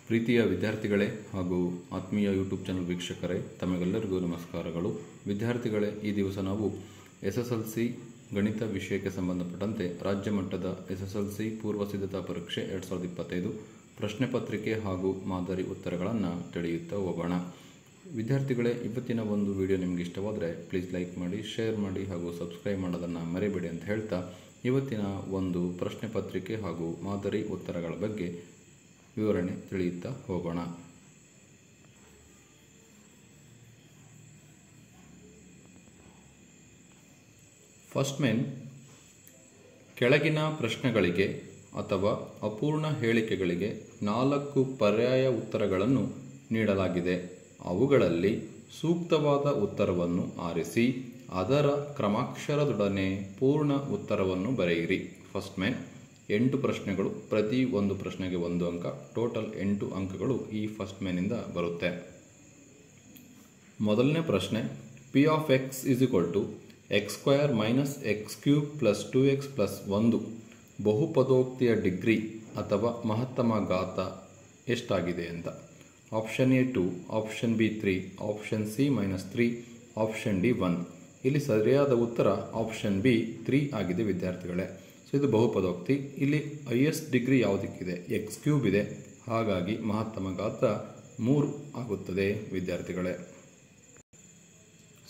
ಪ್ರೀತಿಯ ವಿದ್ಯಾರ್ಥಿಗಳೇ ಹಾಗೂ ಆತ್ಮೀಯ ಯೂಟ್ಯೂಬ್ ಚಾನಲ್ ವೀಕ್ಷಕರೇ, ತಮಗೆಲ್ಲರಿಗೂ ನಮಸ್ಕಾರಗಳು. ವಿದ್ಯಾರ್ಥಿಗಳೇ, ಈ ದಿವಸ ನಾವು SSLC ಗಣಿತ ವಿಷಯಕ್ಕೆ ಸಂಬಂಧಪಟ್ಟಂತೆ ರಾಜ್ಯ ಮಟ್ಟದ SSLC ಪೂರ್ವ ಸಿದ್ಧತಾ ಪರೀಕ್ಷೆ 2025 ಪ್ರಶ್ನೆ ಪತ್ರಿಕೆ ಹಾಗೂ ಮಾದರಿ ಉತ್ತರಗಳನ್ನು ತಿಳಿಯುತ್ತಾ ಹೋಗೋಣ. ವಿದ್ಯಾರ್ಥಿಗಳೇ, ಇವತ್ತಿನ ಒಂದು ವಿಡಿಯೋ ನಿಮಗೆ ಇಷ್ಟವಾದರೆ ಪ್ಲೀಸ್ ಲೈಕ್ ಮಾಡಿ, ಶೇರ್ ಮಾಡಿ ಹಾಗೂ ಸಬ್ಸ್ಕ್ರೈಬ್ ಮಾಡೋದನ್ನು ಮರಿಬೇಡಿ ಅಂತ ಹೇಳ್ತಾ ಇವತ್ತಿನ ಒಂದು ಪ್ರಶ್ನೆ ಪತ್ರಿಕೆ ಹಾಗೂ ಮಾದರಿ ಉತ್ತರಗಳ ಬಗ್ಗೆ ವಿವರಣೆ ತಿಳಿಯುತ್ತಾ ಹೋಗೋಣ. ಫಸ್ಟ್ ಮೇನ್, ಕೆಳಗಿನ ಪ್ರಶ್ನೆಗಳಿಗೆ ಅಥವಾ ಅಪೂರ್ಣ ಹೇಳಿಕೆಗಳಿಗೆ 4 ಪರ್ಯಾಯ ಉತ್ತರಗಳನ್ನು ನೀಡಲಾಗಿದೆ. ಅವುಗಳಲ್ಲಿ ಸೂಕ್ತವಾದ ಉತ್ತರವನ್ನು ಆರಿಸಿ ಅದರ ಕ್ರಮಾಕ್ಷರದೊಡನೆ ಪೂರ್ಣ ಉತ್ತರವನ್ನು ಬರೆಯಿರಿ. ಫಸ್ಟ್ ಮೇನ್ 8 ಪ್ರಶ್ನೆಗಳು, ಪ್ರತಿ ಒಂದು ಪ್ರಶ್ನೆಗೆ 1 ಅಂಕ, ಟೋಟಲ್ 8 ಅಂಕಗಳು ಈ ಫಸ್ಟ್ ಮೇನಿಂದ ಬರುತ್ತೆ. ಮೊದಲನೇ ಪ್ರಶ್ನೆ, P of x is equal to x square minus x cube plus 2x plus 1 ಬಹುಪದೋಕ್ತಿಯ degree ಅಥವಾ ಮಹತ್ತಮ ಘಾತ ಎಷ್ಟಾಗಿದೆ ಅಂತ. Option A 2, option B 3, option C -3, option D 1. ಇಲ್ಲಿ ಸರಿಯಾದ ಉತ್ತರ ಆಪ್ಷನ್ ಬಿ 3 ಆಗಿದೆ ವಿದ್ಯಾರ್ಥಿಗಳೇ. ಸೊ ಇದು ಬಹುಪದೋಕ್ತಿ. ಇಲ್ಲಿ ಹೈಯೆಸ್ಟ್ ಡಿಗ್ರಿ ಯಾವುದಕ್ಕಿದೆ? ಎಕ್ಸ್ ಕ್ಯೂಬ್ ಇದೆ, ಹಾಗಾಗಿ ಮಹತ್ತಮ ಘಾತ 3 ಆಗುತ್ತದೆ ವಿದ್ಯಾರ್ಥಿಗಳೇ.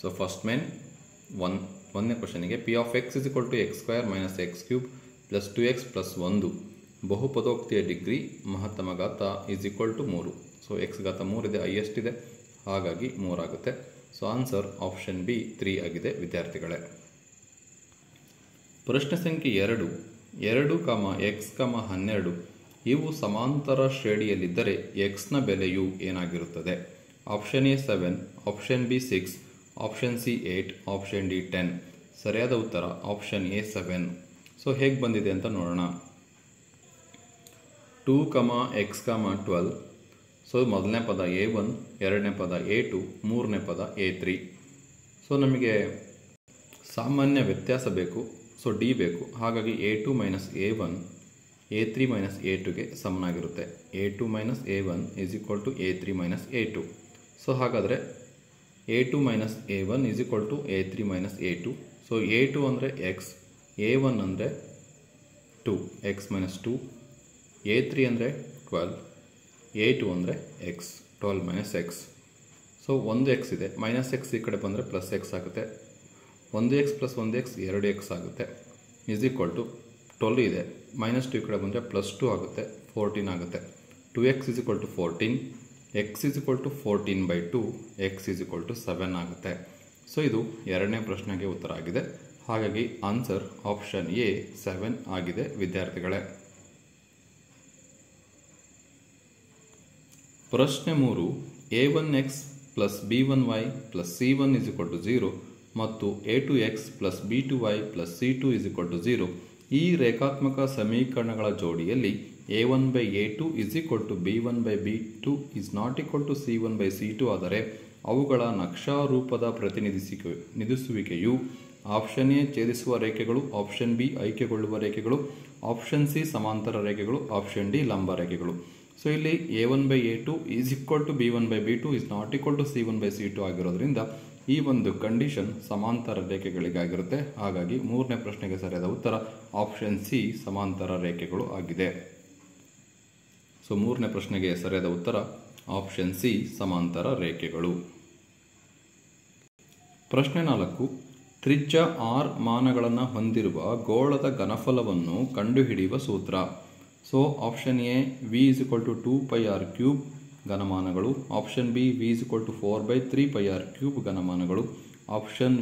ಸೊ ಫಸ್ಟ್ ಮೇನ್ ಒಂದನೇ ಕ್ವಶನಿಗೆ P of x is equal to x square minus x cube plus 2x plus 1 ಬಹುಪದೋಕ್ತಿಯ degree ಮಹತ್ತಮ ಘಾತ is equal to 3. So X ಘಾತ 3 ಇದೆ, ಹೈಯೆಸ್ಟ್ ಇದೆ, ಹಾಗಾಗಿ 3 ಆಗುತ್ತೆ. ಸೊ ಆನ್ಸರ್ ಆಪ್ಷನ್ ಬಿ 3 ಆಗಿದೆ ವಿದ್ಯಾರ್ಥಿಗಳೇ. ಪ್ರಶ್ನೆ ಸಂಖ್ಯೆ 2, 2, x, 12 ಇವು ಸಮಾಂತರ ಶ್ರೇಣಿಯಲ್ಲಿದ್ದರೆ x ನ ಬೆಲೆಯು ಏನಾಗಿರುತ್ತದೆ? Option A 7, option B 6, option C 8, option D 10. ಸರಿಯಾದ ಉತ್ತರ ಆಪ್ಷನ್ ಎ 7. ಸೊ ಹೇಗೆ ಬಂದಿದೆ ಅಂತ ನೋಡೋಣ. 2, x, 12. ಸೊ ಮೊದಲನೇ ಪದ A1, ಎರಡನೇ ಪದ A2, ಮೂರನೇ ಪದ A3. ಸೊ ನಮಗೆ ಸಾಮಾನ್ಯ ವ್ಯತ್ಯಾಸ ಬೇಕು, ಸೊ ಡಿ ಬೇಕು. ಹಾಗಾಗಿ A2 - A1 A3 - A2ಗೆ ಸಮನಾಗಿರುತ್ತೆ. A2 - A1 is equal to A3 - A2. So ಹಾಗಾದರೆ A2 - A1 is equal to A3 - A2. So A2 ಅಂದರೆ x, A1 ಅಂದರೆ 2, x - 2, A3 ಅಂದರೆ 12, A2 ಅಂದರೆ x, 12 - x. ಸೊ 1x ಇದೆ, -x ಈ ಕಡೆ ಬಂದರೆ +x ಆಗುತ್ತೆ. 1x + 1x 2x ಆಗುತ್ತೆ, ಇಸ್ ಈಕ್ವಲ್ ಟು 12 ಇದೆ, -2 ಈ ಕಡೆ ಬಂದರೆ +2 ಆಗುತ್ತೆ, 14 ಆಗುತ್ತೆ. 2x is equal to 14, x is equal to 14/2, x is equal to 7 ಆಗುತ್ತೆ. ಸೊ ಇದು ಎರಡನೇ ಪ್ರಶ್ನೆಗೆ ಉತ್ತರ ಆಗಿದೆ. ಹಾಗಾಗಿ ಆನ್ಸರ್ ಆಪ್ಷನ್ ಎ 7 ಆಗಿದೆ ವಿದ್ಯಾರ್ಥಿಗಳೇ. ಪ್ರಶ್ನೆ 3, a1x + b1y + c1 is equal to 0 ಮತ್ತು a2x + b2y + c2 is equal to 0 ಈ ರೇಖಾತ್ಮಕ ಸಮೀಕರಣಗಳ ಜೋಡಿಯಲ್ಲಿ a1/a2 is equal to b1/b2 is not equal to c1/c2 ಆದರೆ ಅವುಗಳ ನಕ್ಷಾರೂಪದ ಪ್ರತಿನಿಧಿಸುವಿಕೆಯು ಆಪ್ಷನ್ ಎ ಛೇದಿಸುವ ರೇಖೆಗಳು, ಆಪ್ಷನ್ ಬಿ ಆಯ್ಕೆಗೊಳ್ಳುವ ರೇಖೆಗಳು, ಆಪ್ಷನ್ ಸಿ ಸಮಾಂತರ ರೇಖೆಗಳು, ಆಪ್ಷನ್ ಡಿ ಲಂಬ ರೇಖೆಗಳು. ಸೊ ಇಲ್ಲಿ a1/a2 is equal to b1/b2 is not equal to c1/c2 ಆಗಿರೋದ್ರಿಂದ ಈ ಒಂದು ಕಂಡೀಷನ್ ಸಮಾಂತರ ರೇಖೆಗಳಿಗಾಗಿರುತ್ತೆ. ಹಾಗಾಗಿ ಮೂರನೇ ಪ್ರಶ್ನೆಗೆ ಸರಿಯಾದ ಉತ್ತರ ಆಪ್ಷನ್ ಸಿ ಸಮಾಂತರ ರೇಖೆಗಳು ಆಗಿದೆ. ಸೊ ಮೂರನೇ ಪ್ರಶ್ನೆಗೆ ಸರಿಯಾದ ಉತ್ತರ ಆಪ್ಷನ್ ಸಿ ಸಮಾಂತರ ರೇಖೆಗಳು. ಪ್ರಶ್ನೆ 4, ತ್ರಿಜ್ಯ r ಮಾನಗಳನ್ನು ಹೊಂದಿರುವ ಗೋಳದ ಘನಫಲವನ್ನು ಕಂಡುಹಿಡಿಯುವ ಸೂತ್ರ. So option A v is equal to 2πr³ ಘನಮಾನಗಳು, option B v is equal to 4/3πr³ ಘನಮಾನಗಳು, option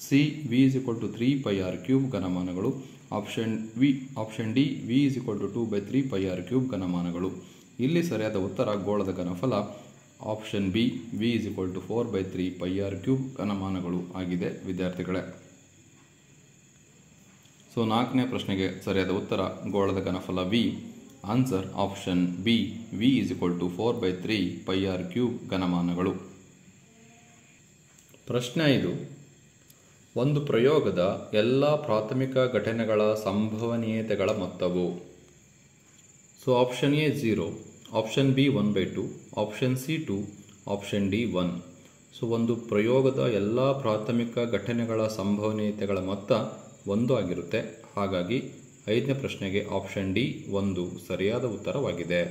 C v is equal to 3πr³ ಘನಮಾನಗಳು, option D v is equal to 2/3πr³ ಘನಮಾನಗಳು. ಇಲ್ಲಿ ಸರಿಯಾದ ಉತ್ತರ ಗೋಳದ ಘನಫಲ option B v is equal to 4/3πr³ ಘನಮಾನಗಳು ಆಗಿದೆ ವಿದ್ಯಾರ್ಥಿಗಳೇ. ಸೊ ನಾಲ್ಕನೇ ಪ್ರಶ್ನೆಗೆ ಸರಿಯಾದ ಉತ್ತರ ಗೋಳದ ಘನಫಲ v. Answer option B v is equal to 4/3πr³ ಘನಮಾನಗಳು. ಪ್ರಶ್ನೆ 5, ಒಂದು ಪ್ರಯೋಗದ ಎಲ್ಲ ಪ್ರಾಥಮಿಕ ಘಟನೆಗಳ ಸಂಭವನೀಯತೆಗಳ ಮೊತ್ತವು. So option A 0, option B 1/2, option C 2, option D 1. So ಒಂದು ಪ್ರಯೋಗದ ಎಲ್ಲ ಪ್ರಾಥಮಿಕ ಘಟನೆಗಳ ಸಂಭವನೀಯತೆಗಳ ಮೊತ್ತ 1 ಆಗಿರುತ್ತೆ. ಹಾಗಾಗಿ 5ನೇ ಪ್ರಶ್ನೆಗೆ ಆಪ್ಷನ್ ಡಿ 1 ಸರಿಯಾದ ಉತ್ತರವಾಗಿದೆ.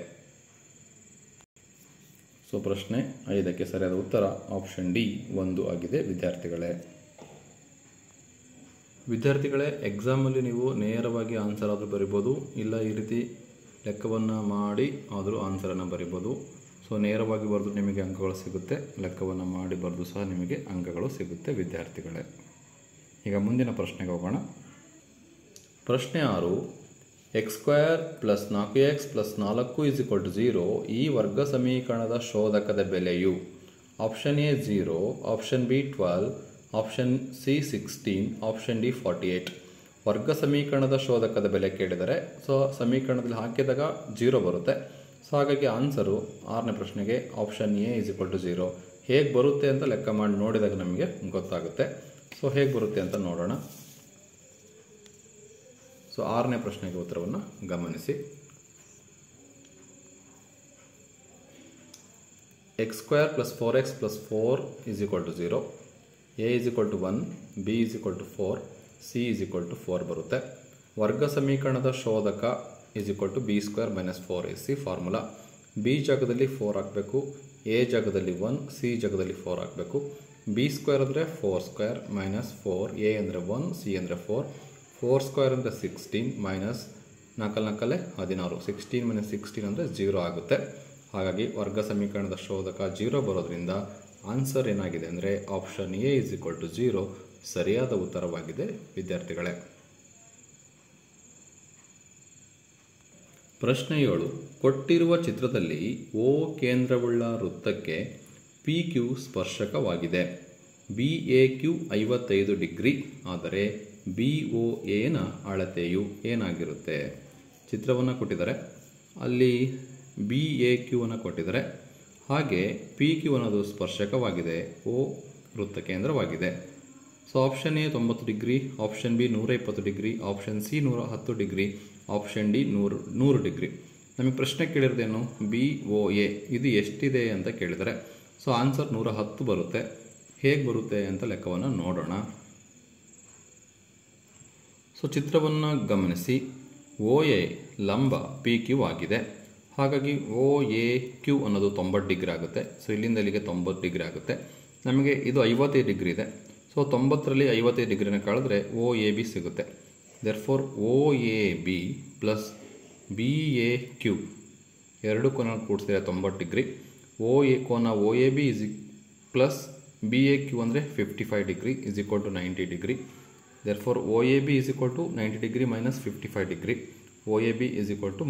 ಸೊ ಪ್ರಶ್ನೆ 5ಕ್ಕೆ ಸರಿಯಾದ ಉತ್ತರ ಆಪ್ಷನ್ ಡಿ 1 ಆಗಿದೆ ವಿದ್ಯಾರ್ಥಿಗಳೇ. ಎಕ್ಸಾಮಲ್ಲಿ ನೀವು ನೇರವಾಗಿ ಆನ್ಸರ್ ಆದರೂ ಬರಿಬೋದು, ಇಲ್ಲ ಈ ರೀತಿ ಲೆಕ್ಕವನ್ನು ಮಾಡಿ ಆದರೂ ಆನ್ಸರನ್ನು ಬರಿಬೋದು. ಸೊ ನೇರವಾಗಿ ಬರೆದು ನಿಮಗೆ ಅಂಕಗಳು ಸಿಗುತ್ತೆ, ಲೆಕ್ಕವನ್ನು ಮಾಡಿ ಬರೆದು ಸಹ ನಿಮಗೆ ಅಂಕಗಳು ಸಿಗುತ್ತೆ ವಿದ್ಯಾರ್ಥಿಗಳೇ. ಈಗ ಮುಂದಿನ ಪ್ರಶ್ನೆಗೆ ಹೋಗೋಣ. ಪ್ರಶ್ನೆ 6. x² + 4x + 4 0 ಈ ವರ್ಗ ಸಮೀಕರಣದ ಶೋಧಕದ ಬೆಲೆಯು option A 0, option B 12, option C 16, option D 48. ವರ್ಗ ಸಮೀಕರಣದ ಶೋಧಕದ ಬೆಲೆ ಕೇಳಿದರೆ ಸೊ ಸಮೀಕರಣದಲ್ಲಿ ಹಾಕಿದಾಗ 0 ಬರುತ್ತೆ. ಸೊ ಹಾಗಾಗಿ ಆನ್ಸರು 6ನೇ ಪ್ರಶ್ನೆಗೆ ಆಪ್ಷನ್ ಎ = 0. ಹೇಗೆ ಬರುತ್ತೆ ಅಂತ ಲೆಕ್ಕ ಮಾಡಿ ನೋಡಿದಾಗ ನಮಗೆ ಗೊತ್ತಾಗುತ್ತೆ. ಸೊ ಹೇಗೆ ಬರುತ್ತೆ ಅಂತ ನೋಡೋಣ. ಸೊ 6ನೇ ಪ್ರಶ್ನೆಗೆ ಉತ್ತರವನ್ನು ಗಮನಿಸಿ. x² + 4x + 4 0, a = 1, b = 4, c = 4 ಬರುತ್ತೆ. ವರ್ಗ ಸಮೀಕರಣದ ಶೋಧಕ b² - 4ac ಫಾರ್ಮುಲಾ. b ಜಾಗದಲ್ಲಿ 4 ಹಾಕಬೇಕು, a ಜಾಗದಲ್ಲಿ 1, c ಜಾಗದಲ್ಲಿ 4 ಹಾಕಬೇಕು. b² ಅಂದರೆ 4² - 4, a ಅಂದರೆ 1, c ಅಂದರೆ 4. 4² ಅಂದರೆ 16 ಮೈನಸ್ 4 4 16, 16 - 16 ಅಂದರೆ 0 ಆಗುತ್ತೆ. ಹಾಗಾಗಿ ವರ್ಗ ಸಮೀಕರಣದ ಶೋಧಕ 0 ಬರೋದ್ರಿಂದ ಆನ್ಸರ್ ಏನಾಗಿದೆ ಅಂದರೆ ಆಪ್ಷನ್ ಎ = 0 ಸರಿಯಾದ ಉತ್ತರವಾಗಿದೆ ವಿದ್ಯಾರ್ಥಿಗಳೇ. ಪ್ರಶ್ನೆ 7. ಕೊಟ್ಟಿರುವ ಚಿತ್ರದಲ್ಲಿ O ಕೇಂದ್ರವುಳ್ಳ ವೃತ್ತಕ್ಕೆ PQ ಸ್ಪರ್ಶಕವಾಗಿದೆ. BAQ 55 ಡಿಗ್ರಿ ಆದರೆ BOAನ ಅಳತೆಯು ಏನಾಗಿರುತ್ತೆ? ಚಿತ್ರವನ್ನು ಕೊಟ್ಟಿದ್ದಾರೆ, ಅಲ್ಲಿ BAQವನ್ನು ಕೊಟ್ಟಿದ್ದಾರೆ, ಹಾಗೆ PQ ಅನ್ನೋದು ಸ್ಪರ್ಶಕವಾಗಿದೆ, O ವೃತ್ತ ಕೇಂದ್ರವಾಗಿದೆ. So option A 90 degree, option B 120 degree, option C 110 degree, option D 100 degree. ನಮಗೆ ಪ್ರಶ್ನೆ ಕೇಳಿರೋದೇನು? BOA ಇದು ಎಷ್ಟಿದೆ ಅಂತ ಕೇಳಿದರೆ ಸೊ ಆನ್ಸರ್ 110 ಬರುತ್ತೆ. ಹೇಗೆ ಬರುತ್ತೆ ಅಂತ ಲೆಕ್ಕವನ್ನು ನೋಡೋಣ. ಸೊ ಚಿತ್ರವನ್ನು ಗಮನಿಸಿ. OA ಲಂಬ PQ ಆಗಿದೆ, ಹಾಗಾಗಿ OAQ ಅನ್ನೋದು 90 ಡಿಗ್ರಿ ಆಗುತ್ತೆ. ಸೊ ಇಲ್ಲಿಂದ ಇಲ್ಲಿಗೆ 90 ಡಿಗ್ರಿ ಆಗುತ್ತೆ. ನಮಗೆ ಇದು 55 ಡಿಗ್ರಿ ಇದೆ. ಸೊ 90ರಲ್ಲಿ 55 ಡಿಗ್ರಿನ ಕಳೆದ್ರೆ OAB ಸಿಗುತ್ತೆ. ದೇರ್ಫೋರ್ OAB + BAQ ಎರಡು ಕೋನ ಕೂಡಿಸಿದ್ರೆ 90 ಡಿಗ್ರಿ. ಕೋನ OAB + BAQ ಅಂದರೆ 55 degree = 90 degree. Therefore OAB = 90 degree - 55 degree. OAB =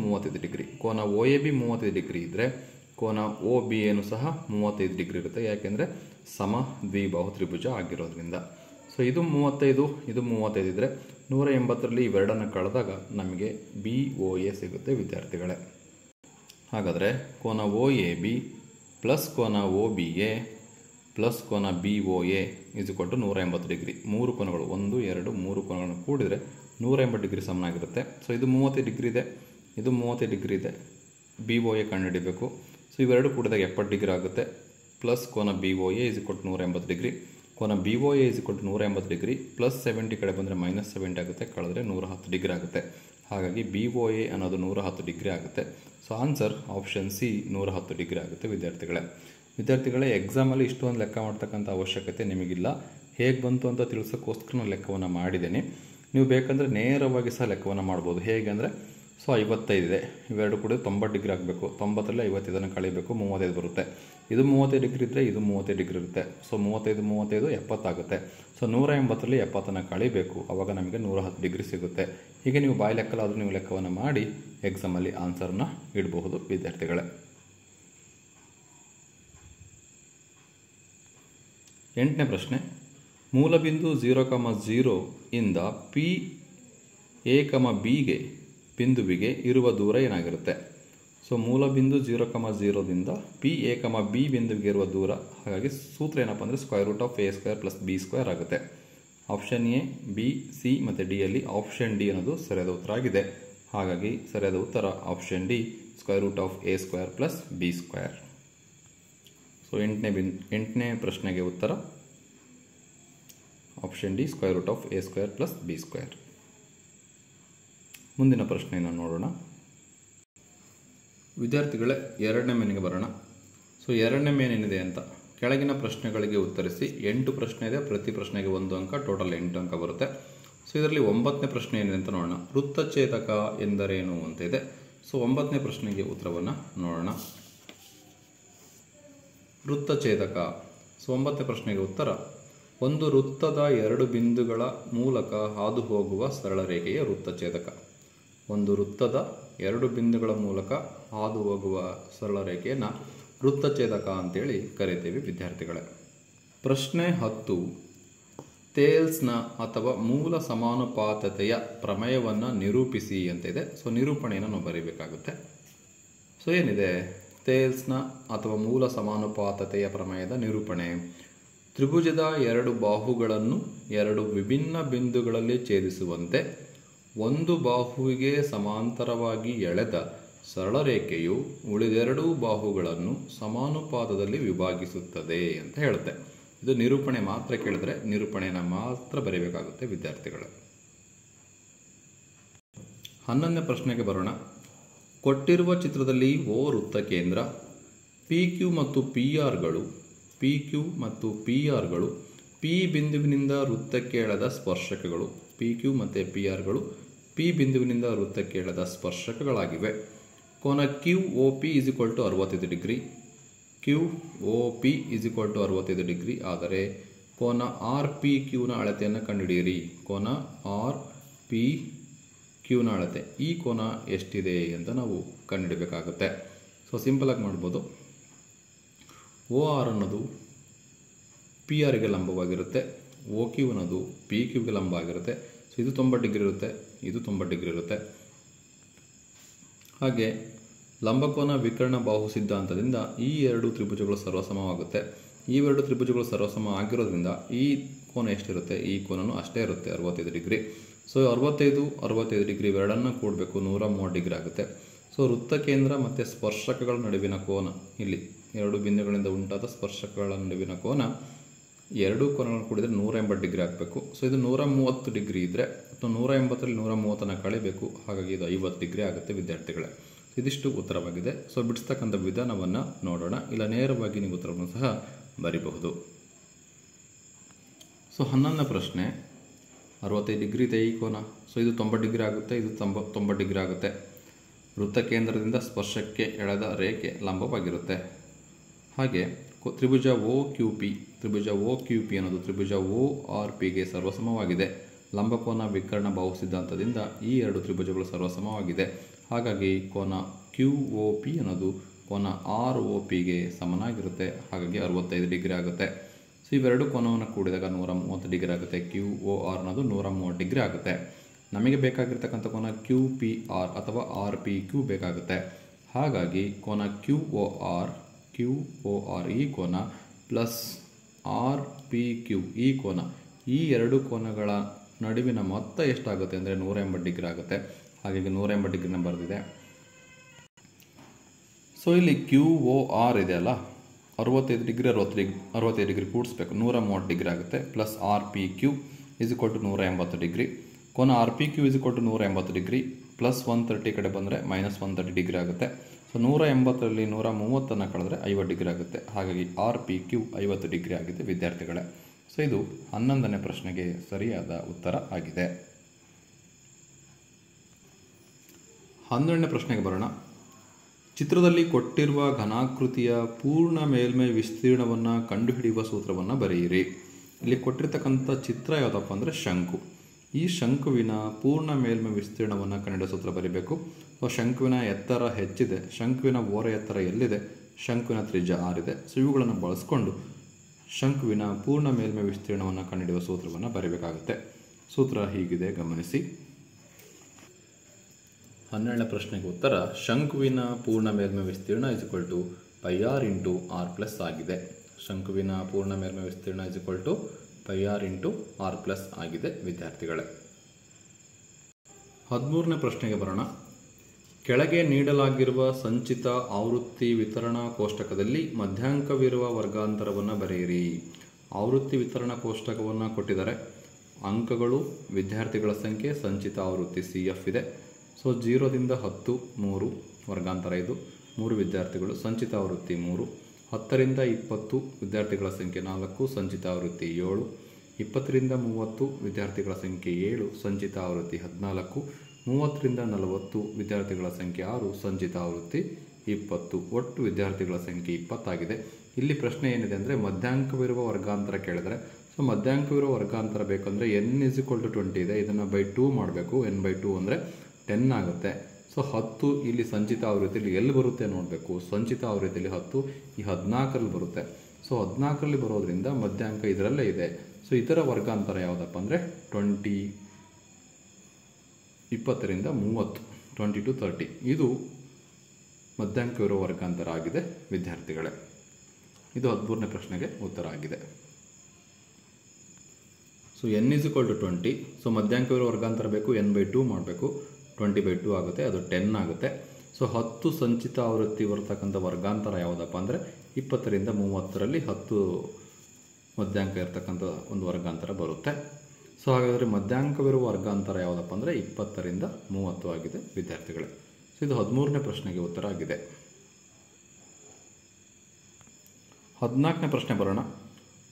35 degree. ಕೋನ OAB 35 ಡಿಗ್ರಿ ಇದ್ದರೆ ಕೋನ OBAನು ಸಹ 35 ಡಿಗ್ರಿ ಇರುತ್ತೆ, ಯಾಕೆಂದರೆ ಸಮ ದ್ವಿಬಾಹು ತ್ರಿಭುಜ ಆಗಿರೋದ್ರಿಂದ. ಸೊ ಇದು 35, ಇದು 35 ಇದ್ದರೆ 180ರಲ್ಲಿ ಇವೆರಡನ್ನು ಕಳೆದಾಗ ನಮಗೆ BOA ಸಿಗುತ್ತೆ ವಿದ್ಯಾರ್ಥಿಗಳೇ. ಹಾಗಾದರೆ ಕೋನ OAB + ಕೋನ OBA + ಕೋನ BOA = 180 ಡಿಗ್ರಿ. ಮೂರು ಕೋನಗಳು 1, 2, 3 ಕೋನಗಳನ್ನು ಕೂಡಿದರೆ 180 ಡಿಗ್ರಿ ಸಮನಾಗಿರುತ್ತೆ. ಸೊ ಇದು 35 ಡಿಗ್ರಿ ಇದೆ, ಇದು 35 ಡಿಗ್ರಿ ಇದೆ, BOA ಕಂಡುಹಿಡಿಬೇಕು. ಸೊ ಇವೆರಡು ಕೂಡಿದಾಗ 70 ಡಿಗ್ರಿ ಆಗುತ್ತೆ. ಪ್ಲಸ್ ಕೋನ BOA = 180 ಡಿಗ್ರಿ. ಕೋನ BOA = 180 ಡಿಗ್ರಿ ಪ್ಲಸ್ 70 ಕಡೆ ಬಂದರೆ -70 ಆಗುತ್ತೆ, ಕಳೆದ್ರೆ 110 ಡಿಗ್ರಿ ಆಗುತ್ತೆ. ಹಾಗಾಗಿ BOA ಅನ್ನೋದು 110 ಡಿಗ್ರಿ ಆಗುತ್ತೆ. So answer option C 110 degree ಆಗುತ್ತೆ ವಿದ್ಯಾರ್ಥಿಗಳೇ. ಎಕ್ಸಾಮಲ್ಲಿ ಇಷ್ಟೊಂದು ಲೆಕ್ಕ ಮಾಡ್ತಕ್ಕಂಥ ಅವಶ್ಯಕತೆ ನಿಮಗಿಲ್ಲ. ಹೇಗೆ ಬಂತು ಅಂತ ತಿಳಿಸೋಕ್ಕೋಸ್ಕರ ನಾನು ಲೆಕ್ಕವನ್ನು ಮಾಡಿದ್ದೀನಿ. ನೀವು ಬೇಕಂದರೆ ನೇರವಾಗಿ ಸಹ ಲೆಕ್ಕವನ್ನು ಮಾಡ್ಬೋದು. ಹೇಗೆ ಅಂದರೆ ಸೊ 55 ಇದೆ, ಇವೆರಡು ಕೂಡ 90 ಡಿಗ್ರಿ ಆಗಬೇಕು. 90ರಲ್ಲಿ 55 ಕಳಿಬೇಕು, 35 ಬರುತ್ತೆ. ಇದು 35 ಡಿಗ್ರಿ ಇದ್ದರೆ ಇದು 35 ಡಿಗ್ರಿ ಇರುತ್ತೆ. ಸೊ 35 70 ಆಗುತ್ತೆ. ಸೊ 180ರಲ್ಲಿ 70 ಕಳಿಬೇಕು, ಆವಾಗ ನಮಗೆ 110 ಡಿಗ್ರಿ ಸಿಗುತ್ತೆ. ಹೀಗೆ ನೀವು ಬಾಯಿ ಲೆಕ್ಕಲಾದರೂ ನೀವು ಲೆಕ್ಕವನ್ನು ಮಾಡಿ ಎಕ್ಸಾಮಲ್ಲಿ ಆನ್ಸರ್ನ ಇಡಬಹುದು ವಿದ್ಯಾರ್ಥಿಗಳೇ. 8ನೇ ಪ್ರಶ್ನೆ. ಮೂಲಬಿಂದು 0,0 ಇಂದ PA,Bಗೆ ಬಿಂದುವಿಗೆ ಇರುವ ದೂರ ಏನಾಗಿರುತ್ತೆ? ಸೊ ಮೂಲಬಿಂದು 0,0ದಿಂದ PA,B ಬಿಂದುವಿಗೆ ಇರುವ ದೂರ. ಹಾಗಾಗಿ ಸೂತ್ರ ಏನಪ್ಪ ಅಂದರೆ √A² + B² ಆಗುತ್ತೆ. ಆಪ್ಷನ್ ಎ, ಬಿ, ಸಿ ಮತ್ತು ಡಿ ಯಲ್ಲಿ ಆಪ್ಷನ್ ಡಿ ಅನ್ನೋದು ಸರಿಯಾದ ಉತ್ತರ ಆಗಿದೆ. ಹಾಗಾಗಿ ಸರಿಯಾದ ಉತ್ತರ option D √a² plus b². So ಎಂಟನೇ ಪ್ರಶ್ನೆಗೆ ಉತ್ತರ option D √a² plus b². ಮುಂದಿನ ಪ್ರಶ್ನೆಯನ್ನು ನೋಡೋಣ. ವಿದ್ಯಾರ್ಥಿಗಳೇ, ಎರಡನೇ ಮೇನಿಗೆ ಬರೋಣ. ಸೊ ಎರಡನೇ ಮೇನ್ ಏನಿದೆ ಅಂತ, ಕೆಳಗಿನ ಪ್ರಶ್ನೆಗಳಿಗೆ ಉತ್ತರಿಸಿ. 8 ಪ್ರಶ್ನೆ ಇದೆ, ಪ್ರತಿ ಪ್ರಶ್ನೆಗೆ 1 ಅಂಕ, ಟೋಟಲ್ 8 ಅಂಕ ಬರುತ್ತೆ. ಸೊ ಇದರಲ್ಲಿ 9ನೇ ಪ್ರಶ್ನೆ ಏನಿದೆ ಅಂತ ನೋಡೋಣ. ವೃತ್ತಛೇದಕ ಎಂದರೇನು ಅಂತ ಇದೆ. ಸೊ 9ನೇ ಪ್ರಶ್ನೆಗೆ ಉತ್ತರವನ್ನು ನೋಡೋಣ. ವೃತ್ತಛೇದಕ. ಸೊ 9ನೇ ಪ್ರಶ್ನೆಗೆ ಉತ್ತರ, ಒಂದು ವೃತ್ತದ 2 ಬಿಂದುಗಳ ಮೂಲಕ ಹಾದು ಹೋಗುವ ಸರಳ ರೇಖೆಯೇ ವೃತ್ತಛೇದಕ. ಒಂದು ವೃತ್ತದ 2 ಬಿಂದುಗಳ ಮೂಲಕ ಹಾದು ಹೋಗುವ ಸರಳ ರೇಖೆಯನ್ನು ವೃತ್ತಛೇದಕ ಅಂತೇಳಿ ಕರಿತೀವಿ ವಿದ್ಯಾರ್ಥಿಗಳೇ. ಪ್ರಶ್ನೆ 10, ಥೇಲ್ಸ್ನ ಅಥವಾ ಮೂಲ ಸಮಾನುಪಾತತೆಯ ಪ್ರಮೇಯವನ್ನು ನಿರೂಪಿಸಿ ಅಂತ ಇದೆ. ಸೊ ನಿರೂಪಣೆಯನ್ನು ನಾವು ಬರೀಬೇಕಾಗುತ್ತೆ. ಸೊ ಏನಿದೆ ಥೇಲ್ಸ್ನ ಅಥವಾ ಮೂಲ ಸಮಾನುಪಾತತೆಯ ಪ್ರಮೇಯದ ನಿರೂಪಣೆ? ತ್ರಿಭುಜದ 2 ಬಾಹುಗಳನ್ನು 2 ವಿಭಿನ್ನ ಬಿಂದುಗಳಲ್ಲಿ ಛೇದಿಸುವಂತೆ ಒಂದು ಬಾಹುವಿಗೆ ಸಮಾಂತರವಾಗಿ ಎಳೆದ ಸರಳ ರೇಖೆಯು ಉಳಿದೆರಡೂ ಬಾಹುಗಳನ್ನು ಸಮಾನುಪಾತದಲ್ಲಿ ವಿಭಾಗಿಸುತ್ತದೆ ಅಂತ ಹೇಳುತ್ತೆ. ಇದು ನಿರೂಪಣೆ ಮಾತ್ರ ಕೇಳಿದ್ರೆ ನಿರೂಪಣೆಯನ್ನು ಮಾತ್ರ ಬರೀಬೇಕಾಗುತ್ತೆ ವಿದ್ಯಾರ್ಥಿಗಳು. 11ನೇ ಪ್ರಶ್ನೆಗೆ ಬರೋಣ. ಕೊಟ್ಟಿರುವ ಚಿತ್ರದಲ್ಲಿ O ವೃತ್ತ ಕೇಂದ್ರ, PQ ಮತ್ತು PRಗಳು P ಬಿಂದುವಿನಿಂದ ವೃತ್ತಕ್ಕೆ ಎಳೆದ ಸ್ಪರ್ಶಕಗಳು. PQ ಮತ್ತು PRಗಳು P ಬಿಂದುವಿನಿಂದ ವೃತ್ತಕ್ಕೆ ಎಳೆದ ಸ್ಪರ್ಶಕಗಳಾಗಿವೆ. ಕೋನ QOP = 65 ಡಿಗ್ರಿ. QOP = 65 ಡಿಗ್ರಿ ಆದರೆ ಕೋನ RPQನ ಅಳತೆಯನ್ನು ಕಂಡುಹಿಡಿಯಿರಿ. ಕೋನ RPQನ ಅಳತೆ, ಈ ಕೋನ ಎಷ್ಟಿದೆ ಅಂತ ನಾವು ಕಂಡುಹಿಡಬೇಕಾಗುತ್ತೆ. ಸೊ ಸಿಂಪಲ್ ಆಗಿ ಮಾಡ್ಬೋದು. OR ಅನ್ನೋದು PRಗೆ ಲಂಬವಾಗಿರುತ್ತೆ, OQ ಅನ್ನೋದು PQಗೆ ಲಂಬ ಆಗಿರುತ್ತೆ. ಸೊ ಇದು 90 ಡಿಗ್ರಿ ಇರುತ್ತೆ, ಇದು 90 ಡಿಗ್ರಿ ಇರುತ್ತೆ. ಹಾಗೆ ಲಂಬಕೋನ ವಿಕರ್ಣ ಬಾಹು ಸಿದ್ಧಾಂತದಿಂದ ಈ 2 ತ್ರಿಭುಜಗಳು ಸರ್ವಸಮವಾಗುತ್ತೆ. ಈ 2 ತ್ರಿಭುಜಗಳು ಸರ್ವಸಮ ಆಗಿರೋದ್ರಿಂದ ಈ ಕೋನ ಎಷ್ಟಿರುತ್ತೆ, ಈ ಕೋನನು ಅಷ್ಟೇ ಇರುತ್ತೆ, 65 ಡಿಗ್ರಿ. ಸೊ 65 ಡಿಗ್ರಿ ಇವೆರಡನ್ನು ಕೂಡಬೇಕು, 130 ಡಿಗ್ರಿ ಆಗುತ್ತೆ. ಸೊ ವೃತ್ತ ಕೇಂದ್ರ ಮತ್ತು ಸ್ಪರ್ಶಕಗಳ ನಡುವಿನ ಕೋನ, ಇಲ್ಲಿ 2 ಬಿಂದುಗಳಿಂದ ಉಂಟಾದ ಸ್ಪರ್ಶಕಗಳ ನಡುವಿನ ಕೋನ, 2 ಕೋನಗಳನ್ನು ಕೂಡಿದರೆ 180 ಡಿಗ್ರಿ ಆಗಬೇಕು. ಸೊ ಇದು 130 ಡಿಗ್ರಿ ಇದ್ದರೆ ಅಥವಾ 180ರಲ್ಲಿ 130ನ್ನು ಕಳಿಬೇಕು. ಹಾಗಾಗಿ ಇದು 50 ಡಿಗ್ರಿ ಆಗುತ್ತೆ ವಿದ್ಯಾರ್ಥಿಗಳೇ. ಇದಿಷ್ಟು ಉತ್ತರವಾಗಿದೆ. ಸೊ ಬಿಡಿಸ್ತಕ್ಕಂಥ ವಿಧಾನವನ್ನು ನೋಡೋಣ, ಇಲ್ಲ ನೇರವಾಗಿ ನೀವು ಉತ್ತರವನ್ನು ಸಹ ಬರೀಬಹುದು. ಸೊ 11ನೇ ಪ್ರಶ್ನೆ, 65 ಡಿಗ್ರಿ ಇದೆ ಈ ಕೋನ. ಸೊ ಇದು 90 ಡಿಗ್ರಿ ಆಗುತ್ತೆ, ಇದು 90 ಡಿಗ್ರಿ ಆಗುತ್ತೆ. ವೃತ್ತ ಕೇಂದ್ರದಿಂದ ಸ್ಪರ್ಶಕ್ಕೆ ಎಳೆದ ರೇಖೆ ಲಂಬವಾಗಿರುತ್ತೆ. ಹಾಗೆ ತ್ರಿಭುಜ OQP ಅನ್ನೋದು ತ್ರಿಭುಜ ORPಗೆ ಸರ್ವಸಮವಾಗಿದೆ. ಲಂಬಕೋನ ವಿಕರ್ಣ ಬಾಹು ಸಿದ್ಧಾಂತದಿಂದ ಈ 2 ತ್ರಿಭುಜಗಳು ಸರ್ವಸಮವಾಗಿದೆ. ಹಾಗಾಗಿ ಕೋನ QOP ಅನ್ನೋದು ಕೋನ ROPಗೆ ಸಮನಾಗಿರುತ್ತೆ. ಹಾಗಾಗಿ 65 ಡಿಗ್ರಿ ಆಗುತ್ತೆ. ಸೊ ಇವೆರಡು ಕೋನವನ್ನು ಕೂಡಿದಾಗ 130 ಡಿಗ್ರಿ ಆಗುತ್ತೆ. QOR ಅನ್ನೋದು 130 ಡಿಗ್ರಿ ಆಗುತ್ತೆ. ನಮಗೆ ಬೇಕಾಗಿರ್ತಕ್ಕಂಥ ಕೋನ QPR ಅಥವಾ RPQ ಬೇಕಾಗುತ್ತೆ. ಹಾಗಾಗಿ ಕೋನ QOR ಈ ಕೋನ ಪ್ಲಸ್ RPQ ಈ ಕೋನ, ಈ 2 ಕೋನಗಳ ನಡುವಿನ ಮೊತ್ತ ಎಷ್ಟಾಗುತ್ತೆ ಅಂದರೆ 180 ಡಿಗ್ರಿ ಆಗುತ್ತೆ. ಹಾಗಾಗಿ 180 ಡಿಗ್ರಿನ ಬರೆದಿದೆ. ಸೊ ಇಲ್ಲಿ QOR ಇದೆಯಲ್ಲ, 65 ಡಿಗ್ರಿ 65 ಡಿಗ್ರಿ ಕೂಡಿಸ್ಬೇಕು, 130 ಡಿಗ್ರಿ ಆಗುತ್ತೆ. Plus RPQ = 180 degree. ಕೋನ RPQ = 180 ಡಿಗ್ರಿ ಪ್ಲಸ್ 130 ಕಡೆ ಬಂದರೆ -130 ಡಿಗ್ರಿ ಆಗುತ್ತೆ. ಸೊ 180ರಲ್ಲಿ 130ನ್ನು ಕಳೆದ್ರೆ 50 ಡಿಗ್ರಿ ಆಗುತ್ತೆ. ಹಾಗಾಗಿ RPQ 50 ಡಿಗ್ರಿ ಆಗಿದೆ ವಿದ್ಯಾರ್ಥಿಗಳೇ. ಸೊ ಇದು 11ನೇ ಪ್ರಶ್ನೆಗೆ ಸರಿಯಾದ ಉತ್ತರ ಆಗಿದೆ. 12ನೇ ಪ್ರಶ್ನೆಗೆ ಬರೋಣ. ಚಿತ್ರದಲ್ಲಿ ಕೊಟ್ಟಿರುವ ಘನಾಕೃತಿಯ ಪೂರ್ಣ ಮೇಲ್ಮೈ ವಿಸ್ತೀರ್ಣವನ್ನು ಕಂಡುಹಿಡಿಯುವ ಸೂತ್ರವನ್ನು ಬರೆಯಿರಿ. ಇಲ್ಲಿ ಕೊಟ್ಟಿರ್ತಕ್ಕಂಥ ಚಿತ್ರ ಯಾವುದಪ್ಪ ಅಂದರೆ ಶಂಕು. ಈ ಶಂಕುವಿನ ಪೂರ್ಣ ಮೇಲ್ಮೈ ವಿಸ್ತೀರ್ಣವನ್ನು ಕಂಡುಹಿಡಿಯುವ ಸೂತ್ರ ಬರೀಬೇಕು. ಸೊ ಶಂಕುವಿನ ಎತ್ತರ ಹೆಚ್ಚಿದೆ, ಶಂಕುವಿನ ಓರೆ ಎತ್ತರ ಎಲ್ಲಿದೆ, ಶಂಕುವಿನ ತ್ರಿಜ್ಯ r ಇದೆ. ಸೊ ಇವುಗಳನ್ನು ಬಳಸ್ಕೊಂಡು ಶಂಕುವಿನ ಪೂರ್ಣ ಮೇಲ್ಮೈ ವಿಸ್ತೀರ್ಣವನ್ನು ಕಂಡುಹಿಡಿಯುವ ಸೂತ್ರವನ್ನು ಬರೀಬೇಕಾಗುತ್ತೆ. ಸೂತ್ರ ಹೀಗಿದೆ, ಗಮನಿಸಿ. 12ನೇ ಪ್ರಶ್ನೆಗೆ ಉತ್ತರ ಶಂಕುವಿನ ಪೂರ್ಣ ಮೇಲ್ಮೈ ವಿಸ್ತೀರ್ಣ = πr × r+ ಆಗಿದೆ. ಶಂಕುವಿನ ಪೂರ್ಣ ಮೇಲ್ಮೈ ವಿಸ್ತೀರ್ಣ = πr × r+ ಆಗಿದೆ ವಿದ್ಯಾರ್ಥಿಗಳೇ. 13ನೇ ಪ್ರಶ್ನೆಗೆ ಬರೋಣ. ಕೆಳಗೆ ನೀಡಲಾಗಿರುವ ಸಂಚಿತ ಆವೃತ್ತಿ ವಿತರಣಾ ಕೋಷ್ಟಕದಲ್ಲಿ ಮಧ್ಯಾಂಕವಿರುವ ವರ್ಗಾಂತರವನ್ನು ಬರೆಯಿರಿ. ಆವೃತ್ತಿ ವಿತರಣಾ ಕೋಷ್ಟಕವನ್ನು ಕೊಟ್ಟಿದ್ದಾರೆ. ಅಂಕಗಳು, ವಿದ್ಯಾರ್ಥಿಗಳ ಸಂಖ್ಯೆ, ಸಂಚಿತ ಆವೃತ್ತಿ CF ಇದೆ. ಸೊ 0ರಿಂದ 10 3 ವರ್ಗಾಂತರ ಇದು 3 ವಿದ್ಯಾರ್ಥಿಗಳು, ಸಂಚಿತ ಆವೃತ್ತಿ 3. 10ರಿಂದ 20 ವಿದ್ಯಾರ್ಥಿಗಳ ಸಂಖ್ಯೆ 4, ಸಂಚಿತ ಆವೃತ್ತಿ 7. 20ರಿಂದ 30 ವಿದ್ಯಾರ್ಥಿಗಳ ಸಂಖ್ಯೆ 7, ಸಂಚಿತ ಆವೃತ್ತಿ 14. 30ರಿಂದ 40 ವಿದ್ಯಾರ್ಥಿಗಳ ಸಂಖ್ಯೆ 6, ಸಂಚಿತ ಆವೃತ್ತಿ 20. ಒಟ್ಟು ವಿದ್ಯಾರ್ಥಿಗಳ ಸಂಖ್ಯೆ 20 ಆಗಿದೆ. ಇಲ್ಲಿ ಪ್ರಶ್ನೆ ಏನಿದೆ ಅಂದರೆ ಮಧ್ಯಾಂಕವಿರುವ ವರ್ಗಾಂತರ ಕೇಳಿದರೆ, ಸೊ ಮಧ್ಯಾಂಕವಿರುವ ವರ್ಗಾಂತರ ಬೇಕಂದರೆ n=20 ಇದೆ, ಇದನ್ನು ಬೈ 2 ಮಾಡಬೇಕು. n/2 ಅಂದರೆ 10 ಆಗುತ್ತೆ. ಸೊ 10 ಇಲ್ಲಿ ಸಂಚಿತ ಆವೃತ್ತಿಯಲ್ಲಿ ಎಲ್ಲಿ ಬರುತ್ತೆ ನೋಡಬೇಕು. ಸಂಚಿತ ಆವೃತ್ತಿಯಲ್ಲಿ 10 ಈ 14ರಲ್ಲಿ ಬರುತ್ತೆ. ಸೊ 14ರಲ್ಲಿ ಬರೋದ್ರಿಂದ ಮಧ್ಯಾಂಕ ಇದರಲ್ಲೇ ಇದೆ. ಸೊ ಇದರ ವರ್ಗಾಂತರ ಯಾವುದಪ್ಪ ಅಂದರೆ 20ರಿಂದ 30, 20 to 30. ಇದು ಮಧ್ಯಾಂಕವಿರುವ ವರ್ಗಾಂತರ ಆಗಿದೆ ವಿದ್ಯಾರ್ಥಿಗಳೇ. ಇದು 13ನೇ ಪ್ರಶ್ನೆಗೆ ಉತ್ತರ ಆಗಿದೆ. So n=20. ಸೊ ಮಧ್ಯಾಂಕವಿರುವ ವರ್ಗಾಂತರ ಬೇಕು, n/2 ಮಾಡಬೇಕು. 20/2 ಆಗುತ್ತೆ, ಅದು 10 ಆಗುತ್ತೆ. ಸೊ 10 ಸಂಚಿತ ಆವೃತ್ತಿ ಬರ್ತಕ್ಕಂಥ ವರ್ಗಾಂತರ ಯಾವುದಪ್ಪ ಅಂದರೆ 20ರಿಂದ 30ರಲ್ಲಿ 10 ಮಧ್ಯಾಂಕ ಇರ್ತಕ್ಕಂಥ ಒಂದು ವರ್ಗಾಂತರ ಬರುತ್ತೆ. ಸೊ ಹಾಗಾದರೆ ಮಧ್ಯಾಂಕವಿರುವ ವರ್ಗಾಂತರ ಯಾವುದಪ್ಪ ಅಂದರೆ 20ರಿಂದ 30 ಆಗಿದೆ ವಿದ್ಯಾರ್ಥಿಗಳೇ. ಸೊ ಇದು 13ನೇ ಪ್ರಶ್ನೆಗೆ ಉತ್ತರ ಆಗಿದೆ. 14ನೇ ಪ್ರಶ್ನೆ ಬರೋಣ.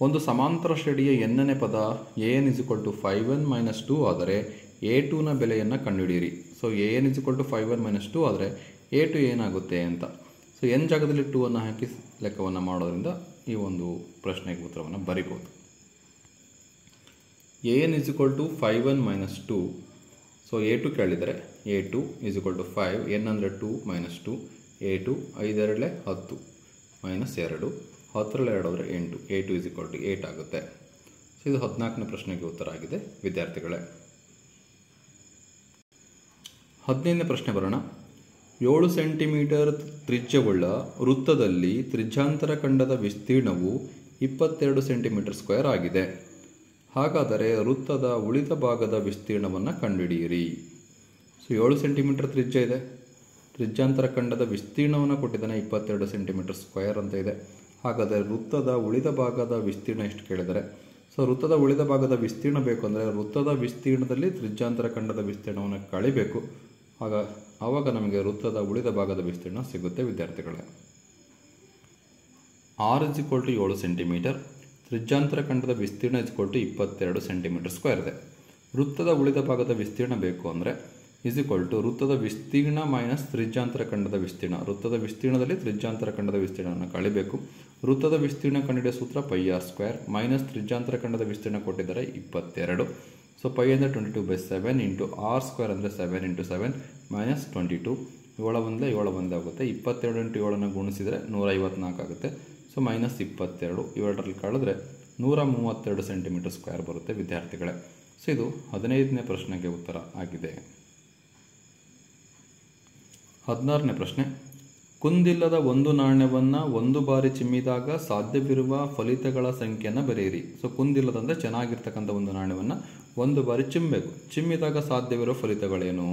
ಒಂದು ಸಮಾಂತರ ಶ್ರೇಣಿಯ n ನೇ ಪದ an=5n - 2 ಆದರೆ a2ನ ಬೆಲೆಯನ್ನು ಕಂಡುಹಿಡಿಯಿರಿ. ಸೊ an=5n - 2 ಆದರೆ a2 ಏನಾಗುತ್ತೆ ಅಂತ. ಸೊ n ಜಾಗದಲ್ಲಿ 2 ಹಾಕಿ ಲೆಕ್ಕವನ್ನು ಮಾಡೋದ್ರಿಂದ ಈ ಒಂದು ಪ್ರಶ್ನೆಗೆ ಉತ್ತರವನ್ನು ಬರಿಬೋದು. an=5n - 2. ಸೊ a2 ಕೇಳಿದರೆ a2 = 5, n ಅಂದರೆ 2 - 2, a2 5 2 10 -2, 10ರಲ್ಲಿ 2 ಅಂದರೆ 8, a2 = 8 ಆಗುತ್ತೆ. ಸೊ ಇದು 14ನೇ ಪ್ರಶ್ನೆಗೆ ಉತ್ತರ ಆಗಿದೆ ವಿದ್ಯಾರ್ಥಿಗಳೇ. 15ನೇ ಪ್ರಶ್ನೆ ಬರೋಣ. 7 ಸೆಂಟಿಮೀಟರ್ ತ್ರಿಜ್ಯವುಳ್ಳ ವೃತ್ತದಲ್ಲಿ ತ್ರಿಜ್ಯಾಂತರ ಖಂಡದ ವಿಸ್ತೀರ್ಣವು 22 ಸೆಂಟಿಮೀಟರ್² ಆಗಿದೆ. ಹಾಗಾದರೆ ವೃತ್ತದ ಉಳಿದ ಭಾಗದ ವಿಸ್ತೀರ್ಣವನ್ನು ಕಂಡುಹಿಡಿಯಿರಿ. ಸೊ 7 ಸೆಂಟಿಮೀಟರ್ ತ್ರಿಜ್ಯ ಇದೆ, ತ್ರಿಜ್ಯಾಂತರ ಖಂಡದ ವಿಸ್ತೀರ್ಣವನ್ನು ಕೊಟ್ಟಿದ್ದಾನೆ 22 ಸೆಂಟಿಮೀಟರ್² ಅಂತ ಇದೆ. ಹಾಗಾದರೆ ವೃತ್ತದ ಉಳಿದ ಭಾಗದ ವಿಸ್ತೀರ್ಣ ಎಷ್ಟು ಕೇಳಿದರೆ, ಸೊ ವೃತ್ತದ ಉಳಿದ ಭಾಗದ ವಿಸ್ತೀರ್ಣ ಬೇಕು ಅಂದರೆ ವೃತ್ತದ ವಿಸ್ತೀರ್ಣದಲ್ಲಿ ತ್ರಿಜ್ಯಾಂತರ ಖಂಡದ ವಿಸ್ತೀರ್ಣವನ್ನು ಕಳಿಬೇಕು. ಆವಾಗ ನಮಗೆ ವೃತ್ತದ ಉಳಿದ ಭಾಗದ ವಿಸ್ತೀರ್ಣ ಸಿಗುತ್ತೆ ವಿದ್ಯಾರ್ಥಿಗಳೇ. r=7 ಸೆಂಟಿಮೀಟರ್, ತ್ರಿಜ್ಯಾಂತರ ಖಂಡದ ವಿಸ್ತೀರ್ಣ = 22 ಸೆಂಟಿಮೀಟರ್² ಇದೆ. ವೃತ್ತದ ಉಳಿದ ಭಾಗದ ವಿಸ್ತೀರ್ಣ ಬೇಕು ಅಂದರೆ ವೃತ್ತದ ವಿಸ್ತೀರ್ಣ ಮೈನಸ್ ತ್ರಿಜ್ಯಾಂತರ ಖಂಡದ ವಿಸ್ತೀರ್ಣ. ವೃತ್ತದ ವಿಸ್ತೀರ್ಣದಲ್ಲಿ ತ್ರಿಜ್ಯಾಂತರ ಖಂಡದ ವಿಸ್ತೀರ್ಣವನ್ನು ಕಳಿಬೇಕು. ವೃತ್ತದ ವಿಸ್ತೀರ್ಣ ಕಂಡುಹಿಡಿಯೋ ಸೂತ್ರ πr² ಮೈನಸ್ ತ್ರಿಜ್ಯಾಂತರ ಖಂಡದ ವಿಸ್ತೀರ್ಣ ಕೊಟ್ಟಿದ್ದಾರೆ 22. ಸೊ π ಅಂದರೆ 22/7 ಇಂಟು r² ಅಂದರೆ 7 × 7 ಮೈನಸ್ 22. 7 1 7 1 ಆಗುತ್ತೆ. 22 × 7 ಗುಣಿಸಿದರೆ 154 ಆಗುತ್ತೆ. ಸೊ ಮೈನಸ್ 22 ಇವೆರಡರಲ್ಲಿ ಕಳೆದ್ರೆ 132 ಸೆಂಟಿಮೀಟರ್² ಬರುತ್ತೆ ವಿದ್ಯಾರ್ಥಿಗಳೇ. ಸೊ ಇದು 15ನೇ ಪ್ರಶ್ನೆಗೆ ಉತ್ತರ ಆಗಿದೆ. 16ನೇ ಪ್ರಶ್ನೆ. ಕುಂದಿಲ್ಲದ ಒಂದು ನಾಣ್ಯವನ್ನು ಒಂದು ಬಾರಿ ಚಿಮ್ಮಿದಾಗ ಸಾಧ್ಯವಿರುವ ಫಲಿತಗಳ ಸಂಖ್ಯೆಯನ್ನು ಬರೆಯಿರಿ. ಸೊ ಕುಂದಿಲ್ಲದ ಅಂದರೆ ಚೆನ್ನಾಗಿರ್ತಕ್ಕಂಥ ಒಂದು ನಾಣ್ಯವನ್ನು ಒಂದು ಬಾರಿ ಚಿಮ್ಮಬೇಕು. ಚಿಮ್ಮಿದಾಗ ಸಾಧ್ಯವಿರೋ ಫಲಿತಗಳೇನು?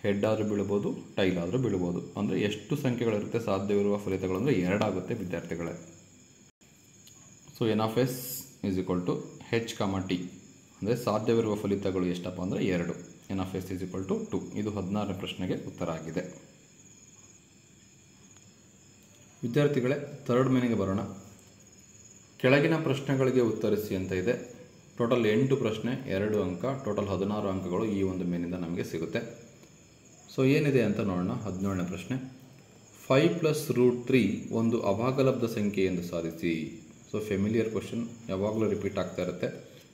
ಹೆಡ್ ಆದರೂ ಬೀಳ್ಬೋದು, ಟೈಲ್ ಆದರೂ ಬೀಳ್ಬೋದು. ಅಂದರೆ ಎಷ್ಟು ಸಂಖ್ಯೆಗಳಿರುತ್ತೆ ಸಾಧ್ಯವಿರುವ ಫಲಿತಗಳು ಅಂದರೆ 2 ಆಗುತ್ತೆ ವಿದ್ಯಾರ್ಥಿಗಳೇ. ಸೊ n(s) = h, t ಅಂದರೆ ಸಾಧ್ಯವಿರುವ ಫಲಿತಗಳು ಎಷ್ಟಪ್ಪ ಅಂದರೆ 2. n(s) = 2. ಇದು 16ನೇ ಪ್ರಶ್ನೆಗೆ ಉತ್ತರ ಆಗಿದೆ ವಿದ್ಯಾರ್ಥಿಗಳೇ. 3rd ಮೇನಿಗೆ ಬರೋಣ. ಕೆಳಗಿನ ಪ್ರಶ್ನೆಗಳಿಗೆ ಉತ್ತರಿಸಿ ಅಂತ ಇದೆ. ಟೋಟಲ್ 8 ಪ್ರಶ್ನೆ, 2 ಅಂಕ, ಟೋಟಲ್ 16 ಅಂಕಗಳು ಈ ಒಂದು ಮೇನಿಂದ ನಮಗೆ ಸಿಗುತ್ತೆ. ಸೊ ಏನಿದೆ ಅಂತ ನೋಡೋಣ. 17ನೇ ಪ್ರಶ್ನೆ. 5 + √3 ಒಂದು ಅಭಾಗಲಬ್ಧ ಸಂಖ್ಯೆ ಎಂದು ಸಾಧಿಸಿ. ಸೊ ಫೆಮಿಲಿಯರ್ ಕ್ವಶನ್, ಯಾವಾಗಲೂ ರಿಪೀಟ್ ಆಗ್ತಾ ಇರುತ್ತೆ.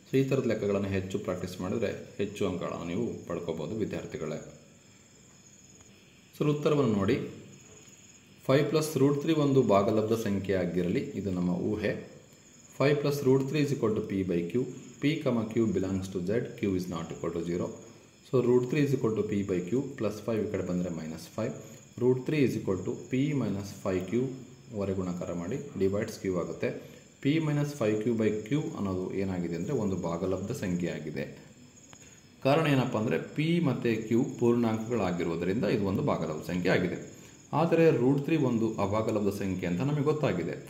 ಸೊ ಈ ಥರದ ಲೆಕ್ಕಗಳನ್ನು ಹೆಚ್ಚು ಪ್ರಾಕ್ಟೀಸ್ ಮಾಡಿದರೆ ಹೆಚ್ಚು ಅಂಕಗಳನ್ನು ನೀವು ಪಡ್ಕೋಬೋದು ವಿದ್ಯಾರ್ಥಿಗಳೇ. ಸೊ ಉತ್ತರವನ್ನು ನೋಡಿ. 5 + √3 ಒಂದು ಭಾಗಲಬ್ಧ ಸಂಖ್ಯೆ ಆಗಿರಲಿ, ಇದು ನಮ್ಮ ಊಹೆ. 5 + √3 = p/q. p, q belongs to z, q is not equal to 0. So √3 = p/q +5 ಈ ಕಡೆ ಬಂದರೆ -5. √3 = p - 5q ವರೆ ಗುಣಾಕಾರ ಮಾಡಿ ಡಿವೈಡ್ಸ್ q ಆಗುತ್ತೆ. p - 5q/q ಅನ್ನೋದು ಏನಾಗಿದೆ ಅಂದರೆ ಒಂದು ಭಾಗಲಬ್ಧ ಸಂಖ್ಯೆ ಆಗಿದೆ. ಕಾರಣ ಏನಪ್ಪ ಅಂದರೆ ಪಿ ಮತ್ತು ಕ್ಯೂ ಪೂರ್ಣಾಂಕಗಳಾಗಿರುವುದರಿಂದ ಇದು ಒಂದು ಭಾಗಲಬ್ಧ ಸಂಖ್ಯೆ ಆಗಿದೆ. ಆದರೆ √3 ಒಂದು ಅಭಾಗಲಬ್ಧ ಸಂಖ್ಯೆ ಅಂತ ನಮಗೆ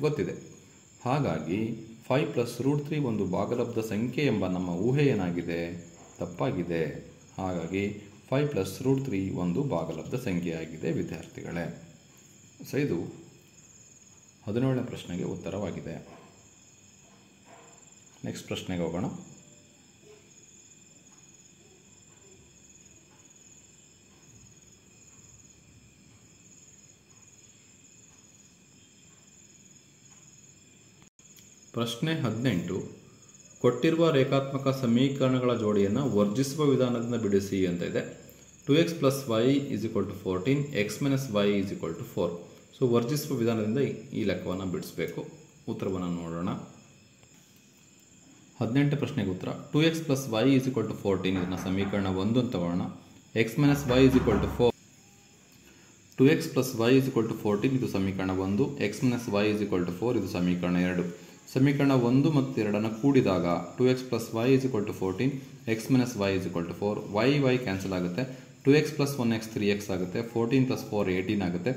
ಗೊತ್ತಿದೆ. ಹಾಗಾಗಿ 5 + √3 ಒಂದು ಭಾಗಲಬ್ಧ ಸಂಖ್ಯೆ ಎಂಬ ನಮ್ಮ ಊಹೆ ಏನಾಗಿದೆ, ತಪ್ಪಾಗಿದೆ. ಹಾಗಾಗಿ 5 + √3 ಒಂದು ಭಾಗಲಬ್ಧ ಸಂಖ್ಯೆಯಾಗಿದೆ ವಿದ್ಯಾರ್ಥಿಗಳೇ. ಸೊ ಇದು 17ನೇ ಪ್ರಶ್ನೆಗೆ ಉತ್ತರವಾಗಿದೆ. ನೆಕ್ಸ್ಟ್ ಪ್ರಶ್ನೆಗೆ ಹೋಗೋಣ. ಪ್ರಶ್ನೆ 18. ಕೊಟ್ಟಿರುವ ರೇಖಾತ್ಮಕ ಸಮೀಕರಣಗಳ ಜೋಡಿಯನ್ನು ವರ್ಜಿಸುವ ವಿಧಾನದಿಂದ ಬಿಡಿಸಿ ಅಂತ ಇದೆ. 2x + y = 14, x - y = 4. So ವರ್ಜಿಸುವ ವಿಧಾನದಿಂದ ಈ ಲೆಕ್ಕವನ್ನು ಬಿಡಿಸಬೇಕು. ಉತ್ತರವನ್ನು ನೋಡೋಣ. 18ನೇ ಪ್ರಶ್ನೆಗೆ ಉತ್ತರ 2x + y = 14. ಇದನ್ನು ಸಮೀಕರಣ 1 ಅಂತ ತಗೊಳ್ಳೋಣ. x - y = 4. 2x + y = 14 ಇದು ಸಮೀಕರಣ 1, x - y = 4 ಇದು ಸಮೀಕರಣ 2. ಸಮೀಕರಣ 1 ಮತ್ತು 2 ಕೂಡಿದಾಗ 2x + y = 14, x - y = 4, y cancel ಆಗುತ್ತೆ. 2x + 1x 3x ಆಗುತ್ತೆ. 14 + 4 18 ಆಗುತ್ತೆ.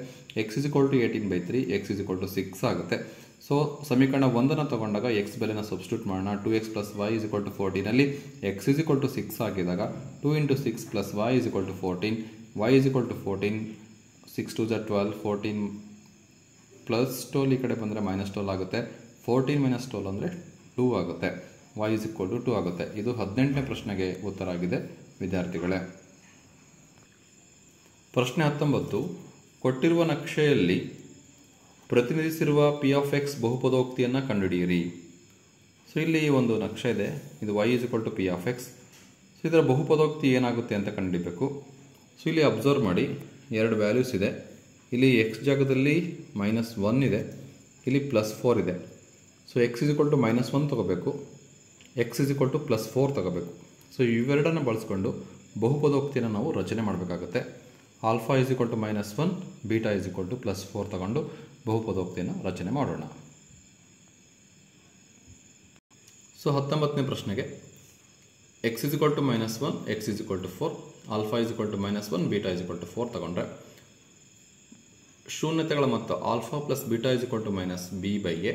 x = 18/3, x = 6 ಆಗುತ್ತೆ. ಸೊ ಸಮೀಕರಣ 1 ತಗೊಂಡಾಗ x ಬೆಲೆನ ಸಬ್ಸ್ಟಿಟ್ಯೂಟ್ ಮಾಡೋಣ. 2x + y = 14 ಅಲ್ಲಿ x = 6 ಆಗಿದಾಗ 2 × 6 + y = 14, y = 14, 6 × 2 = 12, 14 + 12 ಈ ಕಡೆ ಬಂದರೆ -12 ಆಗುತ್ತೆ. 14 - 12 ಅಂದರೆ 2 ಆಗುತ್ತೆ. y = 2 ಆಗುತ್ತೆ. ಇದು 18ನೇ ಪ್ರಶ್ನೆಗೆ ಉತ್ತರ ಆಗಿದೆ ವಿದ್ಯಾರ್ಥಿಗಳೇ. ಪ್ರಶ್ನೆ 19. ಕೊಟ್ಟಿರುವ ನಕ್ಷೆಯಲ್ಲಿ ಪ್ರತಿನಿಧಿಸಿರುವ p(x) ಬಹುಪದೋಕ್ತಿಯನ್ನು ಕಂಡುಹಿಡಿಯಿರಿ. ಸೊ ಇಲ್ಲಿ ಒಂದು ನಕ್ಷೆ ಇದೆ. ಇದು y = p(x). ಸೊ ಇದರ ಬಹುಪದೋಕ್ತಿ ಏನಾಗುತ್ತೆ ಅಂತ ಕಂಡುಹಿಡಿಯಬೇಕು. ಸೊ ಇಲ್ಲಿ ಅಬ್ಸರ್ವ್ ಮಾಡಿ, 2 ವ್ಯಾಲ್ಯೂಸ್ ಇದೆ. ಇಲ್ಲಿ x ಜಾಗದಲ್ಲಿ -1 ಇದೆ, ಇಲ್ಲಿ +4 ಇದೆ. ಸೊ x = -1 ತಗೋಬೇಕು, x = +4 ತಗೋಬೇಕು. ಸೊ ಇವೆರಡನ್ನು ಬಳಸ್ಕೊಂಡು ಬಹುಪದೋಕ್ತಿಯನ್ನು ನಾವು ರಚನೆ ಮಾಡಬೇಕಾಗುತ್ತೆ. ಆಲ್ಫಾ = -1, ಬೀಟಾ = +4 ತಗೊಂಡು ಬಹುಪದೋಕ್ತಿಯನ್ನು ರಚನೆ ಮಾಡೋಣ. ಸೊ 19ನೇ ಪ್ರಶ್ನೆಗೆ x = -1, x = 4, ಆಲ್ಫಾ = -1, ಬೀಟಾ = 4 ತಗೊಂಡ್ರೆ ಶೂನ್ಯತೆಗಳ ಮೊತ್ತ ಆಲ್ಫಾ + ಬೀಟಾ = -b/a,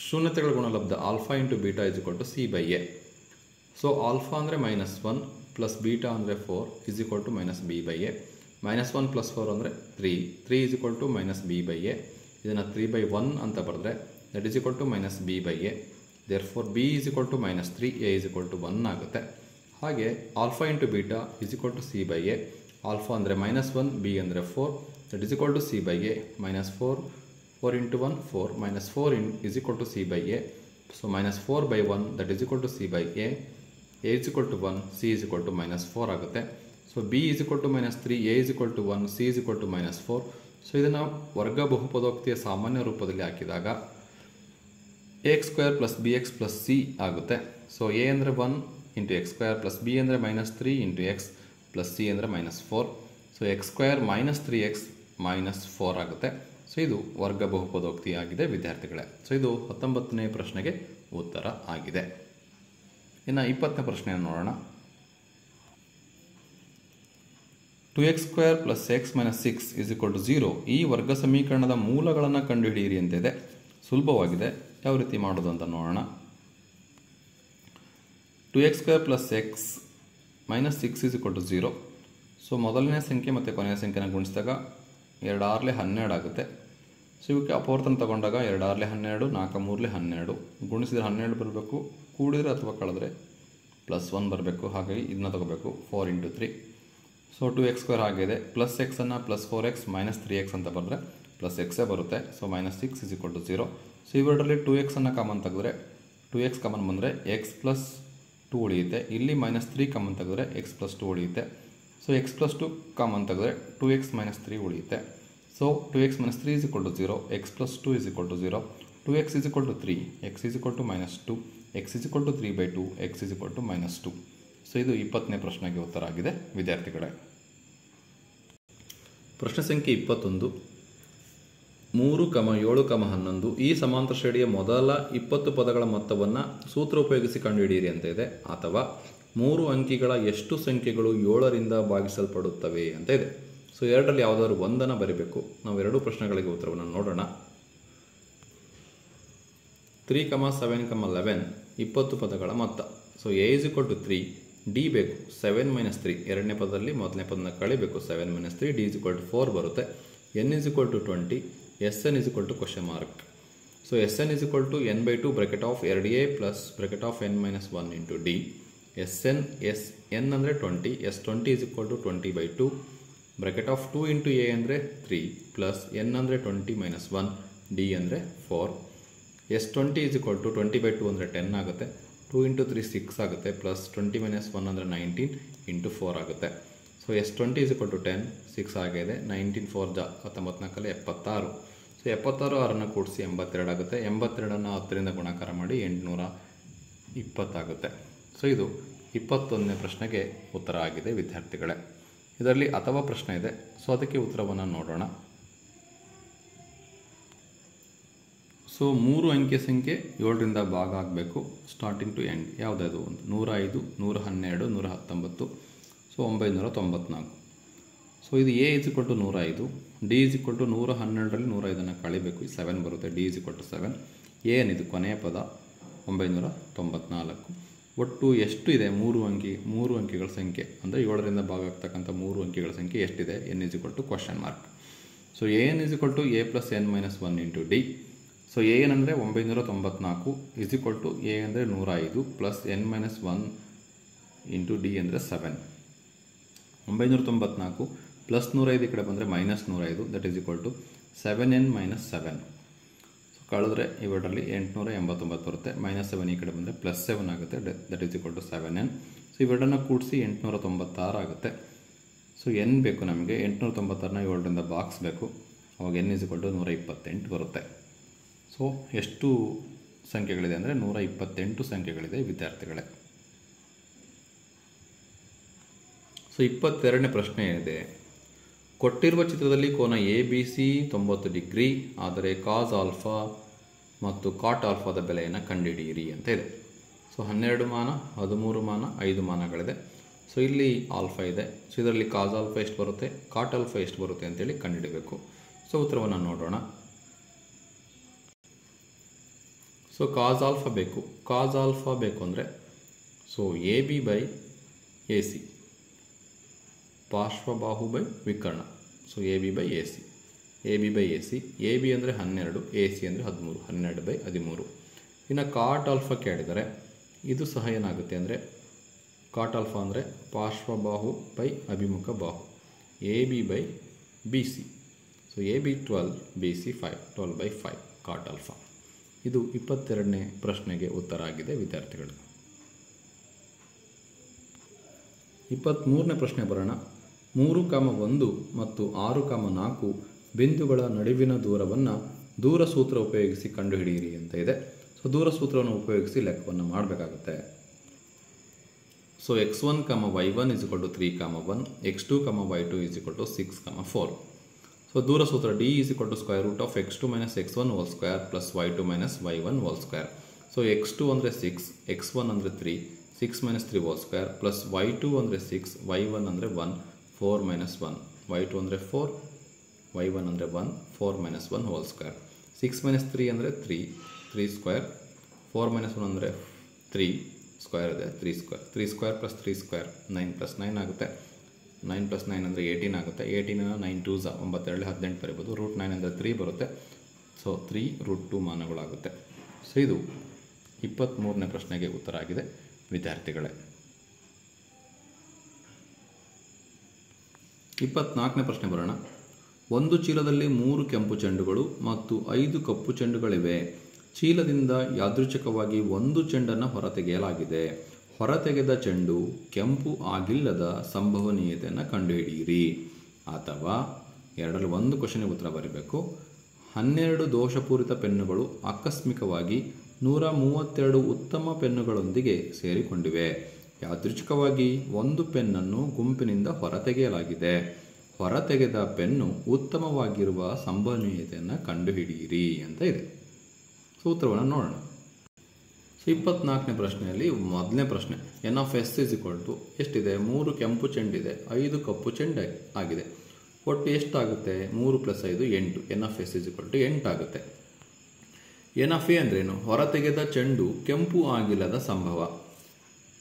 ಶೂನ್ಯತೆಗಳ ಗುಣಲಬ್ಧ alpha × beta = c/a. So alpha ಅಂದರೆ -1 + ಬೀಟಾ ಅಂದರೆ 4 = -b/a. -1 + 4 ಅಂದರೆ 3 = -b/a. ಇದನ್ನು 3/1 ಅಂತ ಬರೆದ್ರೆ that is equal to -b/a. therefore b is equal to -3, a is equal to 1 ಆಗುತ್ತೆ. ಹಾಗೆ ಆಲ್ಫಾ × ಬೀಟಾ = c/a. ಆಲ್ಫಾ ಅಂದರೆ -1, b ಅಂದರೆ 4, that is equal to c/a. -4 4 × 1 4, -4 is equal to c/a. so -4/1 that is equal to c/a. a is equal to 1, c is equal to -4 ಆಗುತ್ತೆ. So b is equal to -3, a is equal to 1, c is equal to -4. So ಇದನ್ನು ವರ್ಗ ಬಹುಪದೋಕ್ತಿಯ ಸಾಮಾನ್ಯ ರೂಪದಲ್ಲಿ ಹಾಕಿದಾಗ ax² + bx + c ಆಗುತ್ತೆ. So a ಅಂದರೆ 1 × x² + b ಅಂದರೆ -3 × x + c ಅಂದರೆ -4. ಸೊ x² - 3x -4 ಆಗುತ್ತೆ. ಸೊ ಇದು ವರ್ಗ ಬಹುಪದೋಕ್ತಿ ಆಗಿದೆ ವಿದ್ಯಾರ್ಥಿಗಳೇ. ಸೊ ಇದು 19ನೇ ಪ್ರಶ್ನೆಗೆ ಉತ್ತರ ಆಗಿದೆ. ಇನ್ನು 20ನೇ ಪ್ರಶ್ನೆಯನ್ನು ನೋಡೋಣ. 2x² + x - 6 = 0 ಈ ವರ್ಗ ಸಮೀಕರಣದ ಮೂಲಗಳನ್ನು ಕಂಡುಹಿಡಿಯಿರಿ ಅಂತಿದೆ. ಸುಲಭವಾಗಿದೆ. ಯಾವ ರೀತಿ ಮಾಡೋದು ಅಂತ ನೋಡೋಣ. 2x² + x - 6 = 0. ಸೊ ಮೊದಲನೇ ಸಂಖ್ಯೆ ಮತ್ತು ಕೊನೆಯ ಸಂಖ್ಯೆನ ಗುಣಿಸಿದಾಗ 2 6 12 ಆಗುತ್ತೆ. ಸೊ ಇವಕ್ಕೆ ಅಪವರ್ತನ ತಗೊಂಡಾಗ 2 6 12, 4 3 12, ಗುಣಿಸಿದ್ರೆ 12 ಬರಬೇಕು, ಕೂಡಿದ್ರೆ ಅಥವಾ ಕಳೆದ್ರೆ +1 ಬರಬೇಕು. ಹಾಗಾಗಿ ಇದನ್ನ ತಗೋಬೇಕು 4 × 3. ಸೊ 2x² ಆಗಿದೆ. ಪ್ಲಸ್ ಎಕ್ಸನ್ನು +4x - 3x ಅಂತ ಬರೆದ್ರೆ +x ಬರುತ್ತೆ. ಸೊ -6 = 0. ಸೊ ಇವೆರಡರಲ್ಲಿ 2xನ್ನು ಕಾಮನ್ ತೆಗೆದ್ರೆ 2x ಕಾಮನ್ ಬಂದರೆ x + 2 ಉಳಿಯುತ್ತೆ. ಇಲ್ಲಿ -3 ಕಾಮನ್ ತೆಗೆದ್ರೆ x + 2 ಉಳಿಯುತ್ತೆ. ಸೊ x + 2 ಕಾಮನ್ ತೆಗೆದ್ರೆ 2x - 3 ಉಳಿಯುತ್ತೆ. So 2x - 3 = 0, x + 2 = 0, 2x = 3, x = -2, x = 3/2, x = -2. So ಇದು 20ನೇ ಪ್ರಶ್ನೆಗೆ ಉತ್ತರ ಆಗಿದೆ ವಿದ್ಯಾರ್ಥಿಗಳೇ. ಪ್ರಶ್ನೆ ಸಂಖ್ಯೆ 21. 3, 7, 11 ಈ ಸಮಾಂತರ ಶ್ರೇಣಿಯ ಮೊದಲ 20 ಪದಗಳ ಮೊತ್ತವನ್ನು ಸೂತ್ರ ಉಪಯೋಗಿಸಿ ಕಂಡುಹಿಡಿಯಿರಿ ಅಂತ ಇದೆ. ಅಥವಾ 3 ಅಂಕಿಗಳ ಎಷ್ಟು ಸಂಖ್ಯೆಗಳು 7ರಿಂದ ಭಾಗಿಸಲ್ಪಡುತ್ತವೆ ಅಂತ ಇದೆ. ಸೊ ಎರಡರಲ್ಲಿ ಯಾವುದಾದ್ರು ಒಂದನ್ನು ಬರೀಬೇಕು. ನಾವು ಎರಡೂ ಪ್ರಶ್ನೆಗಳಿಗೆ ಉತ್ತರವನ್ನು ನೋಡೋಣ. 3, 7, 11 20 ಪದಗಳ ಮೊತ್ತ. So a is equal to 3, d ಬೇಕು 7 - 3, ಎರಡನೇ ಪದದಲ್ಲಿ ಮೊದಲನೇ ಪದನ ಕಳಿಬೇಕು 7 - 3, ಡಿ ಇಸ್ ಈಕ್ವಲ್ ಟು 4 ಬರುತ್ತೆ. N is equal to 20, s n is equal to question mark. So s n is equal to n/2 bracket of 2a plus bracket of n - 1 into d. S n ಅಂದರೆ 20, S20 is equal to 20/2 bracket of 2 into A ಅಂದರೆ 3 plus N ಅಂದರೆ 20 - 1, D ಅಂದರೆ 4. S20 is equal to 20/2 ಅಂದರೆ 10 ಆಗುತ್ತೆ. 2 into 3 6 ಆಗುತ್ತೆ plus 20 - 1 ಅಂದರೆ 19 into 4 ಆಗುತ್ತೆ. So S20 is equal to 10, 6 ಆಗಿದೆ. 19 4 19 76. ಸೊ 76 6ನ್ನು ಕೂಡಿಸಿ 82 ಆಗುತ್ತೆ. 82ನ್ನು 10ರಿಂದ ಗುಣಾಕಾರ ಮಾಡಿ 820 ಆಗುತ್ತೆ. ಸೊ ಇದು 21ನೇ ಪ್ರಶ್ನೆಗೆ ಉತ್ತರ ಆಗಿದೆ ವಿದ್ಯಾರ್ಥಿಗಳೇ. ಇದರಲ್ಲಿ ಅಥವಾ ಪ್ರಶ್ನೆ ಇದೆ. ಸೊ ಅದಕ್ಕೆ ಉತ್ತರವನ್ನು ನೋಡೋಣ. ಸೊ 3 ಅಂಕೆ ಸಂಖ್ಯೆ 7ರಿಂದ ಭಾಗ ಆಗಬೇಕು ಸ್ಟಾರ್ಟಿಂಗ್ ಟು ಎಂಡ್. ಯಾವುದಾದ್ರು ಒಂದು 105, 112, 119, ಸೊ 994. ಸೊ ಇದು A is equal to 105, D is equal to 112ರಲ್ಲಿ 105ನ್ನು ಕಳಿಬೇಕು, 7 ಬರುತ್ತೆ. D is equal to 7. ಏನಿದು ಕೊನೆಯ ಪದ 994. ಒಟ್ಟು ಎಷ್ಟು ಇದೆ 3 ಅಂಕೆಗಳ ಸಂಖ್ಯೆ ಅಂದರೆ 7ರಿಂದ ಭಾಗ ಆಗ್ತಕ್ಕಂಥ 3 ಅಂಕೆಗಳ ಸಂಖ್ಯೆ ಎಷ್ಟಿದೆ? N is equal to question mark. So a n is equal to a plus n - 1 into d. So a n ಅಂದರೆ 994 ಇಸ್ ಈಕ್ವಲ್ ಟು ಎ ಅಂದರೆ 105 ಪ್ಲಸ್ n - 1 ಇಂಟು ಡಿ ಅಂದರೆ 7. 994 ಪ್ಲಸ್ 105 ಈ ಕಡೆ ಬಂದರೆ minus 105, that is equal to 7n - 7. So ಕಳೆದ್ರೆ ಇವೆರಡರಲ್ಲಿ 889 ಬರುತ್ತೆ. -7 ಈ ಕಡೆ ಬಂದರೆ +7 ಆಗುತ್ತೆ, that is equal to 7n. So ಇವೆರಡನ್ನು ಕೂಡಿಸಿ 896 ಆಗುತ್ತೆ. ಸೊ ಎನ್ ಬೇಕು ನಮಗೆ. 896ನ 7ರಿಂದ ಭಾಗಿಸ್ಬೇಕು. ಅವಾಗ n ಇಸ್ ಈಕ್ವಲ್ ಟು 128 ಬರುತ್ತೆ. ಸೊ ಎಷ್ಟು ಸಂಖ್ಯೆಗಳಿದೆ ಅಂದರೆ 128 ಸಂಖ್ಯೆಗಳಿದೆ ವಿದ್ಯಾರ್ಥಿಗಳೇ. ಸೊ 22ನೇ ಪ್ರಶ್ನೆ ಏನಿದೆ, ಕೊಟ್ಟಿರುವ ಚಿತ್ರದಲ್ಲಿ ಕೋನ ಎ ಬಿ ಸಿ 90 ಡಿಗ್ರಿ ಆದರೆ ಕಾಸ್ ಆಲ್ಫಾ ಮತ್ತು ಕಾಟ್ ಆಲ್ಫಾದ ಬೆಲೆಯನ್ನು ಕಂಡುಹಿಡಿಯಿರಿ ಅಂತ ಇದೆ. ಸೊ 12 ಮಾನ, 13 ಮಾನ, 5 ಮಾನಗಳಿದೆ. ಸೊ ಇಲ್ಲಿ ಆಲ್ಫಾ ಇದೆ. ಸೊ ಇದರಲ್ಲಿ ಕಾಸ್ ಆಲ್ಫಾ ಎಷ್ಟು ಬರುತ್ತೆ, ಕಾಟ್ ಆಲ್ಫಾ ಎಷ್ಟು ಬರುತ್ತೆ ಅಂತೇಳಿ ಕಂಡುಹಿಡಬೇಕು. ಸೊ ಉತ್ತರವನ್ನು ನೋಡೋಣ. ಸೊ ಕಾಸ್ ಆಲ್ಫಾ ಬೇಕು ಅಂದರೆ so A B by A C, ಪಾರ್ಶ್ವಬಾಹು ಬೈ ವಿಕರ್ಣ. So A B by A C, A B ಅಂದರೆ 12, ಎ ಸಿ ಅಂದರೆ 13, 12/13. ಇನ್ನು ಕಾಟ್ ಆಲ್ಫಾ ಕೇಳಿದರೆ ಇದು ಸಹ ಏನಾಗುತ್ತೆ ಅಂದರೆ ಕಾಟ್ ಆಲ್ಫಾ ಅಂದರೆ ಪಾರ್ಶ್ವಬಾಹು ಬೈ ಅಭಿಮುಖ ಬಾಹು, a B by b c. So A b 12, b c 5, 12/5 cot alpha. ಇದು 22ನೇ ಪ್ರಶ್ನೆಗೆ ಉತ್ತರ ಆಗಿದೆ ವಿದ್ಯಾರ್ಥಿಗಳು. 23ನೇ ಪ್ರಶ್ನೆ ಬರೋಣ. 3,1 ಮತ್ತು 6,4 ಬಿಂದುಗಳ ನಡುವಿನ ದೂರವನ್ನು ದೂರ ಸೂತ್ರ ಉಪಯೋಗಿಸಿ ಕಂಡುಹಿಡಿಯಿರಿ ಅಂತ ಇದೆ. ಸೊ ದೂರ ಸೂತ್ರವನ್ನು ಉಪಯೋಗಿಸಿ ಲೆಕ್ಕವನ್ನು ಮಾಡಬೇಕಾಗುತ್ತೆ. So x1, y1 is equal to 3,1, x2, y2 is equal to 6,4. So ದೂರ ಸೂತ್ರ d is equal to square root of x2 minus x1 whole square plus y2 minus y1 whole square. So x2 ಅಂದರೆ 6, x1 ಅಂದರೆ 3, 6 minus 3 whole square plus y2 ಅಂದರೆ 6, y1 ಅಂದರೆ 1, 4 minus 1, y2 ಅಂದರೆ 4, y1 ಅಂದರೆ 1, 4 minus 1 whole square. 6 minus 3 ಅಂದರೆ 3, 3 square, 4 minus 1 ಅಂದರೆ 3 square ಇದೆ, 3 square, 3 square plus 3 square 9 + 9 ಆಗುತ್ತೆ. 9 + 9 ಅಂದರೆ 18 ಆಗುತ್ತೆ. 18ನ 9 2s 9 2 18 ಬರೀಬೋದು. √9 ಅಂದರೆ 3 ಬರುತ್ತೆ. ಸೊ 3 √2 ಮಾನಗಳಾಗುತ್ತೆ. ಸೊ ಇದು 23ನೇ ಪ್ರಶ್ನೆಗೆ ಉತ್ತರ ಆಗಿದೆ ವಿದ್ಯಾರ್ಥಿಗಳೇ. 24ನೇ ಪ್ರಶ್ನೆ ಬರೋಣ. ಒಂದು ಚೀಲದಲ್ಲಿ 3 ಕೆಂಪು ಚೆಂಡುಗಳು ಮತ್ತು 5 ಕಪ್ಪು ಚೆಂಡುಗಳಿವೆ. ಚೀಲದಿಂದ ಯಾದೃಚ್ಛಿಕವಾಗಿ ಒಂದು ಚೆಂಡನ್ನು ಹೊರತೆಗೆಯಲಾಗಿದೆ. ಹೊರತೆಗೆದ ಚೆಂಡು ಕೆಂಪು ಆಗಿಲ್ಲದ ಸಂಭವನೀಯತೆಯನ್ನು ಕಂಡುಹಿಡಿಯಿರಿ. ಅಥವಾ ಎರಡರಲ್ಲಿ ಒಂದು ಕ್ವಶನ್ಗೆ ಉತ್ತರ ಬರೀಬೇಕು. 12 ದೋಷಪೂರಿತ ಪೆನ್ನುಗಳು ಆಕಸ್ಮಿಕವಾಗಿ 132 ಉತ್ತಮ ಪೆನ್ನುಗಳೊಂದಿಗೆ ಸೇರಿಕೊಂಡಿವೆ. ಯಾದೃಚ್ಛಿಕವಾಗಿ ಒಂದು ಪೆನ್ನನ್ನು ಗುಂಪಿನಿಂದ ಹೊರತೆಗೆಯಲಾಗಿದೆ. ಹೊರತೆಗೆದ ಪೆನ್ನು ಉತ್ತಮವಾಗಿರುವ ಸಂಭವನೀಯತೆಯನ್ನು ಕಂಡುಹಿಡಿಯಿರಿ ಅಂತ ಇದೆ. ಸೊ ಉತ್ತರವನ್ನು ನೋಡೋಣ. ಸೊ 24ನೇ ಪ್ರಶ್ನೆಯಲ್ಲಿ ಮೊದಲನೇ ಪ್ರಶ್ನೆ n of s is equal to ಎಷ್ಟಿದೆ, 3 ಕೆಂಪು ಚೆಂಡಿದೆ, 5 ಕಪ್ಪು ಚೆಂಡು ಆಗಿದೆ. ಒಟ್ಟು ಎಷ್ಟಾಗುತ್ತೆ, 3 + 5 8. N of s is equal to 8 ಆಗುತ್ತೆ. ಎನ್ ಆಫ್ ಎ ಅಂದ್ರೇನು, ಹೊರತೆಗೆದ ಚೆಂಡು ಕೆಂಪು ಆಗಿಲ್ಲದ ಸಂಭವ.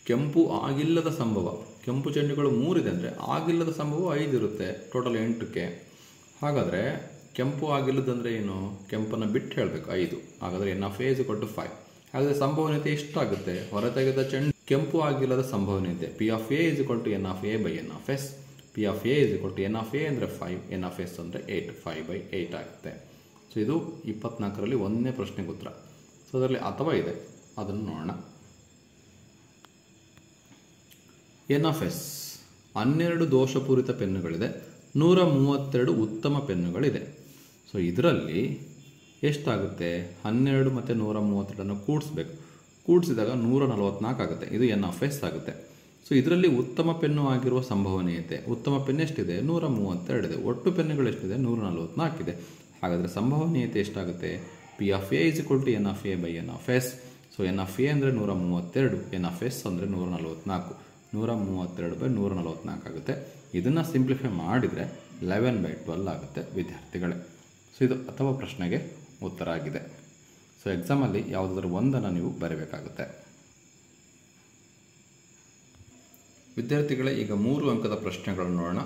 ಕೆಂಪು ಆಗಿಲ್ಲದ ಸಂಭವ, ಕೆಂಪು ಚೆಂಡುಗಳು 3 ಇದೆ ಅಂದರೆ ಆಗಿಲ್ಲದ ಸಂಭವ 5 ಇರುತ್ತೆ, ಟೋಟಲ್ 8ಕ್ಕೆ. ಹಾಗಾದರೆ ಕೆಂಪು ಆಗಿಲ್ಲದಂದರೆ ಏನು, ಕೆಂಪನ್ನು ಬಿಟ್ಟು ಹೇಳಬೇಕು 5. ಹಾಗಾದರೆ n of a is equal to 5. ಹಾಗಾದರೆ ಸಂಭವನೀಯತೆ ಎಷ್ಟಾಗುತ್ತೆ, ಹೊರತೆಗೆದ ಚೆಂಡು ಕೆಂಪು ಆಗಿಲ್ಲದ ಸಂಭವನೀಯತೆ p of a is equal to n of a by n of s. P of a is equal to n of a ಅಂದರೆ 5, ಎನ್ ಆಫ್ ಎಸ್ ಅಂದರೆ 8, 5/8 ಆಗುತ್ತೆ. ಸೊ ಇದು 24ರಲ್ಲಿ 1ನೇ ಪ್ರಶ್ನೆಗೆ ಉತ್ತರ. ಸೊ ಅದರಲ್ಲಿ ಅಥವಾ ಇದೆ, ಅದನ್ನು ನೋಡೋಣ. ಎನ್ ಆಫ್ ಎಸ್ 12 ದೋಷಪೂರಿತ ಪೆನ್ನುಗಳಿದೆ, 132 ಉತ್ತಮ ಪೆನ್ನುಗಳಿದೆ. ಸೊ ಇದರಲ್ಲಿ ಎಷ್ಟಾಗುತ್ತೆ, 12 ಮತ್ತು 132 ಕೂಡಿಸ್ಬೇಕು. ಕೂಡಿಸಿದಾಗ 144 ಆಗುತ್ತೆ. ಇದು ಎನ್ ಆಫ್ ಎಸ್ ಆಗುತ್ತೆ. ಸೊ ಇದರಲ್ಲಿ ಉತ್ತಮ ಪೆನ್ನು ಆಗಿರುವ ಸಂಭವನೀಯತೆ, ಉತ್ತಮ ಪೆನ್ ಎಷ್ಟಿದೆ, 132 ಇದೆ. ಒಟ್ಟು ಪೆನ್ನುಗಳು ಎಷ್ಟಿದೆ, 144 ಇದೆ. ಹಾಗಾದರೆ ಸಂಭವನೀಯತೆ ಎಷ್ಟಾಗುತ್ತೆ, p of a is equal to n of a by n of s. So n of a ಅಂದರೆ 132, ಎನ್ ಆಫ್ ಎಸ್ ಅಂದರೆ 144. 132/144 ಆಗುತ್ತೆ. ಇದನ್ನು ಸಿಂಪ್ಲಿಫೈ ಮಾಡಿದರೆ 11/12 ಆಗುತ್ತೆ ವಿದ್ಯಾರ್ಥಿಗಳೇ. ಸೊ ಇದು ಅಥವಾ ಪ್ರಶ್ನೆಗೆ ಉತ್ತರ ಆಗಿದೆ. ಸೊ ಎಕ್ಸಾಮಲ್ಲಿ ಯಾವುದಾದ್ರೂ ಒಂದನ್ನು ನೀವು ಬರೀಬೇಕಾಗುತ್ತೆ ವಿದ್ಯಾರ್ಥಿಗಳೇ. ಈಗ 3 ಅಂಕದ ಪ್ರಶ್ನೆಗಳನ್ನು ನೋಡೋಣ.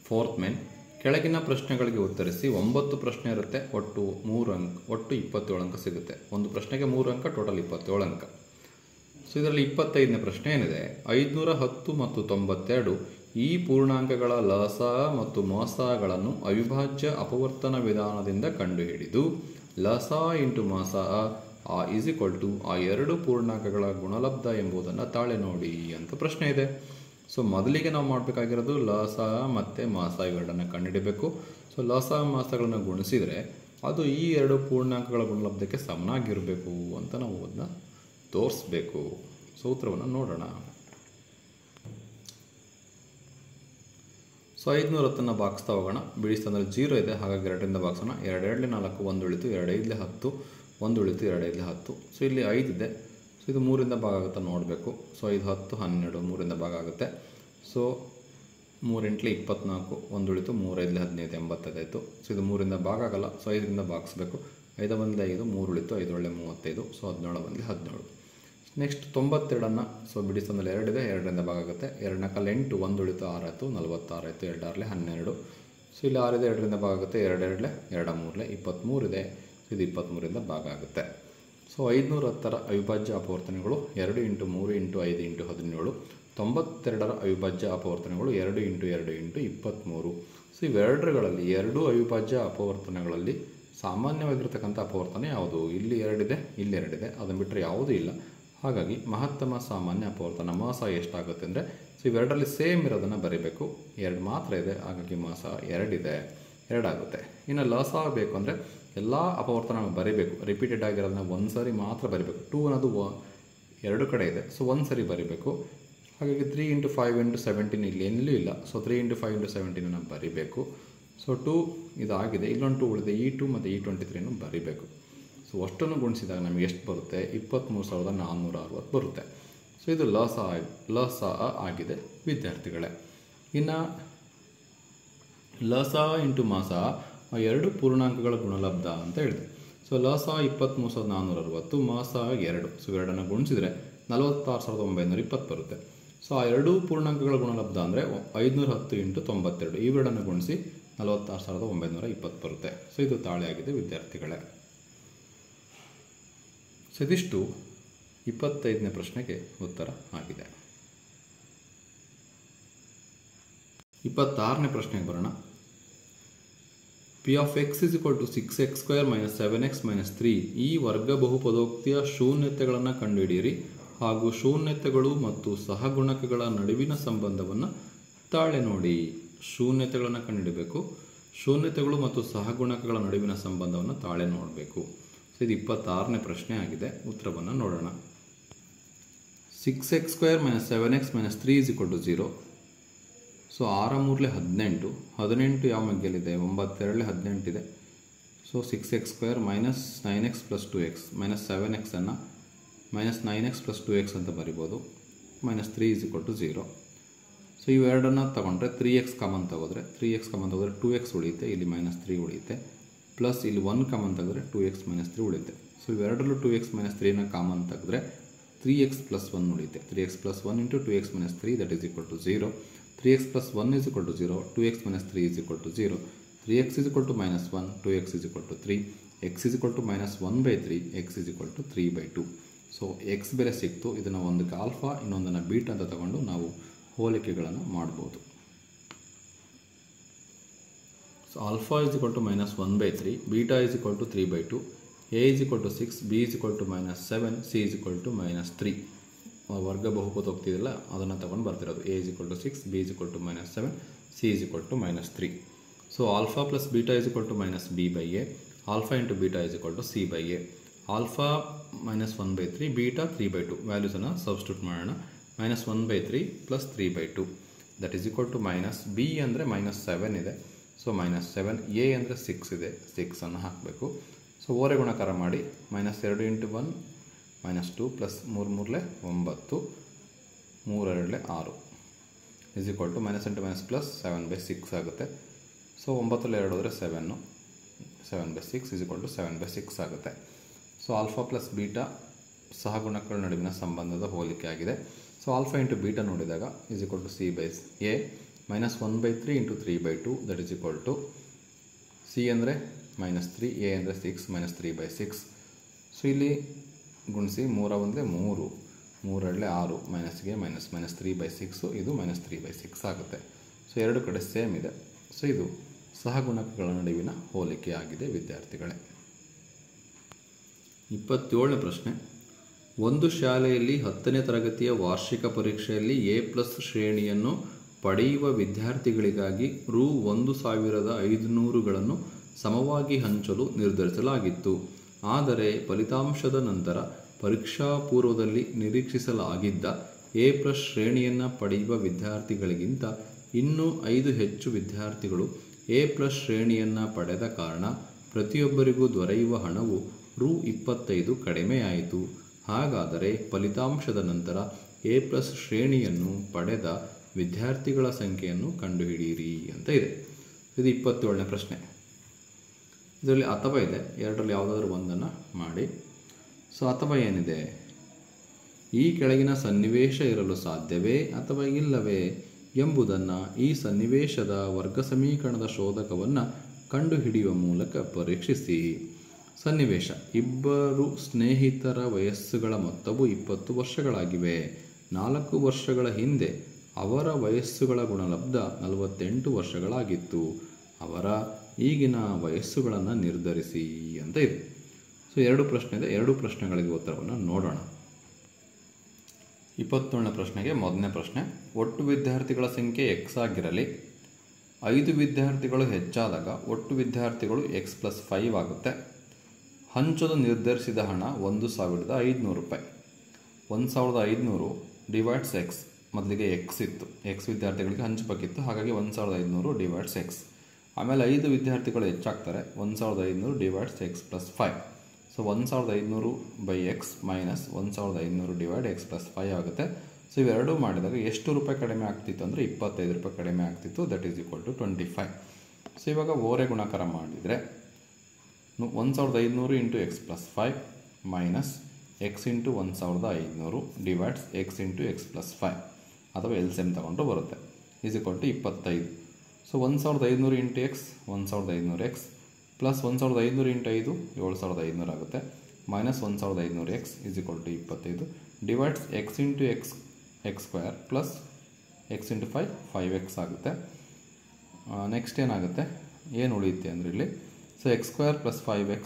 4th ಮೇನ್, ಕೆಳಗಿನ ಪ್ರಶ್ನೆಗಳಿಗೆ ಉತ್ತರಿಸಿ. 9 ಪ್ರಶ್ನೆ ಇರುತ್ತೆ, ಒಟ್ಟು 3 ಅಂಕ, ಒಟ್ಟು 27 ಅಂಕ ಸಿಗುತ್ತೆ. ಒಂದು ಪ್ರಶ್ನೆಗೆ 3 ಅಂಕ, ಟೋಟಲ್ 27 ಅಂಕ. ಸೊ ಇದರಲ್ಲಿ 25ನೇ ಪ್ರಶ್ನೆ ಏನಿದೆ, 510 ಮತ್ತು 92 ಈ ಪೂರ್ಣಾಂಕಗಳ ಲಸ ಮತ್ತು ಮೋಸಗಳನ್ನು ಅವಿಭಾಜ್ಯ ಅಪವರ್ತನ ವಿಧಾನದಿಂದ ಕಂಡುಹಿಡಿದು ಲಸ ಇಂಟು ಮೋಸ ಇಸ್ ಈಕ್ವಲ್ ಟು ಆ 2 ಪೂರ್ಣಾಂಕಗಳ ಗುಣಲಬ್ಧ ಎಂಬುದನ್ನು ತಾಳೆ ನೋಡಿ ಅಂತ ಪ್ರಶ್ನೆ ಇದೆ. ಸೊ ಮೊದಲಿಗೆ ನಾವು ಮಾಡಬೇಕಾಗಿರೋದು ಲಸ ಮತ್ತು ಮಾಸ ಇವೆರಡನ್ನು ಕಂಡುಹಿಡಬೇಕು. ಸೊ ಲಸ ಮಾಸಗಳನ್ನು ಗುಣಿಸಿದರೆ ಅದು ಈ 2 ಪೂರ್ಣಾಂಕಗಳ ಗುಣಲಬ್ಧಕ್ಕೆ ಸಮನಾಗಿರಬೇಕು ಅಂತ ನಾವು ಅದನ್ನ ತೋರಿಸ್ಬೇಕು. ಸೂತ್ರವನ್ನು ನೋಡೋಣ. ಸೊ 510 ಬಾಗಿಸ್ತಾ ಹೋಗೋಣ. ಬಿಡಿಸ್ತಂದರೆ 0 ಇದೆ, ಹಾಗಾಗಿ 2ರಿಂದ ಬಾಗಿಸೋಣ. 2 2 4, 1 ಉಳಿತು, 2 5 10, 1 ಉಳಿತು, 2 5 10. ಸೊ ಇಲ್ಲಿ 5 ಇದೆ. ಸೊ ಇದು 3ರಿಂದ ಭಾಗ ಆಗುತ್ತಾ ನೋಡಬೇಕು. ಸೊ 5 10 12, 3ರಿಂದ ಭಾಗ ಆಗುತ್ತೆ. ಸೊ 3 8 24, 1 ಉಳಿತು, 3 5 15, 85 ಆಯಿತು. ಸೊ ಇದು 3ರಿಂದ ಭಾಗ ಆಗಲ್ಲ. ಸೊ 5ರಿಂದ ಭಾಗಿಸ್ಬೇಕು. 5 1 5, 3 ಉಳಿತು, 5 1 35. ಸೊ 17 1 17. ನೆಕ್ಸ್ಟ್ 92ಅನ್ನು ಸೊ ಬಿಡಿಸ್ತಂದಲ್ಲಿ 2 ಇದೆ, 2ರಿಂದ ಭಾಗ ಆಗುತ್ತೆ. 2 4 8, 1 ಉಳಿತು, 6 ಆಯಿತು, 46 ಆಯಿತು, 2 6 12. ಸೊ ಇಲ್ಲಿ 6 ಇದೆ, 2ರಿಂದ ಭಾಗ ಆಗುತ್ತೆ. 2 2 2 3 23 ಇದೆ. ಇದು 23ರಿಂದ ಭಾಗ ಆಗುತ್ತೆ. ಸೊ 510ರ ಅವಿಭಾಜ್ಯ ಅಪವರ್ತನಗಳು 2 × 3 × 5 × 17. 92ರ ಅವಿಭಾಜ್ಯ ಅಪವರ್ತನಗಳು 2 × 2 × 23. ಸೊ ಇವೆರಡರಲ್ಲಿ 2 ಅವಿಭಾಜ್ಯ ಅಪವರ್ತನಗಳಲ್ಲಿ ಸಾಮಾನ್ಯವಾಗಿರ್ತಕ್ಕಂಥ ಅಪವರ್ತನ ಯಾವುದು, ಇಲ್ಲಿ 2 ಇದೆ, ಇಲ್ಲಿ 2 ಇದೆ, ಅದನ್ನು ಬಿಟ್ಟರೆ ಯಾವುದೂ ಇಲ್ಲ. ಹಾಗಾಗಿ ಮಹತ್ತಮ ಸಾಮಾನ್ಯ ಅಪವರ್ತನ ಮಾಸ ಎಷ್ಟಾಗುತ್ತೆ ಅಂದರೆ, ಸೊ ಇವೆರಡರಲ್ಲಿ ಸೇಮ್ ಇರೋದನ್ನು ಬರೀಬೇಕು. 2 ಮಾತ್ರ ಇದೆ, ಹಾಗಾಗಿ ಮಾಸ 2 ಇದೆ, 2 ಆಗುತ್ತೆ. ಇನ್ನು ಲಸ ಬೇಕು ಅಂದರೆ ಎಲ್ಲ ಅಪವರ್ತನ ಬರೀಬೇಕು. ರಿಪೀಟೆಡ್ ಆಗಿರೋದನ್ನ ಒಂದು ಸಾರಿ ಮಾತ್ರ ಬರೀಬೇಕು. 2 ಅನ್ನೋದು 2 ಕಡೆ ಇದೆ, ಸೊ 1 ಸರಿ ಬರೀಬೇಕು. ಹಾಗಾಗಿ 3 × 5 × 17 ಇಲ್ಲಿ ಎಲ್ಲೂ ಇಲ್ಲ. ಸೊ 3 × 5 × 17 ಬರೀಬೇಕು. ಸೊ 2 ಇದಾಗಿದೆ, ಇಲ್ಲೊಂದು 2 ಉಳಿದೆ. E2 ಮತ್ತು E23 ಬರೀಬೇಕು. ಸೊ ಅಷ್ಟನ್ನು ಗುಣಿಸಿದಾಗ ನಮಗೆ ಎಷ್ಟು ಬರುತ್ತೆ, 23,460 ಬರುತ್ತೆ. ಸೊ ಇದು ಲಸ ಆಗಿದೆ ವಿದ್ಯಾರ್ಥಿಗಳೇ. ಇನ್ನು ಲಸ ಇಂಟು ಮಾಸ 2 ಪೂರ್ಣಾಂಕಗಳ ಗುಣಲಬ್ಧ ಅಂತ ಹೇಳಿದೆ. ಸೊ ಲಸ 23,460, ಮಾಸ 2. ಸೊ ಎರಡನ್ನು ಗುಣಿಸಿದರೆ 46,920 ಬರುತ್ತೆ. ಸೊ ಆ 2 ಪೂರ್ಣಾಂಕಗಳ ಗುಣಲಬ್ಧ ಅಂದರೆ 510 × 92. ಇವೆರಡನ್ನು ಗುಣಿಸಿ 46,920 ಬರುತ್ತೆ. ಸೊ ಇದು ತಾಳೆ ಆಗಿದೆ ವಿದ್ಯಾರ್ಥಿಗಳೇ. ಸೊ ಇದಿಷ್ಟು 25ನೇ ಪ್ರಶ್ನೆಗೆ ಉತ್ತರ ಆಗಿದೆ. 26ನೇ ಪ್ರಶ್ನೆಗೆ ಬರೋಣ. P of x is equal to 6x² - 7x - 3 ಈ ವರ್ಗ ಬಹುಪದೋಕ್ತಿಯ ಶೂನ್ಯತೆಗಳನ್ನು ಕಂಡುಹಿಡಿಯಿರಿ ಹಾಗೂ ಶೂನ್ಯತೆಗಳು ಮತ್ತು ಸಹಗುಣಕಗಳ ನಡುವಿನ ಸಂಬಂಧವನ್ನು ತಾಳೆ ನೋಡಿ. ಶೂನ್ಯತೆಗಳನ್ನು ಕಂಡುಹಿಡಬೇಕು. ಶೂನ್ಯತೆಗಳು ಮತ್ತು ಸಹಗುಣಕಗಳ ನಡುವಿನ ಸಂಬಂಧವನ್ನು ತಾಳೆ ನೋಡಬೇಕು. ಸೊ ಇದು 26ನೇ ಪ್ರಶ್ನೆ ಆಗಿದೆ. ಉತ್ತರವನ್ನು ನೋಡೋಣ. 6x² - 7x - 3 = 0. ಸೊ 6 3 18. 18 ಯಾವ ಮಗ್ಗಲಿದೆ, 9 2 18 ಇದೆ. So 6x² - 9x + 2x - 7x ಅನ್ನು ಮೈನಸ್ 9x ಪ್ಲಸ್ 2x ಅಂತ ಬರಿಬೋದು. Minus 3 is equal to 0. So ಇವೆರಡನ್ನು ತೊಗೊಂಡ್ರೆ 3x ಕಾಮನ್ ತೆಗೆದ್ರೆ 2x ಉಳಿಯುತ್ತೆ, ಇಲ್ಲಿ ಮೈನಸ್ 3 ಉಳಿಯುತ್ತೆ. ಪ್ಲಸ್ ಇಲ್ಲಿ 1 ಕಾಮನ್ ತೆಗೆದ್ರೆ 2x ಮೈನಸ್ 3 ಉಳಿಯುತ್ತೆ. ಸೊ ಇವೆರಡರಲ್ಲೂ 2x ಮೈನಸ್ 3ನ ಕಾಮನ್ ತೆಗೆದ್ರೆ 3x ಪ್ಲಸ್ 1 ಉಳಿಯುತ್ತೆ. 3x plus 1 into 2x minus 3 that is equal to 0. 3x plus 1 is equal to 0, 2x minus 3 is equal to 0. 3x is equal to minus 1, 2x is equal to 3, x is equal to minus 1/3, x is equal to 3/2. So x ಬೆಲೆ ಸಿಕ್ತು. ಇದನ್ನು ಒಂದಕ್ಕೆ alpha ಇನ್ನೊಂದನ್ನು beet ಅಂತ ತಗೊಂಡು ನಾವು ಹೋಲಿಕೆಗಳನ್ನು ಮಾಡ್ಬೋದು. So alpha is equal to minus 1/3, beta is equal to 3/2, A is equal to 6, B is equal to minus 7, C is equal to minus 3. ವರ್ಗ ಬಹುಪದ ಹೋಗ್ತಿದ್ದಿಲ್ಲ ಅದನ್ನು ತಗೊಂಡು ಬರ್ತಿರೋದು. A is equal to 6, B is equal to minus 7, C is equal to minus 3. So alpha plus beta is equal to minus b/a, alpha into beta is equal to c/a. Alpha minus 1/3, beta 3/2 ವ್ಯಾಲ್ಯೂಸನ್ನು substitute ಮಾಡೋಣ. Minus 1/3 plus 3/2 that is equal to minus B ಅಂದರೆ minus 7 ಇದೆ. So minus 7, A ಅಂದರೆ 6 ಇದೆ, 6ಅನ್ನು ಹಾಕಬೇಕು. So ಓರೆ ಗುಣಾಕಾರ ಮಾಡಿ minus 2 into 1 minus 2 plus 3 3 9, 3 2 6 is equal to minus into minus plus 7/6 ಆಗುತ್ತೆ. ಸೊ 9 2 ಹೋದರೆ 7, 7/6 ಈಸ್ ಈಕ್ವಲ್ ಟು 7/6 ಆಗುತ್ತೆ. ಸೊ ಆಲ್ಫಾ ಪ್ಲಸ್ ಬೀಟಾ ಸಹಗುಣಕಗಳ ನಡುವಿನ ಸಂಬಂಧದ ಹೋಲಿಕೆ ಆಗಿದೆ. ಸೊ ಆಲ್ಫಾ ಇಂಟು ಬೀಟಾ ನೋಡಿದಾಗ is equal to c/a, minus 1/3 into 3/2 that is equal to c ಅಂದರೆ ಮೈನಸ್ 3, ಎ ಅಂದರೆ 6, ಮೈನಸ್ 3/6. ಸೊ ಇಲ್ಲಿ ಗುಣಿಸಿ 3 1 3, 3 2 6, ಮೈನಸ್ಗೆ ಮೈನಸ್, ಮೈನಸ್ 3/6, ಇದು ಮೈನಸ್ 3/6 ಆಗುತ್ತೆ. ಸೊ ಎರಡು ಕಡೆ ಸೇಮ್ ಇದೆ. ಸೊ ಇದು ಸಹಗುಣಕಗಳ ನಡುವಿನ ಹೋಲಿಕೆ ಆಗಿದೆ ವಿದ್ಯಾರ್ಥಿಗಳೇ. 27ನೇ ಪ್ರಶ್ನೆ. ಒಂದು ಶಾಲೆಯಲ್ಲಿ 10ನೇ ತರಗತಿಯ ವಾರ್ಷಿಕ ಪರೀಕ್ಷೆಯಲ್ಲಿ A+ ಶ್ರೇಣಿಯನ್ನು ಪಡೆಯುವ ವಿದ್ಯಾರ್ಥಿಗಳಿಗಾಗಿ ರೂ 1,500ಗಳನ್ನು ಸಮವಾಗಿ ಹಂಚಲು ನಿರ್ಧರಿಸಲಾಗಿತ್ತು. ಆದರೆ ಫಲಿತಾಂಶದ ನಂತರ ಪರೀಕ್ಷಾ ಪೂರ್ವದಲ್ಲಿ ನಿರೀಕ್ಷಿಸಲಾಗಿದ್ದ A+ ಶ್ರೇಣಿಯನ್ನು ಪಡೆಯುವ ವಿದ್ಯಾರ್ಥಿಗಳಿಗಿಂತ ಇನ್ನೂ 5 ಹೆಚ್ಚು ವಿದ್ಯಾರ್ಥಿಗಳು A+ ಶ್ರೇಣಿಯನ್ನು ಪಡೆದ ಕಾರಣ ಪ್ರತಿಯೊಬ್ಬರಿಗೂ ದೊರೆಯುವ ಹಣವು ರೂ 25 ಕಡಿಮೆಯಾಯಿತು. ಹಾಗಾದರೆ ಫಲಿತಾಂಶದ ನಂತರ A+ ಶ್ರೇಣಿಯನ್ನು ಪಡೆದ ವಿದ್ಯಾರ್ಥಿಗಳ ಸಂಖ್ಯೆಯನ್ನು ಕಂಡುಹಿಡಿಯಿರಿ ಅಂತ ಇದೆ. ಇದು 27ನೇ ಪ್ರಶ್ನೆ. ಇದರಲ್ಲಿ ಅಥವಾ ಇದೆ, ಎರಡರಲ್ಲಿ ಯಾವುದಾದ್ರೂ ಒಂದನ್ನು ಮಾಡಿ. ಸೊ ಅಥವಾ ಏನಿದೆ, ಈ ಕೆಳಗಿನ ಸನ್ನಿವೇಶ ಇರಲು ಸಾಧ್ಯವೇ ಅಥವಾ ಇಲ್ಲವೇ ಎಂಬುದನ್ನು ಈ ಸನ್ನಿವೇಶದ ವರ್ಗ ಸಮೀಕರಣದ ಶೋಧಕವನ್ನು ಕಂಡುಹಿಡಿಯುವ ಮೂಲಕ ಪರೀಕ್ಷಿಸಿ. ಸನ್ನಿವೇಶ: ಇಬ್ಬರು ಸ್ನೇಹಿತರ ವಯಸ್ಸುಗಳ ಮೊತ್ತವು 20 ವರ್ಷಗಳಾಗಿವೆ. 4 ವರ್ಷಗಳ ಹಿಂದೆ ಅವರ ವಯಸ್ಸುಗಳ ಗುಣಲಬ್ಧ 48 ವರ್ಷಗಳಾಗಿತ್ತು. ಅವರ ಈಗಿನ ವಯಸ್ಸುಗಳನ್ನು ನಿರ್ಧರಿಸಿ ಅಂತ ಇದೆ. ಸೊ ಎರಡು ಪ್ರಶ್ನೆ ಇದೆ, ಎರಡು ಪ್ರಶ್ನೆಗಳಿಗೆ ಉತ್ತರವನ್ನು ನೋಡೋಣ. 27ನೇ ಪ್ರಶ್ನೆಗೆ ಮೊದಲನೇ ಪ್ರಶ್ನೆ. ಒಟ್ಟು ವಿದ್ಯಾರ್ಥಿಗಳ ಸಂಖ್ಯೆ x ಆಗಿರಲಿ. 5 ವಿದ್ಯಾರ್ಥಿಗಳು ಹೆಚ್ಚಾದಾಗ ಒಟ್ಟು ವಿದ್ಯಾರ್ಥಿಗಳು x+5 ಆಗುತ್ತೆ. ಹಂಚಲು ನಿರ್ಧರಿಸಿದ ಹಣ 1,500 ರೂಪಾಯಿ. 1,500 ಡಿವೈಡ್ಸ್ ಎಕ್ಸ್. ಮೊದಲಿಗೆ ಎಕ್ಸ್ ಇತ್ತು, ಎಕ್ಸ್ ವಿದ್ಯಾರ್ಥಿಗಳಿಗೆ ಹಂಚಬೇಕಿತ್ತು, ಹಾಗಾಗಿ 1,500 ಡಿವೈಡ್ಸ್ ಎಕ್ಸ್. ಆಮೇಲೆ 5 ವಿದ್ಯಾರ್ಥಿಗಳು ಹೆಚ್ಚಾಗ್ತಾರೆ, 1,500 divides x+5. So 1,500 by X minus 1,500 divide x+5 ಆಗುತ್ತೆ. ಸೊ ಇವೆರಡೂ ಮಾಡಿದಾಗ ಎಷ್ಟು ರೂಪಾಯಿ ಕಡಿಮೆ ಆಗ್ತಿತ್ತು ಅಂದರೆ 25 ರೂಪಾಯಿ ಕಡಿಮೆ ಆಗ್ತಿತ್ತು. That is equal to 25. So ಇವಾಗ ಓರೆ ಗುಣಾಕಾರ ಮಾಡಿದರೆ 1,500 into x+5 minus x into 1,500 divides x into x+5 ಅಥವಾ LCM ತಗೊಂಡು ಬರುತ್ತೆ. Is equal to 25. So 1,500 into x 1,500x plus 1,500 into 5 7,500 ಆಗುತ್ತೆ. Minus 1,500x is equal to 25 divides x into x² plus x into 5x ಆಗುತ್ತೆ. Next ಏನಾಗುತ್ತೆ, ಏನು ಉಳಿಯುತ್ತೆ ಅಂದರೆ ಇಲ್ಲಿ so x² plus 5x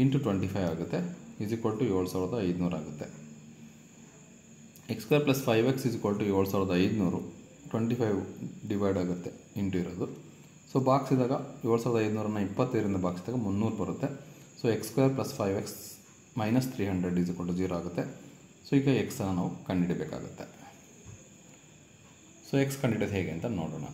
into 25 ಆಗುತ್ತೆ. ಈಸ್ ಈಕ್ವಲ್ ಟು 7,500 ಆಗುತ್ತೆ. x² plus 5x is equal to 7,500, 25 divide ಆಗುತ್ತೆ ಇಂಟು ಇರೋದು. ಸೊ ಬಾಕ್ಸ್ ಇದ್ದಾಗ 7,500ನ 25ರಿಂದ ಬಾಕ್ಸ್ ಇದ್ದಾಗ 300 ಬರುತ್ತೆ. So x² plus 5x minus 300 is equal to 0 ಆಗುತ್ತೆ. ಸೊ ಈಗ ಎಕ್ಸನ್ನು ನಾವು ಕಂಡುಹಿಡಬೇಕಾಗುತ್ತೆ. ಸೊ ಎಕ್ಸ್ ಕಂಡುಹಿಡಿಯೋದು ಹೇಗೆ ಅಂತ ನೋಡೋಣ.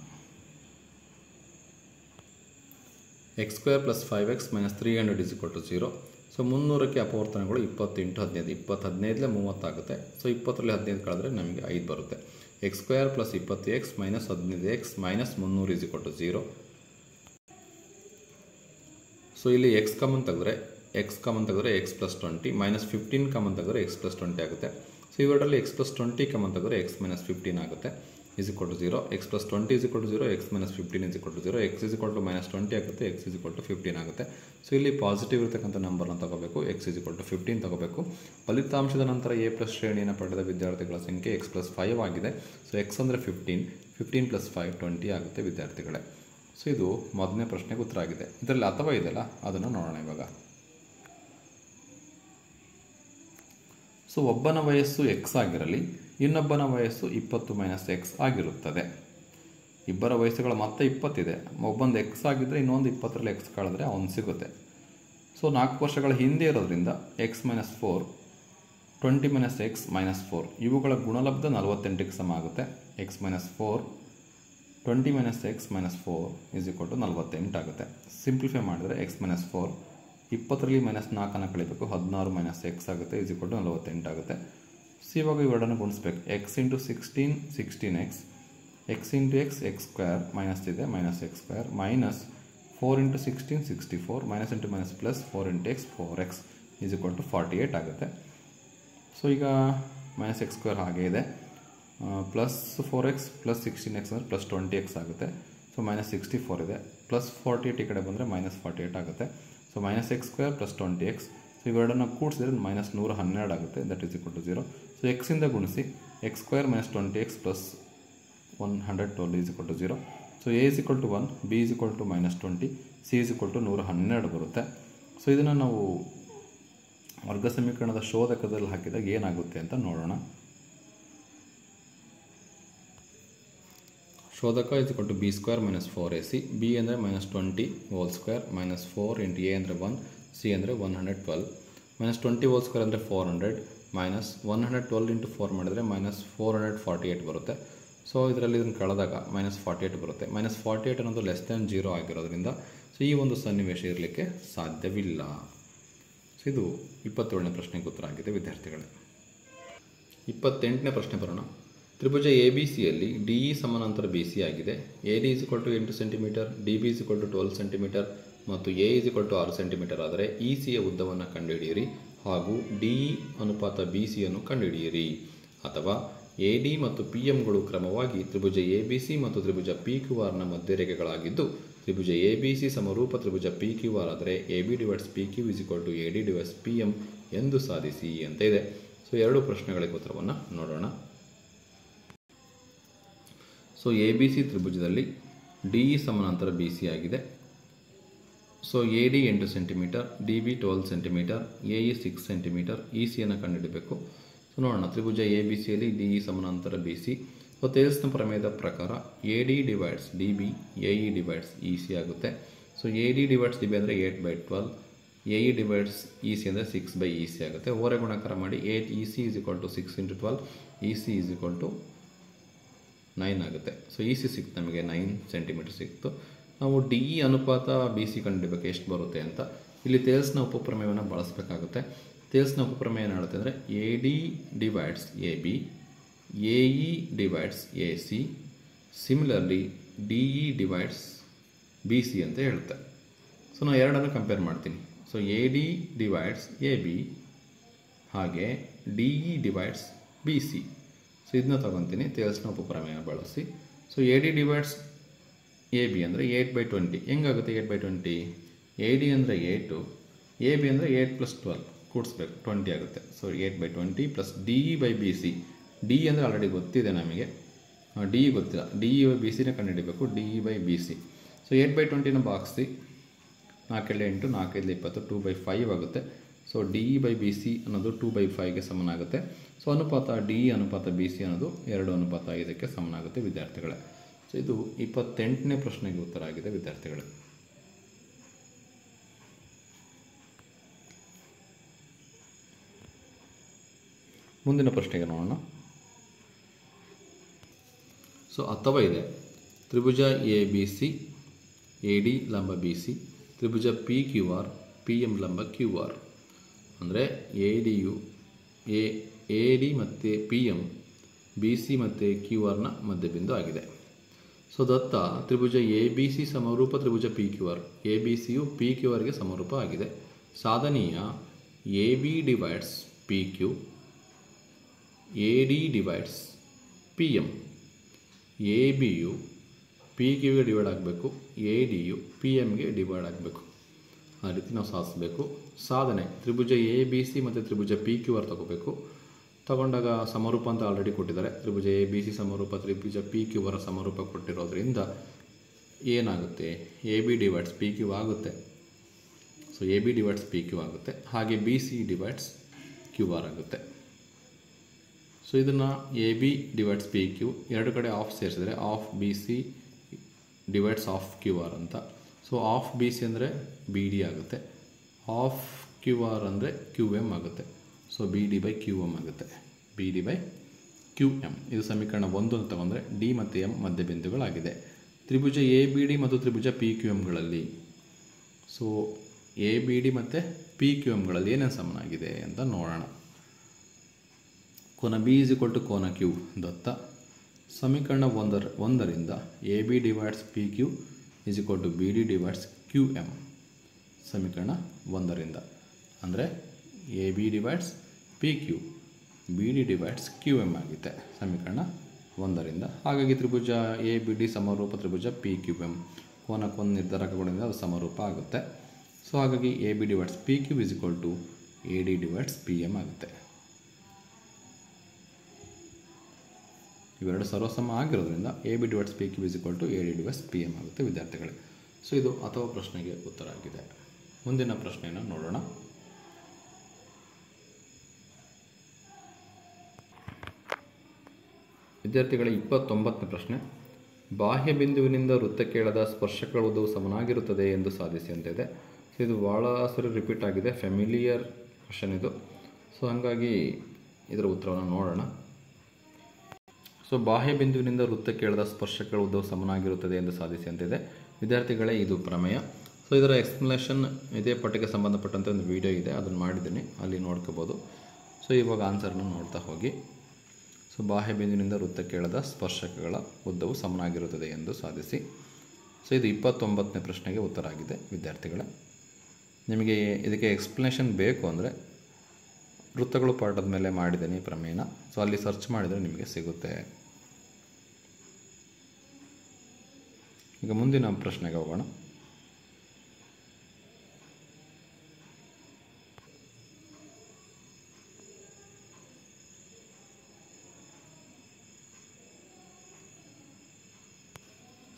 x² plus 5x minus 300 is equal to 0. So 300ಕ್ಕೆ ಅಪವರ್ತನಗಳು 20 × 15, 20 15 30 ಆಗುತ್ತೆ. ಸೊ 20ರಲ್ಲಿ 15 ಕಳೆದ್ರೆ ನಮಗೆ 5 ಬರುತ್ತೆ. x² + 20x - 15x - 300 = 0. ಸೊ ಇಲ್ಲಿ x ಕಾಮನ್ ತೆಗೆದ್ರೆ x + 20 -15 ಕಾಮನ್ ತೆಗೆದ್ರೆ x + 20 ಆಗುತ್ತೆ. ಸೊ ಇವೆರಡರಲ್ಲಿ x + 20 ಕಾಮನ್ ತೆಗೆದ್ರೆ x - 15 ಆಗುತ್ತೆ = 0. x + 20 = 0, x - 15 = 0. x -20 ಆಗುತ್ತೆ, x 15 ಆಗುತ್ತೆ. ಸೊ ಇಲ್ಲಿ ಪಾಸಿಟಿವ್ ಇರತಕ್ಕಂಥ ನಂಬರ್ನ ತಗೋಬೇಕು, x 15 ತಗೋಬೇಕು. ಫಲಿತಾಂಶದ ನಂತರ a ಪ್ಲಸ್ ಶ್ರೇಣಿಯನ್ನು ಪಡೆದ ವಿದ್ಯಾರ್ಥಿಗಳ ಸಂಖ್ಯೆ x + 5 ಆಗಿದೆ. ಸೊ x ಅಂದರೆ 15, 15 + 5 20 ಆಗುತ್ತೆ ವಿದ್ಯಾರ್ಥಿಗಳೇ. ಸೊ ಇದು ಮೊದಲನೇ ಪ್ರಶ್ನೆಗೆ ಉತ್ತರ ಆಗಿದೆ. ಇದರಲ್ಲಿ ಅಥವಾ ಇದೆಯಲ್ಲ ಅದನ್ನು ನೋಡೋಣ ಇವಾಗ. ಸೊ ಒಬ್ಬನ ವಯಸ್ಸು x ಆಗಿರಲಿ, ಇನ್ನೊಬ್ಬನ ವಯಸ್ಸು 20 - x ಆಗಿರುತ್ತದೆ. ಇಬ್ಬರ ವಯಸ್ಸುಗಳು ಮತ್ತೆ 20 ಇದೆ. ಒಬ್ಬಂದು x ಆಗಿದ್ದರೆ ಇನ್ನೊಂದು 20ರಲ್ಲಿ x ಕಳೆದ್ರೆ ಅವನು ಸಿಗುತ್ತೆ. ಸೊ 4 ವರ್ಷಗಳ ಹಿಂದೆ ಇರೋದ್ರಿಂದ x - 4, 20 - x - 4 ಇವುಗಳ ಗುಣಲಬ್ಧ 48ಕ್ಕೆ ಸಮ ಆಗುತ್ತೆ. x - 4, 20 - x - 4 = 48 ಆಗುತ್ತೆ. ಸಿಂಪ್ಲಿಫೈ ಮಾಡಿದರೆ x - 4 20ರಲ್ಲಿ -4 ಕಳಿಬೇಕು, 16 - x ಆಗುತ್ತೆ = 48 ಆಗುತ್ತೆ. ಸೊ ಇವಾಗ ಇವೆರಡನ್ನು ಗುಣಿಸ್ಬೇಕು. x × 16 16x, x × x x² minus ಇದೆ -x² minus 4 × 16 64 -× plus 4 × x 4x = 48 ಆಗುತ್ತೆ. ಸೊ ಈಗ -x² ಹಾಗೆ ಇದೆ, ಪ್ಲಸ್ 4x ಪ್ಲಸ್ 16x ಅಂದರೆ ಪ್ಲಸ್ 20x ಆಗುತ್ತೆ. ಸೊ -64 ಇದೆ, ಪ್ಲಸ್ 48 ಈ ಕಡೆ ಬಂದರೆ -48 ಆಗುತ್ತೆ. So -x² plus 20x. So ಇವೆರಡನ್ನು ಕೂಡಿಸಿದ್ರೆ -112 ಆಗುತ್ತೆ, ದಟ್ = 0. ಸೊ ಎಕ್ಸಿಂದ ಗುಣಿಸಿ, x² - 20x plus 112 = 0. So a = 1, b = -20, c = 112 ಬರುತ್ತೆ. ಸೊ ಇದನ್ನು ನಾವು ವರ್ಗ ಸಮೀಕರಣದ ಶೋಧಕದಲ್ಲಿ ಹಾಕಿದಾಗ ಏನಾಗುತ್ತೆ ಅಂತ ನೋಡೋಣ. ಶೋಧಕ b² - 4ac, b ಅಂದರೆ -20² -4 × a ಅಂದರೆ 1, c ಅಂದರೆ 112. -20² ಅಂದರೆ 400 -112 × 4 ಮಾಡಿದರೆ -448 ಬರುತ್ತೆ. ಸೊ ಇದರಲ್ಲಿ ಇದನ್ನು ಕಳೆದಾಗ -48 ಬರುತ್ತೆ. -48 ಅನ್ನೋದು <0 ಆಗಿರೋದ್ರಿಂದ ಸೊ ಈ ಒಂದು ಸನ್ನಿವೇಶ ಇರಲಿಕ್ಕೆ ಸಾಧ್ಯವಿಲ್ಲ. ಸೊ ಇದು 27ನೇ ಪ್ರಶ್ನೆಗೆ ಉತ್ತರ ಆಗಿದೆ ವಿದ್ಯಾರ್ಥಿಗಳೇ. 28ನೇ ಪ್ರಶ್ನೆ ಬರೋಣ. ತ್ರಿಭುಜ ABCಯಲ್ಲಿ DE ಸಮಾನಾಂತರ BC ಆಗಿದೆ. AD = 8 cm, DB = 12 cm ಮತ್ತು A = 6 cm ಆದರೆ ECಯ ಉದ್ದವನ್ನು ಕಂಡುಹಿಡಿಯಿರಿ ಹಾಗೂ DE ಅನುಪಾತ BCಯನ್ನು ಕಂಡುಹಿಡಿಯಿರಿ. ಅಥವಾ AD ಮತ್ತು PM ಕ್ರಮವಾಗಿ ತ್ರಿಭುಜ ABC ಮತ್ತು ತ್ರಿಭುಜ PQRನ ಮಧ್ಯರೇಖೆಗಳಾಗಿದ್ದು ತ್ರಿಭುಜ ABC ಸಮರೂಪ ತ್ರಿಭುಜ PQR ಆದರೆ AB/PQ = AD/PM ಎಂದು ಸಾಧಿಸಿ ಅಂತ ಇದೆ. ಸೊ ಎರಡು ಪ್ರಶ್ನೆಗಳಿಗೆ ಉತ್ತರವನ್ನು ನೋಡೋಣ. ಸೊ ABC ತ್ರಿಭುಜದಲ್ಲಿ DE ಸಮಾನಾಂತರ BC ಆಗಿದೆ. So AD 8 cm, DB 12 cm, AE 6 cm, ECಯನ್ನು ಕಂಡುಹಿಡಬೇಕು. ಸೊ ನೋಡೋಣ. ತ್ರಿಭುಜ ABCಯಲ್ಲಿ DE ಸಮಾನಾಂತರ BC. ಸೊ ತೇಲ್ಸ್ನ ಪ್ರಮೇಯದ ಪ್ರಕಾರ AD/DB, AE/EC ಆಗುತ್ತೆ. ಸೊ AD/DB ಅಂದರೆ 8/12, AE/EC ಅಂದರೆ 6/EC ಆಗುತ್ತೆ. ಓರೆ ಗುಣಾಕಾರ ಮಾಡಿ 8EC = 6 × 12, EC = 9 ಆಗುತ್ತೆ. ಸೊ EC ಸಿಕ್ತು ನಮಗೆ 9 cm ಸಿಕ್ತು. ನಾವು DE ಅನುಪಾತ BC ಕಂಡುಹಿಡಬೇಕು ಎಷ್ಟು ಬರುತ್ತೆ ಅಂತ. ಇಲ್ಲಿ ತೇಲ್ಸ್ನ ಉಪಪ್ರಮೇಯವನ್ನು ಬಳಸಬೇಕಾಗುತ್ತೆ. ತೇಲ್ಸ್ನ ಉಪಪ್ರಮೇಯ ಏನು ಹೇಳುತ್ತೆ ಅಂದರೆ AD/AB, AE/AC, ಸಿಮಿಲರ್ಲಿ DE/BC ಅಂತ ಹೇಳುತ್ತೆ. ಸೊ ನಾನು ಎರಡನ್ನು ಕಂಪೇರ್ ಮಾಡ್ತೀನಿ. ಸೊ AD/AB ಹಾಗೆ DE/BC. ಸೊ ಇದನ್ನ ತಗೊತೀನಿ ತೇಲ್ಸ್ನ ಉಪಪ್ರಮೇಯ ಬಳಸಿ. ಸೊ AD/AB ಅಂದರೆ 8/20 ಹೆಂಗಾಗುತ್ತೆ? 8/20 AD ಅಂದರೆ 8, AB ಅಂದರೆ 8 + 12 ಕೂಡಿಸ್ಬೇಕು 20 ಆಗುತ್ತೆ. So 8/20 plus DE/BC. DE ಅಂದರೆ ಆಲ್ರೆಡಿ ಗೊತ್ತಿದೆ ನಮಗೆ, DE ಗೊತ್ತಿಲ್ಲ, DE/BCನೇ ಕಂಡುಹಿಡಬೇಕು. DE/BC. ಸೊ 8/20ನ ಬಾಗಿಸಿ 4 8 4 5 20 2/5 ಆಗುತ್ತೆ. ಸೊ DE/BC ಅನ್ನೋದು 2/5ಗೆ ಸಮನಾಗುತ್ತೆ. ಸೊ ಅನುಪಾತ DE ಅನುಪಾತ BC ಅನ್ನೋದು 2:5ಕ್ಕೆ ಸಮನಾಗುತ್ತೆ ವಿದ್ಯಾರ್ಥಿಗಳೇ. ಸೊ ಇದು 28ನೇ ಪ್ರಶ್ನೆಗೆ ಉತ್ತರ ಆಗಿದೆ ವಿದ್ಯಾರ್ಥಿಗಳೇ. ಮುಂದಿನ ಪ್ರಶ್ನೆಗೆ ನೋಡೋಣ. ಸೊ ಅಥವಾ ಇದೆ ತ್ರಿಭುಜ ABC, AD ಲಂಬ BC, ತ್ರಿಭುಜ PQR, PM ಲಂಬ QR. ಅಂದರೆ ಎ ಡಿ ಮತ್ತು ಪಿ ಎಮ್ ಬಿ ಸಿ ಮತ್ತು ಕ್ಯೂ ಆರ್ನ ಮಧ್ಯಬಿಂದು ಆಗಿದೆ. ಸೊ ದತ್ತ ತ್ರಿಭುಜ ಎ ಬಿ ಸಿ ಸಮರೂಪ ತ್ರಿಭುಜ P Q R, A B ಸಿಯು ಪಿ ಕ್ಯೂ ಆರ್ಗೆ ಸಮರೂಪ ಆಗಿದೆ. ಸಾಧನೀಯ A B divides P Q, A D divides P M, A ಬಿಯು ಪಿ ಕ್ಯೂಗೆ ಡಿವೈಡ್ ಆಗಬೇಕು, ಎ ಡಿಯು ಪಿ ಎಮ್ಗೆ ಡಿವೈಡ್ ಆಗಬೇಕು. ಆ ರೀತಿ ನಾವು ಸಾಧಿಸಬೇಕು. ಸಾಧನೆ ತ್ರಿಭುಜ ಎ ಬಿ ಸಿ ಮತ್ತು ತ್ರಿಭುಜ ಪಿ ಕ್ಯೂ ಆರ್ ತಗೋಬೇಕು. ತಗೊಂಡಾಗ ಸಮರೂಪ ಅಂತ ಆಲ್ರೆಡಿ ಕೊಟ್ಟಿದ್ದಾರೆ. ತ್ರಿಭುಜ ಎ ಬಿ ಸಿ ಸಮರೂಪ, ತ್ರಿಭುಜ ಪಿ ಕ್ಯೂ ಆರ್ ಸಮರೂಪ ಕೊಟ್ಟಿರೋದ್ರಿಂದ ಏನಾಗುತ್ತೆ, A B divides P Q ಆಗುತ್ತೆ. So A B divides P Q ಆಗುತ್ತೆ. ಹಾಗೆ B C divides Q R ಆಗುತ್ತೆ. ಸೊ ಇದನ್ನು A B divides P Q ಎರಡು ಕಡೆ ಆಫ್ ಸೇರಿಸಿದ್ರೆ half B C divides half Q R ಅಂತ. ಸೊ ಆಫ್ ಬಿ ಸಿ ಅಂದರೆ ಬಿ ಡಿ ಆಗುತ್ತೆ, ಆಫ್ ಕ್ಯೂ ಆರ್ ಅಂದರೆ ಕ್ಯೂ ಎಮ್ ಆಗುತ್ತೆ. So B D by Q M ಆಗುತ್ತೆ, B D by Q M. ಇದು ಸಮೀಕರಣ 1 ಅಂತ ತಗೊಂಡ್ರೆ ಡಿ ಮತ್ತು ಎಮ್ ಮಧ್ಯಬಿಂದುಗಳಾಗಿದೆ. ತ್ರಿಭುಜ ಎ ಬಿ ಡಿ ಮತ್ತು ತ್ರಿಭುಜ ಪಿ ಕ್ಯೂ ಎಮ್ಗಳಲ್ಲಿ, ಸೊ ಎ ಬಿ ಡಿ ಮತ್ತು ಪಿ ಕ್ಯೂ ಎಮ್ಗಳಲ್ಲಿ ಏನೇನು ಸಮನಾಗಿದೆ ಅಂತ ನೋಡೋಣ. ಕೋನ ಬಿ ಈಸ್ ಈಕ್ವಲ್ ಟು ಕೋನ ಕ್ಯೂ ದತ್ತ ಸಮೀಕರಣ 1ರಿಂದ A B divides P Q is equal to B D divides Q M. ಸಮೀಕರಣ 1ರಿಂದ ಅಂದರೆ A B divides P Q, B D divides Q M ಆಗುತ್ತೆ ಸಮೀಕರಣ 1ರಿಂದ. ಹಾಗಾಗಿ ತ್ರಿಭುಜ ಎ ಬಿ ಡಿ ಸಮರೂಪ ತ್ರಿಭುಜ ಪಿ ಕ್ಯೂ ಎಮ್, ಕೋನಕ್ಕೊಂದು ನಿರ್ಧಾರಕಗಳಿಂದ ಅದು ಸಮರೂಪ ಆಗುತ್ತೆ. ಸೊ ಹಾಗಾಗಿ A B divides P Q is equal to A D divides P M ಆಗುತ್ತೆ. ಇವೆರಡು ಸರ್ವಸಮ ಆಗಿರೋದ್ರಿಂದ A B divides P Q is equal to A D divides P M ಆಗುತ್ತೆ ವಿದ್ಯಾರ್ಥಿಗಳೇ. ಸೊ ಇದು ಅಥವಾ ಪ್ರಶ್ನೆಗೆ ಉತ್ತರ ಆಗಿದೆ. ಮುಂದಿನ ಪ್ರಶ್ನೆಯನ್ನು ನೋಡೋಣ. ವಿದ್ಯಾರ್ಥಿಗಳ 29ನೇ ಪ್ರಶ್ನೆ. ಬಾಹ್ಯ ಬಿಂದುವಿನಿಂದ ವೃತ್ತಕ್ಕೆ ಎಳೆದ ಸ್ಪರ್ಶಕಗಳ ಉದ್ದವು ಸಮನಾಗಿರುತ್ತದೆ ಎಂದು ಸಾಧಿಸಿ ಅಂತ ಇದೆ. ಸೊ ಇದು ಭಾಳ ಸರಿ ರಿಪೀಟ್ ಆಗಿದೆ, ಫ್ಯಾಮಿಲಿಯರ್ ಕ್ವಶನ್ ಇದು. ಸೊ ಹಾಗಾಗಿ ಇದರ ಉತ್ತರವನ್ನು ನೋಡೋಣ. ಸೊ ಬಾಹ್ಯ ಬಿಂದುವಿನಿಂದ ವೃತ್ತಕ್ಕೆ ಎಳೆದ ಸ್ಪರ್ಶಕಗಳ ಉದ್ದವು ಸಮನಾಗಿರುತ್ತದೆ ಎಂದು ಸಾಧಿಸಿ ಅಂತಿದೆ. ವಿದ್ಯಾರ್ಥಿಗಳೇ ಇದು ಪ್ರಮೇಯ. ಸೊ ಇದರ ಎಕ್ಸ್ಪ್ಲನೇಷನ್ ಇದೇ ಪಠ್ಯಕ್ಕೆ ಸಂಬಂಧಪಟ್ಟಂತೆ ಒಂದು ವಿಡಿಯೋ ಇದೆ, ಅದನ್ನು ಮಾಡಿದ್ದೀನಿ, ಅಲ್ಲಿ ನೋಡ್ಕೋಬೋದು. ಸೊ ಇವಾಗ ಆನ್ಸರ್ನ ನೋಡ್ತಾ ಹೋಗಿ. ಸೊ ಬಾಹ್ಯ ಬಿಂದುವಿನಿಂದ ವೃತ್ತಕ್ಕೆ ಎಳೆದ ಸ್ಪರ್ಶಕಗಳ ಉದ್ದವು ಸಮನಾಗಿರುತ್ತದೆ ಎಂದು ಸಾಧಿಸಿ. ಸೊ ಇದು 29ನೇ ಪ್ರಶ್ನೆಗೆ ಉತ್ತರ ಆಗಿದೆ ವಿದ್ಯಾರ್ಥಿಗಳೇ. ನಿಮಗೆ ಇದಕ್ಕೆ ಎಕ್ಸ್ಪ್ಲನೇಷನ್ ಬೇಕು ಅಂದರೆ ವೃತ್ತಗಳು ಪಾಠದ ಮೇಲೆ ಮಾಡಿದ್ದೀನಿ ಪ್ರಮೇಯನ. ಸೊ ಅಲ್ಲಿ ಸರ್ಚ್ ಮಾಡಿದರೆ ನಿಮಗೆ ಸಿಗುತ್ತೆ. ಈಗ ಮುಂದಿನ ಪ್ರಶ್ನೆಗೆ ಹೋಗೋಣ.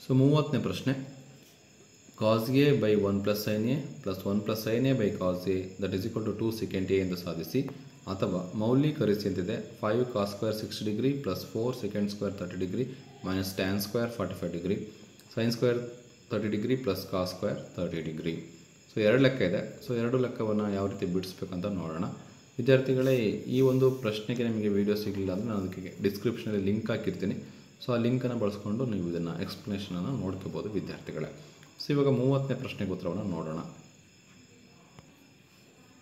ಸೊ 30ನೇ ಪ್ರಶ್ನೆ. cos a by 1 plus sin a plus 1 plus sin a by cos a that is equal to 2 secant a ಎಂದು ಸಾಧಿಸಿ. ಅಥವಾ ಮೌಲ್ಯೀಕರಿಸಿ ಅಂತಿದೆ. 5 cos square 60 degree plus 4 secant square 30 degree minus tan square 45 degree sin square 30 degree plus cos square 30 degree. So ಎರಡು ಲೆಕ್ಕ ಇದೆ. So ಎರಡು ಲೆಕ್ಕವನ್ನು ಯಾವ ರೀತಿ ಬಿಡಿಸ್ಬೇಕಂತ ನೋಡೋಣ. ವಿದ್ಯಾರ್ಥಿಗಳೇ, ಈ ಒಂದು ಪ್ರಶ್ನೆಗೆ ನಿಮಗೆ ವಿಡಿಯೋ ಸಿಗಲಿಲ್ಲ ಅಂದರೆ ನಾನು ಅದಕ್ಕೆ ಡಿಸ್ಕ್ರಿಪ್ಷನಲ್ಲಿ ಲಿಂಕ್ ಹಾಕಿರ್ತೀನಿ. ಸೊ ಆ ಲಿಂಕನ್ನು ಬಳಸ್ಕೊಂಡು ನೀವು ಇದನ್ನು ಎಕ್ಸ್ಪ್ಲನೇಷನನ್ನು ನೋಡ್ಕೋಬೋದು ವಿದ್ಯಾರ್ಥಿಗಳೇ. ಸೊ ಇವಾಗ 30ನೇ ಪ್ರಶ್ನೆಗೆ ಉತ್ತರವನ್ನು ನೋಡೋಣ.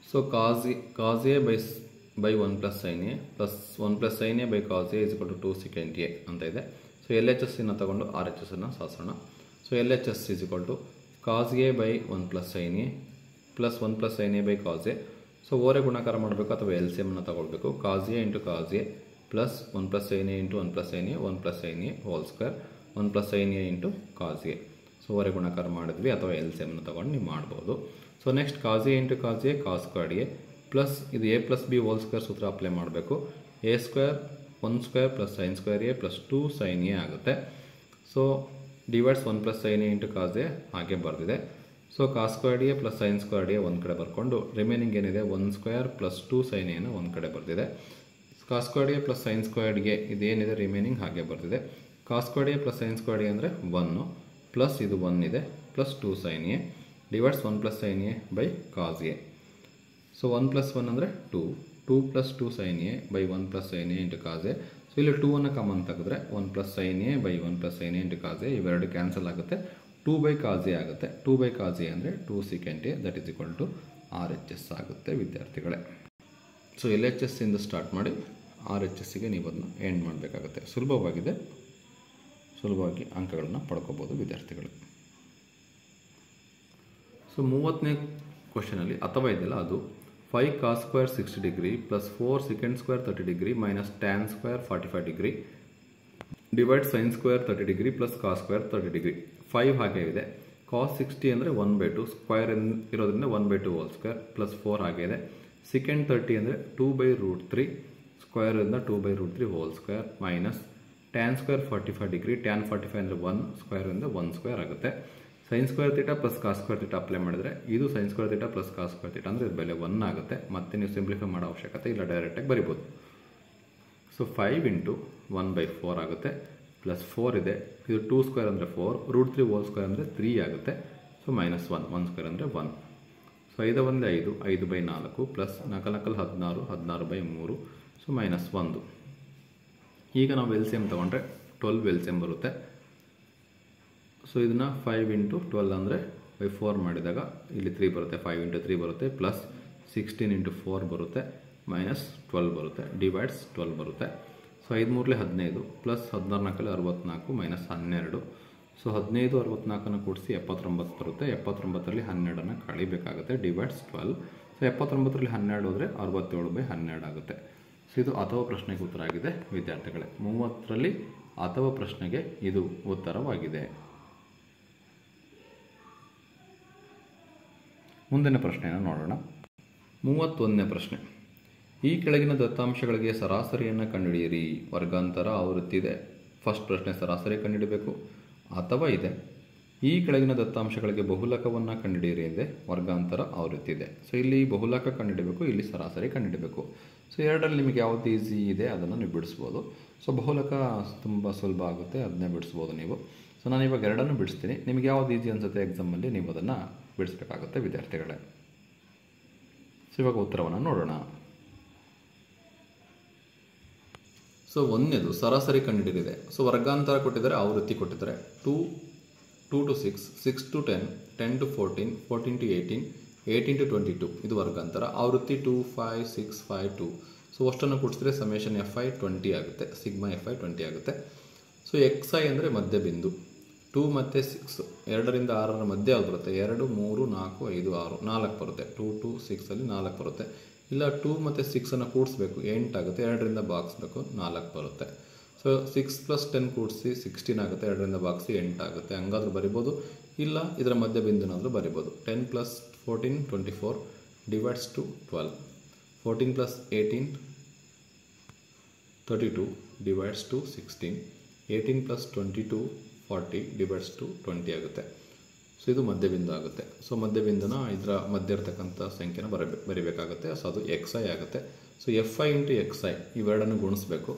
So cos a by 1 plus sin a plus 1 plus sin a by cos a is equal to 2 secant a ಅಂತ ಇದೆ. ಸೊ LHS ಅನ್ನು ತಗೊಂಡು RHS ಅನ್ನು ಸಾಧಿಸೋಣ. So LHS is equal to cos a by 1 plus sin a plus 1 plus sin a by cos a. So ಓರೆ ಗುಣಾಕಾರ ಮಾಡಬೇಕು ಅಥವಾ LCM ಅನ್ನು ತಗೊಳ್ಬೇಕು. cos a into cos a plus 1 plus sin a into 1 plus sin a 1 plus sin a whole square 1 plus sin a into cos a. So ಹೊರೆ ಗುಣಾಕಾರ ಮಾಡಿದ್ವಿ ಅಥವಾ LCM ಅನ್ನು ತಗೊಂಡು ನೀವು ಮಾಡ್ಬೋದು. So next cos a into cos a cos squared a plus ಇದು a plus B whole square ಸೂತ್ರ ಅಪ್ಲೈ ಮಾಡಬೇಕು. a square 1 square plus sin square a plus 2 sin a ಆಗುತ್ತೆ. So divides 1 plus sin a into cos a ಹಾಗೆ ಬರೆದಿದೆ. So cos squared a plus sin squared a ಒಂದು ಕಡೆ ಬರ್ಕೊಂಡು remaining ಏನಿದೆ 1 square plus 2 sin a ಒಂದು ಕಡೆ ಬರೆದಿದೆ. cos squared a plus sin squared a ಇದೇನಿದೆ ರಿಮೈನಿಂಗ್ ಹಾಗೆ ಬರ್ತಿದೆ. cos squared a plus sin squared a ಅಂದರೆ 1 ಪ್ಲಸ್ ಇದು 1 ಇದೆ plus 2 sin a divides 1 plus sin a by cos a. So 1 plus 1 ಅಂದರೆ 2 plus 2 sin a by 1 plus sin a into cos a. So ಇಲ್ಲಿ 2 common ತೆಗೆದ್ರೆ 1 plus sin a by 1 plus sin a into cos a ಇವೆರಡು cancel ಆಗುತ್ತೆ. 2 by cos a ಆಗುತ್ತೆ. 2 by cos a ಅಂದರೆ 2 secant a that is equal to RHS ಆಗುತ್ತೆ ವಿದ್ಯಾರ್ಥಿಗಳೇ. So LHS ಇಂದ start ಮಾಡಿ RHSಗೆ ನೀವು ಅದನ್ನು ಎಂಡ್ ಮಾಡಬೇಕಾಗುತ್ತೆ. ಸುಲಭವಾಗಿ ಅಂಕಗಳನ್ನು ಪಡ್ಕೋಬೋದು ವಿದ್ಯಾರ್ಥಿಗಳು. ಸೊ 30ನೇ ಕ್ವಶನಲ್ಲಿ ಅಥವಾ ಇದೆಯಲ್ಲ ಅದು 5 cos square 60 degree plus 4 second square 30 degree minus tan square 45 degree divide sine square 30 degree plus cos square 30 degree. 5 ಹಾಗೆ ಇದೆ. ಕಾಸ್ 60 ಅಂದರೆ 1/2 ಸ್ಕ್ವೇರ್ ಇರೋದ್ರಿಂದ 1/2 ಹೋಲ್ ಸ್ಕ್ವೇರ್ ಪ್ಲಸ್ 4 ಹಾಗೆ ಇದೆ. ಸೆಕೆಂಡ್ 30 ಅಂದರೆ 2/√3 ಸ್ಕ್ವೇರ್ ಇಂದ 2/√3 whole square minus tan square 45 degree tan 45 ಅಂದರೆ 1 square ಇಂದ 1 ಸ್ಕ್ವೇರ್ ಆಗುತ್ತೆ. Sine square theta plus cos square theta apply ಮಾಡಿದ್ರೆ ಇದು sine square theta plus cos square theta ಅಂದರೆ ಇದು ಬೆಲೆ 1 ಆಗುತ್ತೆ. ಮತ್ತೆ ನೀವು ಸಿಂಪ್ಲಿಫೈ ಮಾಡೋ ಅವಶ್ಯಕತೆ ಇಲ್ಲ, ಡೈರೆಕ್ಟಾಗಿ ಬರಿಬೋದು. ಸೊ 5 × 1/4 ಆಗುತ್ತೆ ಪ್ಲಸ್ 4 ಇದೆ. ಇದು 2 ಸ್ಕ್ವೇರ್ ಅಂದರೆ 4 √3 ಹೋಲ್ ಸ್ಕ್ವೇರ್ ಅಂದರೆ 3 ಆಗುತ್ತೆ. ಸೊ -1 1 ಸ್ಕ್ವೇರ್ ಅಂದರೆ 1. So 5 × 1 5/4 plus 4 × 16 16/3 so -1. ಈಗ ನಾವು LCM ತೊಗೊಂಡ್ರೆ 12 LCM ಬರುತ್ತೆ. ಸೊ ಇದನ್ನು 5 × 12 ಅಂದರೆ 4 ಮಾಡಿದಾಗ ಇಲ್ಲಿ 3 ಬರುತ್ತೆ. 5 × 3 ಬರುತ್ತೆ ಪ್ಲಸ್ 16 × 4 ಬರುತ್ತೆ ಮೈನಸ್ 12 ಬರುತ್ತೆ ಡಿವೈಡ್ಸ್ 12 ಬರುತ್ತೆ. So 5 3 15 plus 16 4 64 minus 12. ಸೊ 15 64 ಕೂಡಿಸಿ 79 ಬರುತ್ತೆ. 79ರಲ್ಲಿ 12 ಕಳಿಬೇಕಾಗುತ್ತೆ ಡಿವೈಡ್ಸ್ 12. ಸೊ 79ರಲ್ಲಿ 12 ಹೋದರೆ 67/12 ಆಗುತ್ತೆ. ಸೊ ಇದು ಅಥವಾ ಪ್ರಶ್ನೆಗೆ ಉತ್ತರ ಆಗಿದೆ ವಿದ್ಯಾರ್ಥಿಗಳೇ. 30ರಲ್ಲಿ ಅಥವಾ ಪ್ರಶ್ನೆಗೆ ಇದು ಉತ್ತರವಾಗಿದೆ. ಮುಂದಿನ ಪ್ರಶ್ನೆಯನ್ನು ನೋಡೋಣ. 31ನೇ ಪ್ರಶ್ನೆ. ಈ ಕೆಳಗಿನ ದತ್ತಾಂಶಗಳಿಗೆ ಸರಾಸರಿಯನ್ನು ಕಂಡುಹಿಡಿಯಿರಿ. ವರ್ಗಾಂತರ ಆವೃತ್ತಿ ಇದೆ. ಫಸ್ಟ್ ಪ್ರಶ್ನೆ ಸರಾಸರಿ ಕಂಡುಹಿಡಬೇಕು. ಅಥವಾ ಇದೆ ಈ ಕೆಳಗಿನ ದತ್ತಾಂಶಗಳಿಗೆ ಬಹುಲಕವನ್ನು ಕಂಡುಹಿಡಿಯಿರಿ ಇದೆ. ವರ್ಗಾಂತರ ಆವೃತ್ತಿ ಇದೆ. ಸೊ ಇಲ್ಲಿ ಬಹುಲಕ ಕಂಡುಹಿಡಬೇಕು, ಇಲ್ಲಿ ಸರಾಸರಿ ಕಂಡುಹಿಡಬೇಕು. ಸೊ ಎರಡರಲ್ಲಿ ನಿಮಗೆ ಯಾವುದು ಈಸಿ ಇದೆ ಅದನ್ನು ನೀವು ಬಿಡಿಸ್ಬೋದು. ಸೊ ಬಹುಲಕ ತುಂಬ ಸುಲಭ ಆಗುತ್ತೆ, ಅದನ್ನೇ ಬಿಡಿಸ್ಬೋದು ನೀವು. ಸೊ ನಾನು ಇವಾಗ ಎರಡನ್ನು ಬಿಡಿಸ್ತೀನಿ. ನಿಮಗೆ ಯಾವುದು ಈಸಿ ಅನಿಸುತ್ತೆ ಎಕ್ಸಾಮಲ್ಲಿ ನೀವು ಅದನ್ನು ಬಿಡಿಸ್ಬೇಕಾಗುತ್ತೆ ವಿದ್ಯಾರ್ಥಿಗಳೇ. ಸೊ ಇವಾಗ ಉತ್ತರವನ್ನು ನೋಡೋಣ. ಸೊ ಒಂದನೇದು ಸರಾಸರಿ ಕಂಡುಹಿಡಿದಿದೆ. ಸೊ ವರ್ಗಾಂತರ ಕೊಟ್ಟಿದ್ದಾರೆ, ಆವೃತ್ತಿ ಕೊಟ್ಟಿದ್ದಾರೆ. 2 to 6, 6 to 10, 10 to 14, 14 to 18, 18 to 22 ಇದು ವರ್ಗಾಂತರ. ಆವೃತ್ತಿ 2 5 6 5 2. ಸೊ ಅಷ್ಟನ್ನು ಕೂಡಿಸಿದ್ರೆ ಸಮೇಷನ್ FI 20 ಆಗುತ್ತೆ, ಸಿಗ್ಮಾ FI 20 ಆಗುತ್ತೆ. ಸೊ XI ಅಂದರೆ ಮಧ್ಯ ಬಿಂದು. 2 ಮತ್ತು 6 2ರಿಂದ 6ರ ಮಧ್ಯೆ ಯಾವ್ದು ಬರುತ್ತೆ? 2 3 4 5 6 4 ಬರುತ್ತೆ. 2 to 6ಅಲ್ಲಿ 4 ಬರುತ್ತೆ. ಇಲ್ಲ 2 ಮತ್ತು 6ಅನ್ನು ಕೂಡಿಸ್ಬೇಕು, 8 ಆಗುತ್ತೆ. 2ರಿಂದ ಭಾಗಿಸ್ಬೇಕು, 4 ಬರುತ್ತೆ. ಸೊ 6 + 10 ಕೂಡಿಸಿ 16 ಆಗುತ್ತೆ. 2ರಿಂದ ಭಾಗಿಸಿ 8 ಆಗುತ್ತೆ. ಹಂಗಾದ್ರೂ ಬರಿಬೋದು, ಇಲ್ಲ ಇದರ ಮಧ್ಯ ಬಿಂದುನಾದರೂ ಬರಿಬೋದು. 10 + 14 24 divides to 12. 14 + 18 32 divides to 16. 18 + 22 40 divides to 20 ಆಗುತ್ತೆ. ಸೊ ಇದು ಮಧ್ಯಬಿಂದು ಆಗುತ್ತೆ. ಸೊ ಮಧ್ಯಬಿಂದುನ ಇದರ ಮಧ್ಯ ಇರ್ತಕ್ಕಂಥ ಸಂಖ್ಯೆನ ಬರಿಬೇಕಾಗುತ್ತೆ. ಸೊ ಅದು XI ಆಗುತ್ತೆ. ಸೊ FI × XI ಇವೆರಡನ್ನು ಗುಣಿಸ್ಬೇಕು.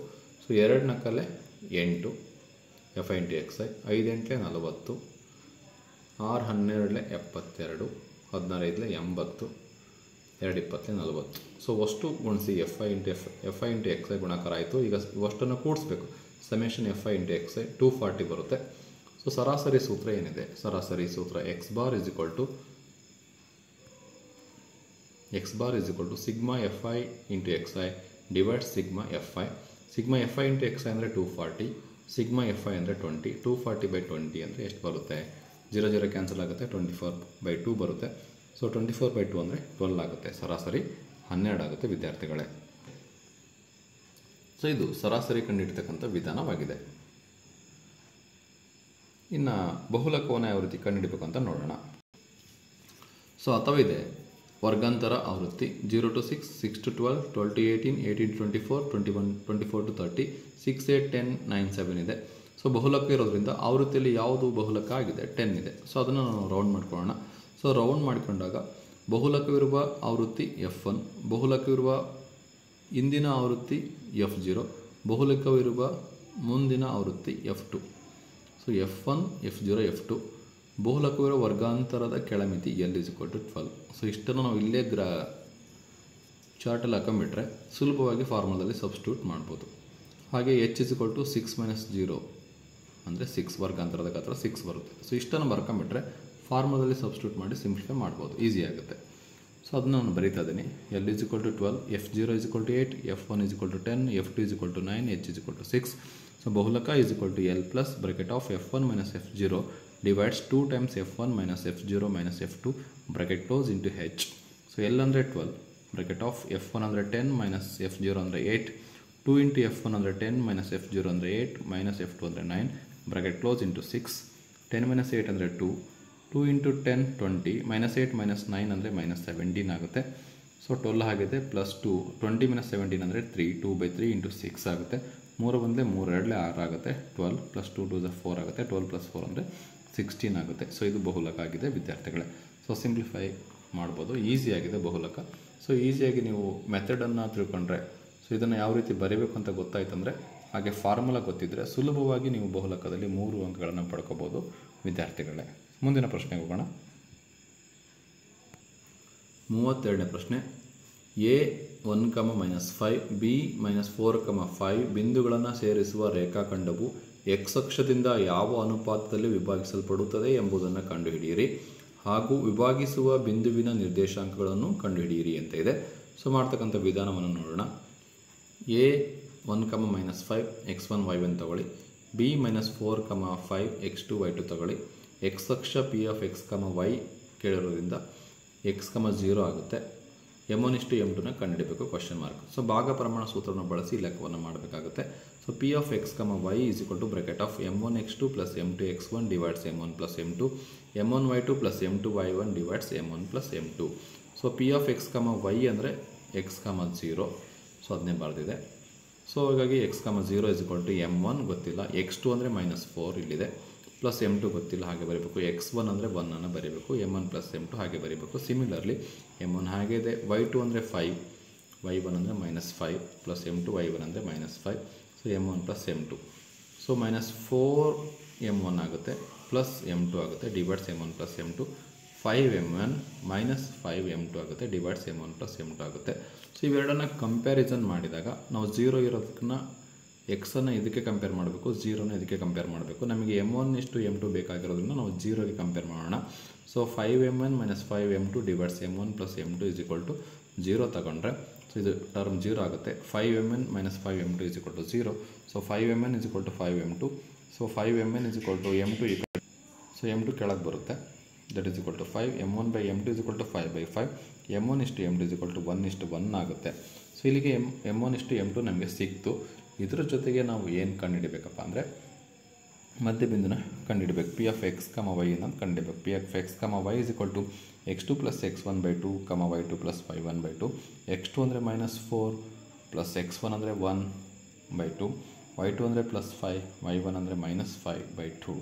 ಸೊ 2 ನಕ್ಕಲೆ 8 FI × XI, 5 8 40, 6 12 72, 16 5 80, 2 20 40. ಸೊ ಅಷ್ಟು ಗುಣಿಸಿ FI × XI ಗುಣಾಕಾರ ಆಯಿತು. ಈಗ ಇವಷ್ಟನ್ನು ಕೂಡಿಸ್ಬೇಕು. ಸಮೇಷನ್ FI × XI 240 ಬರುತ್ತೆ. ಸೊ ಸರಾಸರಿ ಸೂತ್ರ ಏನಿದೆ? ಸರಾಸರಿ ಸೂತ್ರ x bar = sigma FI × XI divides sigma FI. Sigma FI × XI ಅಂದರೆ 240, ಸಿಗ್ಮಾ FI ಅಂದರೆ 20. 240/20 ಅಂದರೆ ಎಷ್ಟು ಬರುತ್ತೆ? 0 0 ಕ್ಯಾನ್ಸಲ್ ಆಗುತ್ತೆ, 24/2 ಬರುತ್ತೆ. ಸೊ 24/2 ಅಂದರೆ 12 ಆಗುತ್ತೆ. ಸರಾಸರಿ 12 ಆಗುತ್ತೆ ವಿದ್ಯಾರ್ಥಿಗಳೇ. ಸೊ ಇದು ಸರಾಸರಿ ಕಂಡುಹಿಡಿತಕ್ಕಂಥ ವಿಧಾನವಾಗಿದೆ. ಇನ್ನು ಬಹುಲಕವನ್ನು ಯಾವ ರೀತಿ ಕಂಡುಹಿಡಬೇಕು ಅಂತ ನೋಡೋಣ. ಸೊ ಅಥವಾ ಇದೆ ವರ್ಗಾಂತರ ಆವೃತ್ತಿ 0 to 6, 6 to 12, 12 to 18, 18 to 24, 21 24 to 30, 6 8 10 9 7 ಇದೆ. ಸೊ ಬಹುಲಕ ಇರೋದ್ರಿಂದ ಆವೃತ್ತಿಯಲ್ಲಿ ಯಾವುದು ಬಹುಲಕ ಆಗಿದೆ? 10 ಇದೆ. ಸೊ ಅದನ್ನು ನಾವು ರೌಂಡ್ ಮಾಡ್ಕೊಳ್ಳೋಣ. ಸೊ ರೌಂಡ್ ಮಾಡಿಕೊಂಡಾಗ ಬಹುಲಕವಿರುವ ಆವೃತ್ತಿ F1, ಬಹುಲಕವಿರುವ ಇಂದಿನ ಆವೃತ್ತಿ F0, ಬಹುಲಕವಿರುವ ಮುಂದಿನ ಆವೃತ್ತಿ F2. So F1 F0 F2. ಬಹುಲಕವಿರುವ ವರ್ಗಾಂತರದ ಕೆಳಮಿತಿ L = 12. So ಇಷ್ಟನ್ನು ನಾವು ಇಲ್ಲೇ ಚಾರ್ಟಲ್ಲಿ ಹಾಕೊಂಡ್ಬಿಟ್ರೆ ಸುಲಭವಾಗಿ ಫಾರ್ಮುಲಾದಲ್ಲಿ ಸಬ್ಸ್ಟಿಟ್ಯೂಟ್ ಮಾಡ್ಬೋದು. ಹಾಗೆ H = 6 - 0 ಅಂದರೆ 6, ವರ್ಗಾಂತರದ ಗಾತ್ರ 6 ಬರುತ್ತೆ. ಸೊ ಇಷ್ಟನ್ನು ಬರ್ಕೊಂಬಿಟ್ರೆ ಫಾರ್ಮುಲಾದಲ್ಲಿ ಸಬ್ಸ್ಟಿಟ್ಯೂಟ್ ಮಾಡಿ ಸಿಂಪ್ಲಿಫೈ ಮಾಡ್ಬೋದು, ಈಸಿ ಆಗುತ್ತೆ. ಸೊ ಅದನ್ನ ನಾನು ಬರೀತಾ ಇದ್ದೀನಿ. L is equal to 12, F0 is equal to 8, F1 is equal to 10, F2 is equal to 9, H is equal to 6. So ಬಹುಲಕ is equal to L plus bracket of F1 minus F0 divides 2 times F1 minus F0 minus F2 bracket close into H. So L ಅಂದರೆ 12 bracket of F1 ಅಂದರೆ 10 minus F0 ಅಂದರೆ 8, 2 into F1 ಅಂದರೆ 10 minus F0 ಅಂದರೆ 8 minus F2 ಅಂದರೆ 9 bracket close into 6. 10 minus 8 ಅಂದರೆ 2, 2 into 10 20 minus 8 minus 9 ಅಂದರೆ minus 17 ಆಗುತ್ತೆ. So 12 ಆಗಿದೆ ಪ್ಲಸ್ 2, 20 minus 17 ಅಂದರೆ 3, 2 by 3 into 6 ಆಗುತ್ತೆ. 3 ಬಂದರೆ 3 2 6 ಆಗುತ್ತೆ. 12 plus 2 2 is 4 ಆಗುತ್ತೆ. 12 plus 4 ಅಂದರೆ 16 ಆಗುತ್ತೆ. ಸೊ ಇದು ಬಹುಲಕ ಆಗಿದೆ ವಿದ್ಯಾರ್ಥಿಗಳೇ. ಸೊ ಸಿಂಪ್ಲಿಫೈ ಮಾಡ್ಬೋದು, ಈಸಿಯಾಗಿದೆ ಬಹುಲಕ. ಸೊ ಈಸಿಯಾಗಿ ನೀವು ಮೆಥಡನ್ನು ತಿಳ್ಕೊಂಡ್ರೆ, ಸೊ ಇದನ್ನು ಯಾವ ರೀತಿ ಬರೀಬೇಕು ಅಂತ ಗೊತ್ತಾಯ್ತಂದರೆ, ಹಾಗೆ ಫಾರ್ಮುಲಾ ಗೊತ್ತಿದ್ದರೆ ಸುಲಭವಾಗಿ ನೀವು ಬಹುಲಕದಲ್ಲಿ 3 ಅಂಕಗಳನ್ನು ಪಡ್ಕೋಬೋದು ವಿದ್ಯಾರ್ಥಿಗಳೇ. ಮುಂದಿನ ಪ್ರಶ್ನೆಗೆ ಹೋಗೋಣ. 32ನೇ ಪ್ರಶ್ನೆ. A 1,-5 B -4,5 ಬಿಂದುಗಳನ್ನು ಸೇರಿಸುವ ರೇಖಾಖಂಡವು x ಅಕ್ಷದಿಂದ ಯಾವ ಅನುಪಾತದಲ್ಲಿ ವಿಭಾಗಿಸಲ್ಪಡುತ್ತದೆ ಎಂಬುದನ್ನು ಕಂಡುಹಿಡಿಯಿರಿ ಹಾಗೂ ವಿಭಾಗಿಸುವ ಬಿಂದುವಿನ ನಿರ್ದೇಶಾಂಕಗಳನ್ನು ಕಂಡುಹಿಡಿಯಿರಿ ಅಂತ ಇದೆ. ಸೊ ಮಾಡ್ತಕ್ಕಂಥ ವಿಧಾನವನ್ನು ನೋಡೋಣ. A 1,-5 x1 y1 ತಗೊಳ್ಳಿ, B -4,5 x2 y2 ತಗೊಳ್ಳಿ. x ಅಕ್ಷ P of x, y ಕೇಳಿರೋದ್ರಿಂದ x, 0 ಆಗುತ್ತೆ. m1:m2ನ ಕಂಡುಹಿಡಬೇಕು ಕ್ವಶನ್ ಮಾರ್ಕ್. ಸೊ ಭಾಗ ಪ್ರಮಾಣ ಸೂತ್ರವನ್ನು ಬಳಸಿ ಲೆಕ್ಕವನ್ನು ಮಾಡಬೇಕಾಗುತ್ತೆ. So P of x, y is equal to bracket of m1x2 plus m2x1 divides m1 plus m2, m1y2 plus m2y1 divides m1 plus m2. So P of x, y ಅಂದರೆ x, 0. So ಅದನ್ನೇ ಬರೆದಿದೆ. So ಹಾಗಾಗಿ x, 0 is equal to m1 ಗೊತ್ತಿಲ್ಲ, x2 ಅಂದರೆ -4 ಇಲ್ಲಿದೆ, plus m2 ಗೊತ್ತಿಲ್ಲ ಹಾಗೆ ಬರೀಬೇಕು. x1 ಅಂದರೆ 1 ಬರೀಬೇಕು, m1 ಪ್ಲಸ್ m2 ಹಾಗೆ ಬರೀಬೇಕು. ಸಿಮಿಲರ್ಲಿ m1 ಹಾಗೆ ಇದೆ, y2 ಅಂದರೆ 5, y1 ಅಂದರೆ -5 ಪ್ಲಸ್ m2 y1 ಅಂದರೆ -5. So m1 plus m2. So -4m1 ಆಗುತ್ತೆ ಪ್ಲಸ್ m2 ಆಗುತ್ತೆ divides m1 plus m2. 5m1 minus 5m2 ಆಗುತ್ತೆ ಡಿವೈಡ್ಸ್ m1 ಪ್ಲಸ್ m2 ಆಗುತ್ತೆ. ಸೊ ಇವೆರಡನ್ನ ಕಂಪ್ಯಾರಿಸನ್ ಮಾಡಿದಾಗ ನಾವು 0 ಇರೋದನ್ನ ಎಕ್ಸನ್ನು ಇದಕ್ಕೆ ಕಂಪೇರ್ ಮಾಡಬೇಕು, 0ನ ಇದಕ್ಕೆ ಕಂಪೇರ್ ಮಾಡಬೇಕು. ನಮಗೆ m1:m2 ಬೇಕಾಗಿರೋದ್ರಿಂದ ನಾವು 0ಗೆ ಕಂಪೇರ್ ಮಾಡೋಣ. So 5m1 - 5m2 divides m1 plus m2 is equal to 0 ತಗೊಂಡ್ರೆ, ಸೊ ಇದು ಟರ್ಮ್ 0 ಆಗುತ್ತೆ. 5m1 - 5m2 is equal to 0. So 5m1 is equal to 5m2. So 5m1 is equal to m2 so m2 ಕೆಳಗೆ ಬರುತ್ತೆ, that is equal to 5. m1/m2 is equal to 5/5. m1:m2 is equal to 1:1 ಆಗುತ್ತೆ. So ಇಲ್ಲಿಗೆ m1:m2 ನಮಗೆ ಸಿಕ್ತು. ಇದರ ಜೊತೆಗೆ ನಾವು ಏನು ಕಂಡುಹಿಡಬೇಕಪ್ಪ ಅಂದರೆ ಮಧ್ಯಬಿಂದುನ ಕಂಡುಹಿಡಬೇಕು. P of x, y ಅನ್ನೋದು ಕಂಡುಹಿಡಬೇಕು. P of x, y is equal to x2 plus x1/2, y2 plus y1/2. x2 ಅಂದರೆ -4 ಪ್ಲಸ್ x1 ಅಂದರೆ 1/2, y2 ಅಂದರೆ +5, y1 ಅಂದರೆ -5/2.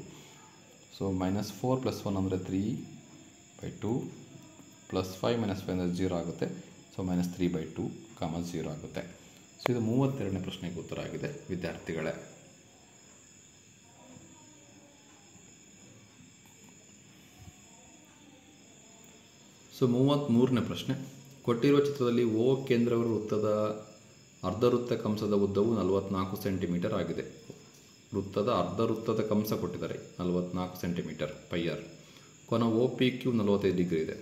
ಸೊ -4 + 1 ಅಂದರೆ 3/2 ಪ್ಲಸ್ 5 - 5 ಅಂದರೆ 0 ಆಗುತ್ತೆ. ಸೊ -3/2, 0 ಆಗುತ್ತೆ. ಸೊ ಇದು 32ನೇ ಪ್ರಶ್ನೆಗೆ ಉತ್ತರ ಆಗಿದೆ ವಿದ್ಯಾರ್ಥಿಗಳೇ. ಸೊ 33ನೇ ಪ್ರಶ್ನೆ. ಕೊಟ್ಟಿರುವ ಚಿತ್ರದಲ್ಲಿ O ಕೇಂದ್ರವರ ವೃತ್ತದ ಅರ್ಧವೃತ್ತ ಕಂಸದ ಉದ್ದವು 44 ಸೆಂಟಿಮೀಟರ್ ಆಗಿದೆ. ವೃತ್ತದ ಅರ್ಧವೃತ್ತದ ಕಂಸ ಕೊಟ್ಟಿದ್ದಾರೆ 44 ಸೆಂಟಿಮೀಟರ್ πr. ಕೋನ OPQ 45 ಡಿಗ್ರಿ ಇದೆ.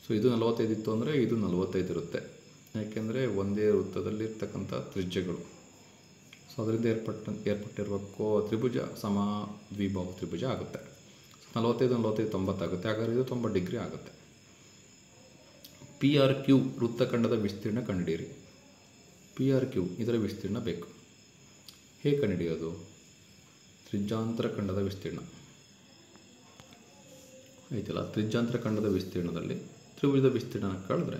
ಸೊ ಇದು 45 ಇತ್ತು ಅಂದರೆ ಇದು 45 ಇರುತ್ತೆ, ಯಾಕೆಂದರೆ ಒಂದೇ ವೃತ್ತದಲ್ಲಿ ಇರ್ತಕ್ಕಂಥ ತ್ರಿಜ್ಯಗಳು. ಸೊ ಅದರಿಂದ ಏರ್ಪಟ್ಟಿರುವ ತ್ರಿಭುಜ ದ್ವಿಬಾಹು ತ್ರಿಭುಜ ಆಗುತ್ತೆ. 45 45 90 ಆಗುತ್ತೆ, ಹಾಗಾದರೆ ಇದು 90 ಡಿಗ್ರಿ ಆಗುತ್ತೆ. PRQ ವೃತ್ತಖಂಡದ ವಿಸ್ತೀರ್ಣ ಕಂಡುಹಿಡಿಯಿರಿ. PRQ ಇದರ ವಿಸ್ತೀರ್ಣ ಬೇಕು. ಹೇಗೆ ಕಂಡುಹಿಡಿಯೋದು? ತ್ರಿಜ್ಯಾಂತರ ಖಂಡದ ವಿಸ್ತೀರ್ಣ ಐತಲ್ಲ, ತ್ರಿಜ್ಯಾಂತರ ಖಂಡದ ವಿಸ್ತೀರ್ಣದಲ್ಲಿ ತ್ರಿಭುಜದ ವಿಸ್ತೀರ್ಣ ಕಳೆದ್ರೆ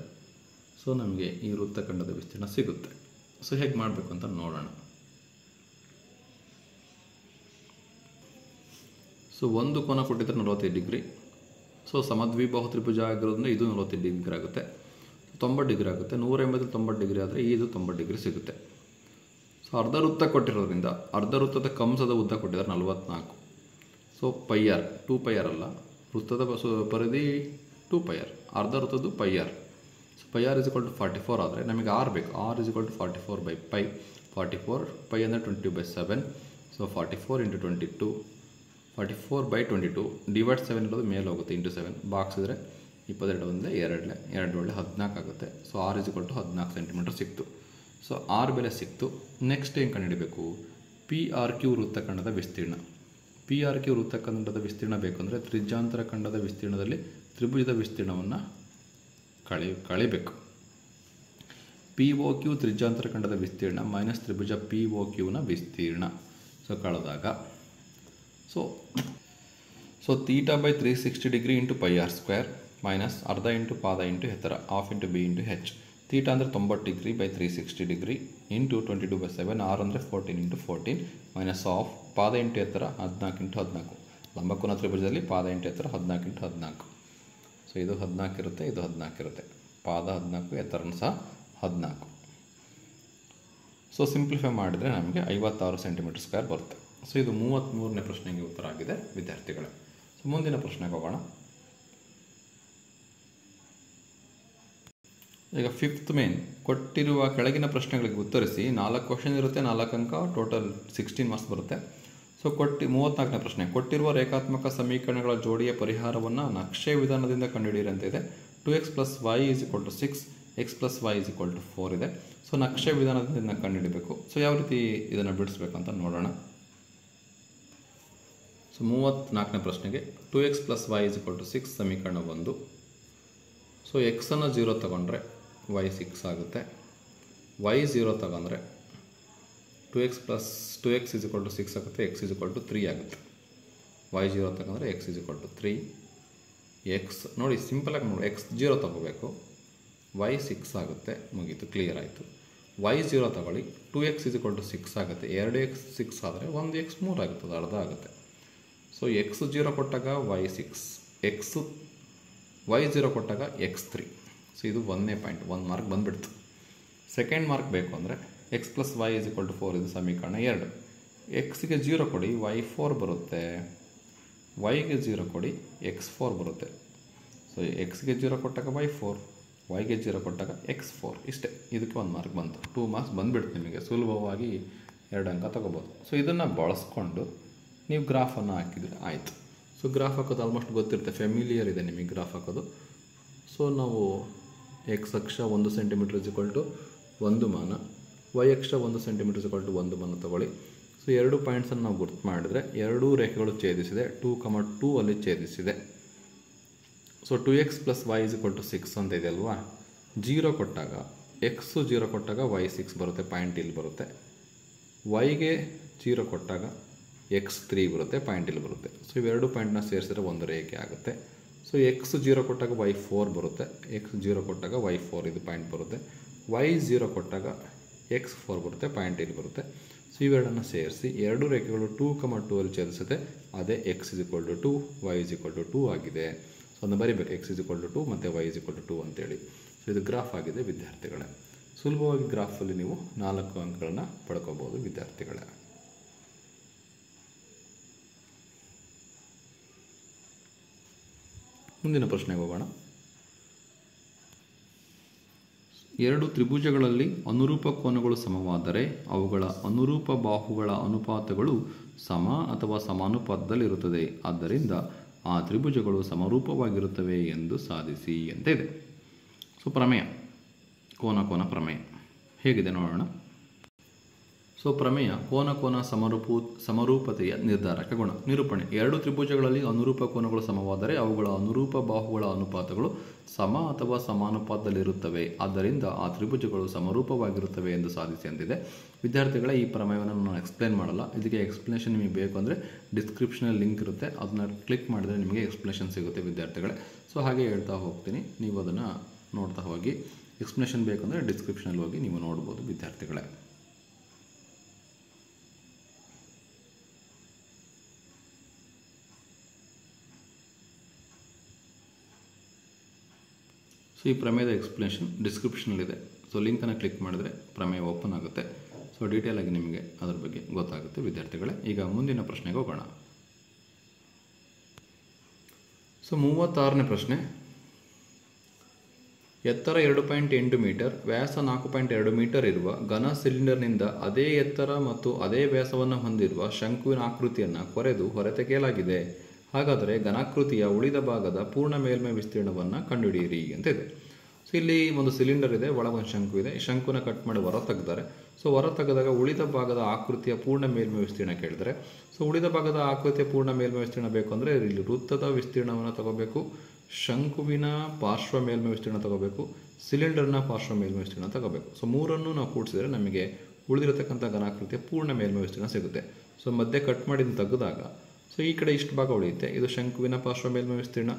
ಸೊ ನಮಗೆ ಈ ವೃತ್ತಖಂಡದ ವಿಸ್ತೀರ್ಣ ಸಿಗುತ್ತೆ. ಸೊ ಹೇಗೆ ಮಾಡಬೇಕು ಅಂತ ನೋಡೋಣ. ಸೊ ಒಂದು ಕೋನ ಕೊಟ್ಟಿದ್ರೆ 45 ಡಿಗ್ರಿ. ಸೊ ಸಮದ್ವಿಬಾಹು ತ್ರಿಭುಜ ಆಗಿರೋದ್ರಿಂದ ಇದು 45 ಡಿಗ್ರಿ ಆಗುತ್ತೆ, 90 ಡಿಗ್ರಿ ಆಗುತ್ತೆ. 180 90 ಡಿಗ್ರಿ ಆದರೆ ಇದು 90 ಡಿಗ್ರಿ ಸಿಗುತ್ತೆ. ಸೊ ಅರ್ಧ ವೃತ್ತ ಕೊಟ್ಟಿರೋದ್ರಿಂದ ಅರ್ಧ ವೃತ್ತದ ಕಂಸದ ಉದ್ದ ಕೊಟ್ಟಿದ್ದಾರೆ 44. ಸೊ πr 2πr ಅಲ್ಲ, ವೃತ್ತದ ಪರಿಧಿ 2πr, ಅರ್ಧ ವೃತ್ತದ್ದು πr. So πr is equal to 44 ಆದರೆ ನಮಗೆ r ಬೇಕು. r is equal to 44/π. 44 π ಅಂದರೆ 22/7. ಸೊ 44 × 22, 44/22 ಡಿವೈಡ್ 7 ಇರೋದು ಮೇಲೆ ಹೋಗುತ್ತೆ, ಇಂಟು 7 ಬಾಕ್ಸಿದ್ರೆ 22 ಒಂದೇ 2 ಒಳ್ಳೆ 14 ಆಗುತ್ತೆ. So r is equal to 14 centimetre ಸಿಕ್ತು. ಸೊ ಆರ್ ಬೆಲೆ ಸಿಕ್ತು. ನೆಕ್ಸ್ಟ್ ಏನು ಕಂಡುಹಿಡಬೇಕು? ಪಿ ಆರ್ ಕ್ಯೂ ವೃತ್ತಖಂಡದ ವಿಸ್ತೀರ್ಣ. ಪಿ ಆರ್ ಕ್ಯೂ ವೃತ್ತಖಂಡದ ವಿಸ್ತೀರ್ಣ ಬೇಕಂದರೆ ತ್ರಿಜ್ಯಾಂತರ ಖಂಡದ ವಿಸ್ತೀರ್ಣದಲ್ಲಿ ತ್ರಿಭುಜದ ವಿಸ್ತೀರ್ಣವನ್ನು ಕಳಿಬೇಕು. ಪಿ ಒ ಕ್ಯೂ ತ್ರಿಜ್ಯಾಂತರ ಖಂಡದ ವಿಸ್ತೀರ್ಣ ಮೈನಸ್ ತ್ರಿಭುಜ ಪಿ ಒ ಕ್ಯೂನ ವಿಸ್ತೀರ್ಣ. ಸೊ ಕಳೆದಾಗ so theta by 360 degree into pi R square minus ಅರ್ಧ ಇಂಟು ಪಾದ ಇಂಟು ಎತ್ತರ half into B into H. Theta ಅಂದರೆ 90 degree by 360 degree into 22/7. R ಅಂದರೆ 14 ಇಂಟು 14 ಮೈನಸ್ ಆಫ್ ಪಾದ ಇಂಟು ಎತ್ತರ 14 ಇಂಟು 14. ಲಂಬಕೋನ ತ್ರಿಭುಜದಲ್ಲಿ ಪಾದ ಇಂಟು ಎತ್ತರ 14 ಇಂಟು 14. ಸೊ ಇದು 14 ಇರುತ್ತೆ, ಇದು 14 ಇರುತ್ತೆ. ಪಾದ 14, ಎತ್ತರನೂ ಸಹ 14. ಸೊ ಸಿಂಪ್ಲಿಫೈ ಮಾಡಿದರೆ ನಮಗೆ 56 ಸೆಂಟಿಮೀಟರ್ ಸ್ಕ್ವೇರ್ ಬರುತ್ತೆ. ಸೊ ಇದು 33ನೇ ಪ್ರಶ್ನೆಗೆ ಉತ್ತರ ಆಗಿದೆ ವಿದ್ಯಾರ್ಥಿಗಳೇ. ಸೊ ಮುಂದಿನ ಪ್ರಶ್ನೆಗೆ ಹೋಗೋಣ. ಈಗ 5th ಮೇನ್ ಕೊಟ್ಟಿರುವ ಕೆಳಗಿನ ಪ್ರಶ್ನೆಗಳಿಗೆ ಉತ್ತರಿಸಿ. 4 ಕ್ವಶನ್ ಇರುತ್ತೆ, 4 ಅಂಕ, ಟೋಟಲ್ 16 ಮಾರ್ಕ್ಸ್ ಬರುತ್ತೆ. ಸೊ 34ನೇ ಪ್ರಶ್ನೆ, ಕೊಟ್ಟಿರುವ ರೇಖಾತ್ಮಕ ಸಮೀಕರಣಗಳ ಜೋಡಿಯ ಪರಿಹಾರವನ್ನು ನಕ್ಷೆ ವಿಧಾನದಿಂದ ಕಂಡುಹಿಡಿಯಿರಿ ಅಂತ ಇದೆ. 2x + y = 6, x + y = 4 ಇದೆ. ಸೊ ನಕ್ಷೆ ವಿಧಾನದಿಂದ ಕಂಡುಹಿಡಬೇಕು. ಸೊ ಯಾವ ರೀತಿ ಇದನ್ನು ಬಿಡಿಸ್ಬೇಕಂತ ನೋಡೋಣ. ಸೊ 34ನೇ ಪ್ರಶ್ನೆಗೆ 2x + y = 6 ಸಮೀಕರಣ 1. ಸೊ ಎಕ್ಸನ್ನು 0 ತಗೊಂಡ್ರೆ y 6 ಆಗುತ್ತೆ. y 0 ತಗೊಂಡ್ರೆ 2x = 6 ಆಗುತ್ತೆ, x = 3 ಆಗುತ್ತೆ. y 0 ತಗೊಂಡ್ರೆ x = 3. x ನೋಡಿ ಸಿಂಪಲಾಗಿ ನೋಡಿ, x 0 ತಗೋಬೇಕು, y 6 ಆಗುತ್ತೆ, ಮುಗೀತು, ಕ್ಲಿಯರ್ ಆಯಿತು. y 0 ತಗೊಳ್ಳಿ, 2x = 6 ಆಗುತ್ತೆ, 2x 6 ಆದರೆ 1x 3 ಆಗುತ್ತದೆ, ಅರ್ಧ ಆಗುತ್ತೆ. ಸೊ x 0 ಕೊಟ್ಟಾಗ y 6, y 0 ಕೊಟ್ಟಾಗ x 3. ಸೊ ಇದು 1ನೇ ಪಾಯಿಂಟ್, 1 ಮಾರ್ಕ್ ಬಂದುಬಿಡ್ತು. ಸೆಕೆಂಡ್ ಮಾರ್ಕ್ ಬೇಕು ಅಂದರೆ x + y = 4, ಇದು ಸಮೀಕರಣ 2. ಎಕ್ಸ್ಗೆ 0 ಕೊಡಿ, y 4 ಬರುತ್ತೆ. yಗೆ 0 ಕೊಡಿ, x 4 ಬರುತ್ತೆ. ಸೊ ಎಕ್ಸ್ಗೆ 0 ಕೊಟ್ಟಾಗ y 4, yಗೆ 0 ಕೊಟ್ಟಾಗ x 4. ಇಷ್ಟೇ, ಇದಕ್ಕೆ 1 ಮಾರ್ಕ್ ಬಂತು. 2 ಮಾರ್ಕ್ಸ್ ಬಂದುಬಿಡ್ತು ನಿಮಗೆ, ಸುಲಭವಾಗಿ 2 ಅಂಕ ತೊಗೋಬೋದು. ಸೊ ಇದನ್ನು ಬಳಸ್ಕೊಂಡು ನೀವು ಗ್ರಾಫನ್ನು ಹಾಕಿದರೆ ಆಯಿತು. ಸೊ ಗ್ರಾಫ್ ಹಾಕೋದು ಆಲ್ಮೋಸ್ಟ್ ಗೊತ್ತಿರುತ್ತೆ, ಫೆಮಿಲಿಯರ್ ಇದೆ ನಿಮಗೆ ಗ್ರಾಫ್ ಹಾಕೋದು. ಸೊ ನಾವು ಎಕ್ಸ್ ಅಕ್ಷ 1 ಸೆಂಟಿಮೀಟರ್ = 1 ಮಾನ, ವೈ ಅಕ್ಷ 1 ಸೆಂಟಿಮೀಟರ್ = 1 ಮಾನ ತಗೊಳ್ಳಿ. ಸೊ 2 ಪಾಯಿಂಟ್ಸನ್ನು ನಾವು ಗುರ್ತು ಮಾಡಿದರೆ 2 ರೇಖೆಗಳು ಛೇದಿಸಿದೆ, 2,2 ಅಲ್ಲಿ ಛೇದಿಸಿದೆ. ಸೊ 2x + y = 6 ಅಂತ ಇದೆ ಅಲ್ವಾ. 0 ಕೊಟ್ಟಾಗ ಎಕ್ಸ್ 0 ಕೊಟ್ಟಾಗ y 6 ಬರುತ್ತೆ, ಪಾಯಿಂಟ್ ಇಲ್ಲಿ ಬರುತ್ತೆ. ವೈಗೆ 0 ಕೊಟ್ಟಾಗ x 3 ಬರುತ್ತೆ, ಪಾಯಿಂಟ್ ಇಲ್ಲಿ ಬರುತ್ತೆ. ಸೊ ಇವೆರಡು ಪಾಯಿಂಟ್ನ ಸೇರಿಸಿದ್ರೆ ಒಂದು ರೇಖೆ ಆಗುತ್ತೆ. ಸೊ x 0 ಕೊಟ್ಟಾಗ y 4 ಬರುತ್ತೆ, x 0 ಕೊಟ್ಟಾಗ y 4 ಇದು ಪಾಯಿಂಟ್ ಬರುತ್ತೆ. y 0 ಕೊಟ್ಟಾಗ x 4 ಬರುತ್ತೆ, ಪಾಯಿಂಟ್ ಇಲ್ಲಿ ಬರುತ್ತೆ. ಸೊ ಇವೆರಡನ್ನು ಸೇರಿಸಿ 2 ರೇಖೆಗಳು 2,2 ಅಲ್ಲಿ ಛೇದಿಸುತ್ತೆ, ಅದೇ x = 2, y = 2 ಆಗಿದೆ. ಸೊ ಅದನ್ನು ಬರೀಬೇಕು, x = 2 ಮತ್ತು y = 2 ಅಂತೇಳಿ. ಸೊ ಇದು ಗ್ರಾಫ್ ಆಗಿದೆ ವಿದ್ಯಾರ್ಥಿಗಳೇ. ಸುಲಭವಾಗಿ ಗ್ರಾಫಲ್ಲಿ ನೀವು 4 ಅಂಕಗಳನ್ನು ಪಡ್ಕೋಬೋದು ವಿದ್ಯಾರ್ಥಿಗಳೇ. ಮುಂದಿನ ಪ್ರಶ್ನೆಗೆ ಹೋಗೋಣ. 2 ತ್ರಿಭುಜಗಳಲ್ಲಿ ಅನುರೂಪ ಕೋನಗಳು ಸಮವಾದರೆ ಅವುಗಳ ಅನುರೂಪ ಬಾಹುಗಳ ಅನುಪಾತಗಳು ಸಮ ಅಥವಾ ಸಮಾನುಪಾತದಲ್ಲಿರುತ್ತದೆ. ಆದ್ದರಿಂದ ಆ ತ್ರಿಭುಜಗಳು ಸಮರೂಪವಾಗಿರುತ್ತವೆ ಎಂದು ಸಾಧಿಸಿ ಅಂತ ಇದೆ. ಸೊ ಪ್ರಮೇಯ, ಕೋನ ಪ್ರಮೇಯ ಹೇಗಿದೆ ನೋಡೋಣ. ಸೊ ಪ್ರಮೇಯ ಕೋನ ಸಮರೂಪತೆಯ ನಿರ್ಧಾರಕ ಗುಣ. ನಿರೂಪಣೆ: 2 ತ್ರಿಭುಜಗಳಲ್ಲಿ ಅನುರೂಪ ಕೋನಗಳು ಸಮವಾದರೆ ಅವುಗಳ ಅನುರೂಪ ಬಾಹುಗಳ ಅನುಪಾತಗಳು ಸಮ ಅಥವಾ ಸಮಾನುಪಾತದಲ್ಲಿರುತ್ತವೆ. ಆದ್ದರಿಂದ ಆ ತ್ರಿಭುಜಗಳು ಸಮರೂಪವಾಗಿರುತ್ತವೆ ಎಂದು ಸಾಧಿಸಿ ಅಂತಿದೆ. ವಿದ್ಯಾರ್ಥಿಗಳ ಈ ಪ್ರಮೇಯವನ್ನು ನಾನು ಎಕ್ಸ್ಪ್ಲೇನ್ ಮಾಡಲ್ಲ. ಇದಕ್ಕೆ ಎಕ್ಸ್ಪ್ಲನೇಷನ್ ನಿಮಗೆ ಬೇಕು ಅಂದರೆ ಡಿಸ್ಕ್ರಿಪ್ಷನಲ್ಲಿ ಲಿಂಕ್ ಇರುತ್ತೆ, ಅದನ್ನ ಕ್ಲಿಕ್ ಮಾಡಿದರೆ ನಿಮಗೆ ಎಕ್ಸ್ಪ್ಲನೇಷನ್ ಸಿಗುತ್ತೆ ವಿದ್ಯಾರ್ಥಿಗಳೇ. ಸೊ ಹಾಗೆ ಹೇಳ್ತಾ ಹೋಗ್ತೀನಿ, ನೀವು ಅದನ್ನು ನೋಡ್ತಾ ಹೋಗಿ. ಎಕ್ಸ್ಪ್ಲನೇಷನ್ ಬೇಕಂದರೆ ಡಿಸ್ಕ್ರಿಪ್ಷನಲ್ಲಿ ಹೋಗಿ ನೀವು ನೋಡ್ಬೋದು ವಿದ್ಯಾರ್ಥಿಗಳೇ. ಸೊ ಈ ಪ್ರಮೇಯದ ಎಕ್ಸ್ಪ್ಲನೇಷನ್ ಡಿಸ್ಕ್ರಿಪ್ಷನಲ್ಲಿದೆ. ಸೊ ಲಿಂಕನ್ನು ಕ್ಲಿಕ್ ಮಾಡಿದರೆ ಪ್ರಮೇಯ ಓಪನ್ ಆಗುತ್ತೆ. ಸೊ ಡೀಟೇಲಾಗಿ ನಿಮಗೆ ಅದರ ಬಗ್ಗೆ ಗೊತ್ತಾಗುತ್ತೆ ವಿದ್ಯಾರ್ಥಿಗಳೇ. ಈಗ ಮುಂದಿನ ಪ್ರಶ್ನೆಗೆ ಹೋಗೋಣ. ಸೊ 36ನೇ ಪ್ರಶ್ನೆ. ಎತ್ತರ 2.8 ಮೀಟರ್, ವ್ಯಾಸ 4.2 ಮೀಟರ್ ಇರುವ ಘನ ಸಿಲಿಂಡರ್ನಿಂದ ಅದೇ ಎತ್ತರ ಮತ್ತು ಅದೇ ವ್ಯಾಸವನ್ನು ಹೊಂದಿರುವ ಶಂಕುವಿನ ಆಕೃತಿಯನ್ನು ಕೊರೆದು ಹೊರತೆಗೆಯಲಾಗಿದೆ. ಹಾಗಾದರೆ ಘನಾಕೃತಿಯ ಉಳಿದ ಭಾಗದ ಪೂರ್ಣ ಮೇಲ್ಮೈ ವಿಸ್ತೀರ್ಣವನ್ನು ಕಂಡುಹಿಡಿಯಿರಿ ಅಂತ ಇದೆ. ಸೊ ಇಲ್ಲಿ ಒಂದು ಸಿಲಿಂಡರ್ ಇದೆ, ಒಳಗೊಂದು ಶಂಕು ಇದೆ. ಈ ಶಂಕುನ ಕಟ್ ಮಾಡಿ ಹೊರ ತೆಗೆದಾರೆ. ಸೊ ಹೊರ ತೆಗೆದಾಗ ಉಳಿದ ಭಾಗದ ಆಕೃತಿಯ ಪೂರ್ಣ ಮೇಲ್ಮೈ ವಿಸ್ತೀರ್ಣ ಕೇಳಿದರೆ, ಸೊ ಉಳಿದ ಭಾಗದ ಆಕೃತಿಯ ಪೂರ್ಣ ಮೇಲ್ಮೈ ವಿಸ್ತೀರ್ಣ ಬೇಕು ಅಂದರೆ ಇಲ್ಲಿ ವೃತ್ತದ ವಿಸ್ತೀರ್ಣವನ್ನು ತಗೋಬೇಕು, ಶಂಕುವಿನ ಪಾರ್ಶ್ವ ಮೇಲ್ಮೈ ವಿಸ್ತೀರ್ಣ ತಗೋಬೇಕು, ಸಿಲಿಂಡರ್ನ ಪಾರ್ಶ್ವ ಮೇಲ್ಮೈ ವಿಸ್ತೀರ್ಣ ತಗೋಬೇಕು. ಸೊ ಮೂರನ್ನು ನಾವು ಕೂಡಿಸಿದರೆ ನಮಗೆ ಉಳಿದಿರತಕ್ಕಂಥ ಘನಾಕೃತಿಯ ಪೂರ್ಣ ಮೇಲ್ಮೈ ವಿಸ್ತೀರ್ಣ ಸಿಗುತ್ತೆ. ಸೊ ಮಧ್ಯೆ ಕಟ್ ಮಾಡಿ ತೆಗೆದಾಗ ಸೊ ಈ ಕಡೆ ಇಷ್ಟು ಭಾಗ ಉಳಿಯುತ್ತೆ, ಇದು ಶಂಕುವಿನ ಪಾರ್ಶ್ವ ಮೇಲ್ಮೈ ವಿಸ್ತೀರ್ಣ.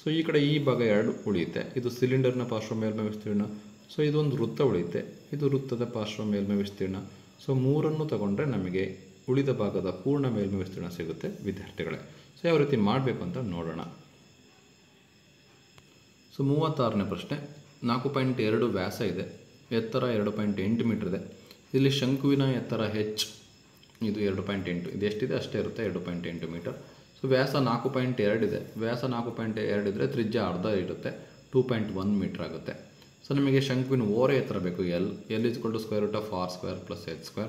ಸೊ ಈ ಕಡೆ ಈ ಭಾಗ 2 ಉಳಿಯುತ್ತೆ, ಇದು ಸಿಲಿಂಡರ್ನ ಪಾರ್ಶ್ವ ಮೇಲ್ಮೈ ವಿಸ್ತೀರ್ಣ. ಸೊ ಇದೊಂದು ವೃತ್ತ ಉಳಿಯುತ್ತೆ, ಇದು ವೃತ್ತದ ಪಾರ್ಶ್ವ ಮೇಲ್ಮೈ ವಿಸ್ತೀರ್ಣ. ಸೊ ಮೂರನ್ನು ತಗೊಂಡ್ರೆ ನಮಗೆ ಉಳಿದ ಭಾಗದ ಪೂರ್ಣ ಮೇಲ್ಮೈ ವಿಸ್ತೀರ್ಣ ಸಿಗುತ್ತೆ ವಿದ್ಯಾರ್ಥಿಗಳೇ. ಸೊ ಯಾವ ರೀತಿ ಮಾಡಬೇಕು ಅಂತ ನೋಡೋಣ. ಸೊ 36ನೇ ಪ್ರಶ್ನೆ. 4.2 ವ್ಯಾಸ ಇದೆ, ಎತ್ತರ 2.8 ಮೀಟರ್ ಇದೆ. ಇಲ್ಲಿ ಶಂಕುವಿನ ಎತ್ತರ h, ಇದು 2.8, ಇದು ಎಷ್ಟಿದೆ ಅಷ್ಟೇ ಇರುತ್ತೆ, 2.8 ಮೀಟರ್. ಸೊ ವ್ಯಾಸ 4.2 ಇದೆ, ವ್ಯಾಸ 4.2 ಇದ್ದರೆ ತ್ರಿಜ್ಯ ಅರ್ಧ ಇರುತ್ತೆ, 2.1 ಮೀಟರ್ ಆಗುತ್ತೆ. ಸೊ ನಮಗೆ ಶಂಕುವಿನ ಓರೆ ಎತ್ತರ ಬೇಕು, L √r² + h²,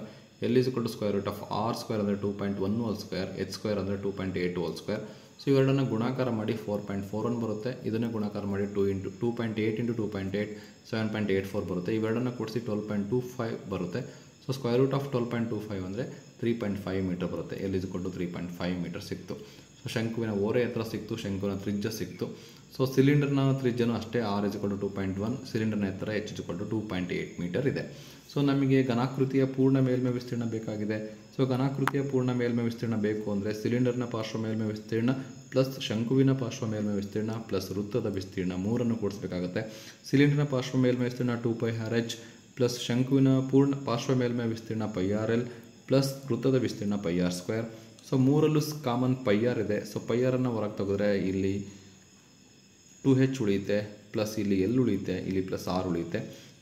L √r² ಅಂದರೆ 2.1 ಹೋಲ್ ಸ್ಕ್ವೇರ್, h² ಅಂದರೆ 2.8 ಹೋಲ್ ಸ್ಕ್ವೇರ್. ಸೊ ಇವೆರಡನ್ನು ಗುಣಾಕಾರ ಮಾಡಿ 4.41 ಬರುತ್ತೆ, ಇದನ್ನೇ ಗುಣಾಕಾರ ಮಾಡಿ 2.8 × 2.8 7.84 ಬರುತ್ತೆ. ಇವೆರಡನ್ನು ಕೂಡಿಸಿ 12.25 ಬರುತ್ತೆ. ಸೊ √12.25 ಅಂದರೆ 3.5 ಮೀಟರ್ ಬರುತ್ತೆ. L = 3.5 ಮೀಟರ್ ಸಿಕ್ತು. ಸೊ ಶಂಕುವಿನ ಓರೆ ಎತ್ತರ ಸಿಕ್ತು, ಶಂಕುವಿನ ತ್ರಿಜ್ಯ ಸಿಕ್ತು. ಸೊ ಸಿಲಿಂಡರ್ನ ತ್ರಿಜ್ಯನೂ ಅಷ್ಟೇ, r = 2.1, ಸಿಲಿಂಡರ್ನ ಎತ್ತರ h = 2.8 ಮೀಟರ್ ಇದೆ. ಸೊ ನಮಗೆ ಘನಾಕೃತಿಯ ಪೂರ್ಣ ಮೇಲ್ಮೈ ವಿಸ್ತೀರ್ಣ ಬೇಕಾಗಿದೆ. ಸೊ ಘನಾಕೃತಿಯ ಪೂರ್ಣ ಮೇಲ್ಮೈ ವಿಸ್ತೀರ್ಣ ಬೇಕು ಅಂದರೆ ಸಿಲಿಂಡರ್ನ ಪಾರ್ಶ್ವ ಮೇಲ್ಮೈ ವಿಸ್ತೀರ್ಣ ಪ್ಲಸ್ ಶಂಕುವಿನ ಪಾರ್ಶ್ವ ಮೇಲ್ಮೈ ವಿಸ್ತೀರ್ಣ ಪ್ಲಸ್ ವೃತ್ತದ ವಿಸ್ತೀರ್ಣ ಮೂರನ್ನು ಕೂಡಿಸಬೇಕಾಗುತ್ತೆ. ಸಿಲಿಂಡರ್ನ ಪಾರ್ಶ್ವ ಮೇಲ್ಮೈ ವಿಸ್ತೀರ್ಣ 2πrh ಪ್ಲಸ್ ಶಂಕುವಿನ ಪೂರ್ಣ ಪಾರ್ಶ್ವ ಮೇಲ್ಮೈ ವಿಸ್ತೀರ್ಣ πrl ಪ್ಲಸ್ ವೃತ್ತದ ವಿಸ್ತೀರ್ಣ πr². ಸೊ ಮೂರಲ್ಲೂ ಕಾಮನ್ πr ಇದೆ. ಸೊ πrನ್ನು ಹೊರಗೆ ತೆಗೆದ್ರೆ ಇಲ್ಲಿ 2h ಉಳಿಯುತ್ತೆ, ಪ್ಲಸ್ ಇಲ್ಲಿ L ಉಳಿಯುತ್ತೆ, ಇಲ್ಲಿ ಪ್ಲಸ್ r ಉಳಿಯುತ್ತೆ.